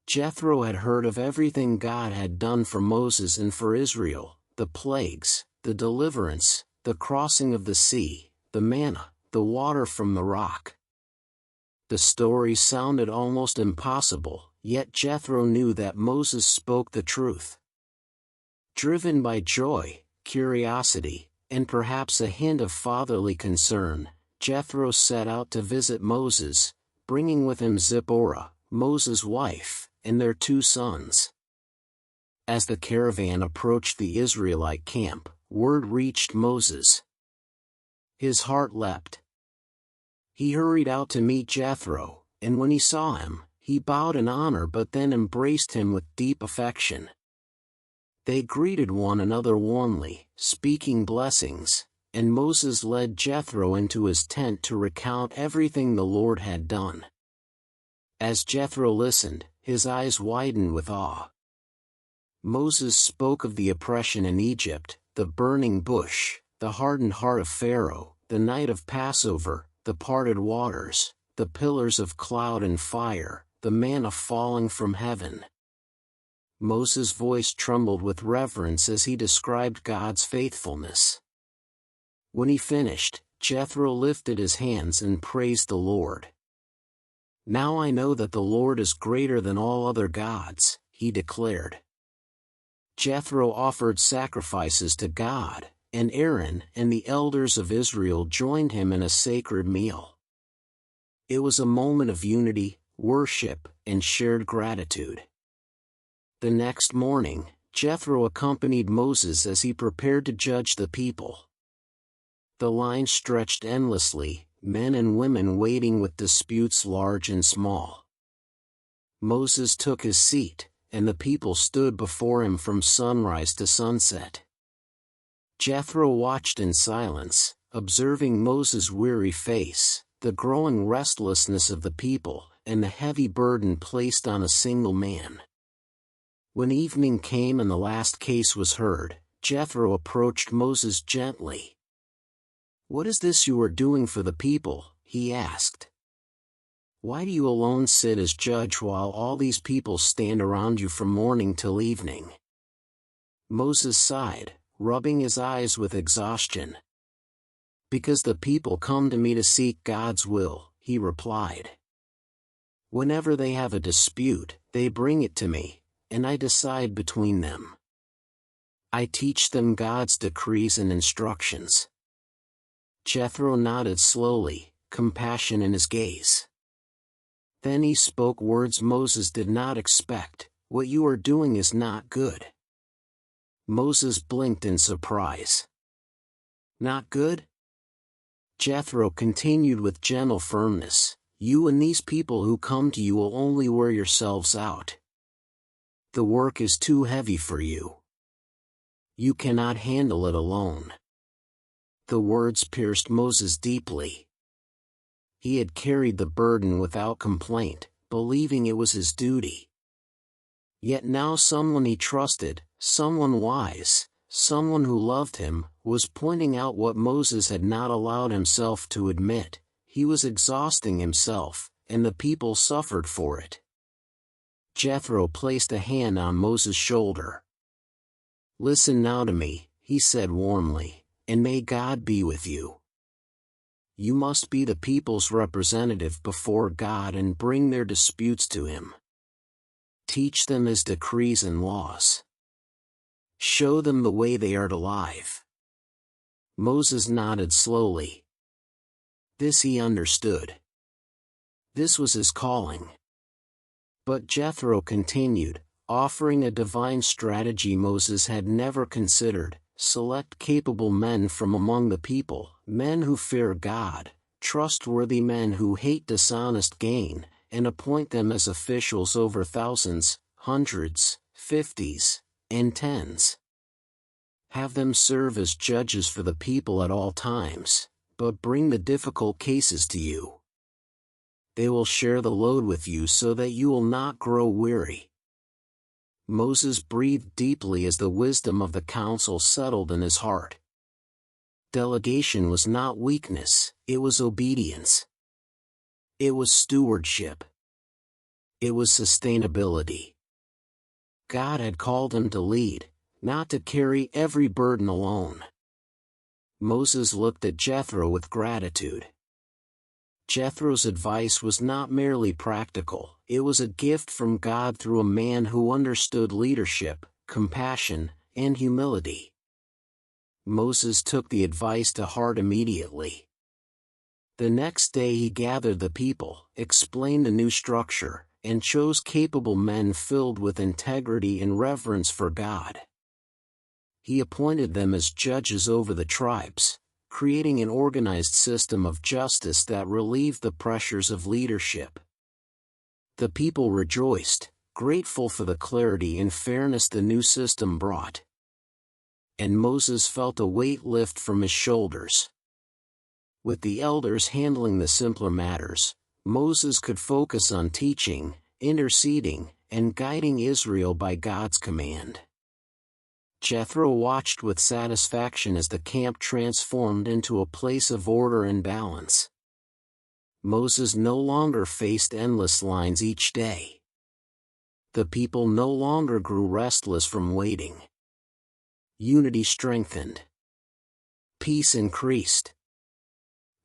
Jethro had heard of everything God had done for Moses and for Israel, the plagues, the deliverance, the crossing of the sea, the manna, the water from the rock. The story sounded almost impossible, yet Jethro knew that Moses spoke the truth. Driven by joy, curiosity, and perhaps a hint of fatherly concern, Jethro set out to visit Moses, bringing with him Zipporah, Moses' wife, and their 2 sons. As the caravan approached the Israelite camp, word reached Moses. His heart leapt. He hurried out to meet Jethro, and when he saw him, he bowed in honor but then embraced him with deep affection. They greeted one another warmly, speaking blessings, and Moses led Jethro into his tent to recount everything the Lord had done. As Jethro listened, his eyes widened with awe. Moses spoke of the oppression in Egypt, the burning bush, the hardened heart of Pharaoh, the night of Passover, the parted waters, the pillars of cloud and fire, the manna falling from heaven. Moses' voice trembled with reverence as he described God's faithfulness. When he finished, Jethro lifted his hands and praised the Lord. "Now I know that the Lord is greater than all other gods," he declared. Jethro offered sacrifices to God, and Aaron and the elders of Israel joined him in a sacred meal. It was a moment of unity, worship, and shared gratitude. The next morning, Jethro accompanied Moses as he prepared to judge the people. The line stretched endlessly, men and women waiting with disputes large and small. Moses took his seat, and the people stood before him from sunrise to sunset. Jethro watched in silence, observing Moses' weary face, the growing restlessness of the people, and the heavy burden placed on a single man. When evening came and the last case was heard, Jethro approached Moses gently. "What is this you are doing for the people?" he asked. "Why do you alone sit as judge while all these people stand around you from morning till evening?" Moses sighed, rubbing his eyes with exhaustion. "Because the people come to me to seek God's will," he replied. "Whenever they have a dispute, they bring it to me, and I decide between them. I teach them God's decrees and instructions." Jethro nodded slowly, compassion in his gaze. Then he spoke words Moses did not expect. "What you are doing is not good." Moses blinked in surprise. "Not good?" Jethro continued with gentle firmness. "You and these people who come to you will only wear yourselves out. The work is too heavy for you. You cannot handle it alone." The words pierced Moses deeply. He had carried the burden without complaint, believing it was his duty. Yet now someone he trusted, someone wise, someone who loved him, was pointing out what Moses had not allowed himself to admit. He was exhausting himself, and the people suffered for it. Jethro placed a hand on Moses' shoulder. "Listen now to me," he said warmly, "and may God be with you. You must be the people's representative before God and bring their disputes to him. Teach them his decrees and laws. Show them the way they are to live." Moses nodded slowly. This he understood. This was his calling. But Jethro continued, offering a divine strategy Moses had never considered. "Select capable men from among the people, men who fear God, trustworthy men who hate dishonest gain, and appoint them as officials over thousands, hundreds, fifties, and tens. Have them serve as judges for the people at all times, but bring the difficult cases to you. They will share the load with you so that you will not grow weary." Moses breathed deeply as the wisdom of the counsel settled in his heart. Delegation was not weakness, it was obedience. It was stewardship. It was sustainability. God had called him to lead, not to carry every burden alone. Moses looked at Jethro with gratitude. Jethro's advice was not merely practical, it was a gift from God through a man who understood leadership, compassion, and humility. Moses took the advice to heart immediately. The next day he gathered the people, explained the new structure, and chose capable men filled with integrity and reverence for God. he appointed them as judges over the tribes, creating an organized system of justice that relieved the pressures of leadership. The people rejoiced, grateful for the clarity and fairness the new system brought. And Moses felt a weight lift from his shoulders. With the elders handling the simpler matters, Moses could focus on teaching, interceding, and guiding Israel by God's command. Jethro watched with satisfaction as the camp transformed into a place of order and balance. Moses no longer faced endless lines each day. The people no longer grew restless from waiting. Unity strengthened. Peace increased.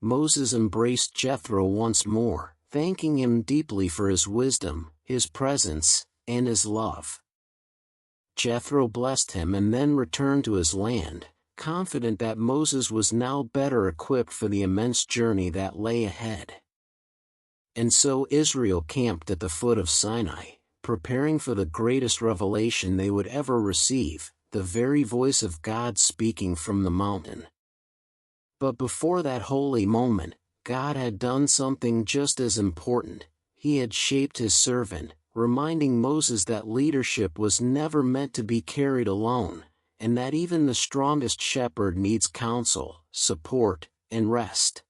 Moses embraced Jethro once more, thanking him deeply for his wisdom, his presence, and his love. Jethro blessed him and then returned to his land, confident that Moses was now better equipped for the immense journey that lay ahead. And so Israel camped at the foot of Sinai, preparing for the greatest revelation they would ever receive, the very voice of God speaking from the mountain. But before that holy moment, God had done something just as important. He had shaped his servant, reminding Moses that leadership was never meant to be carried alone, and that even the strongest shepherd needs counsel, support, and rest.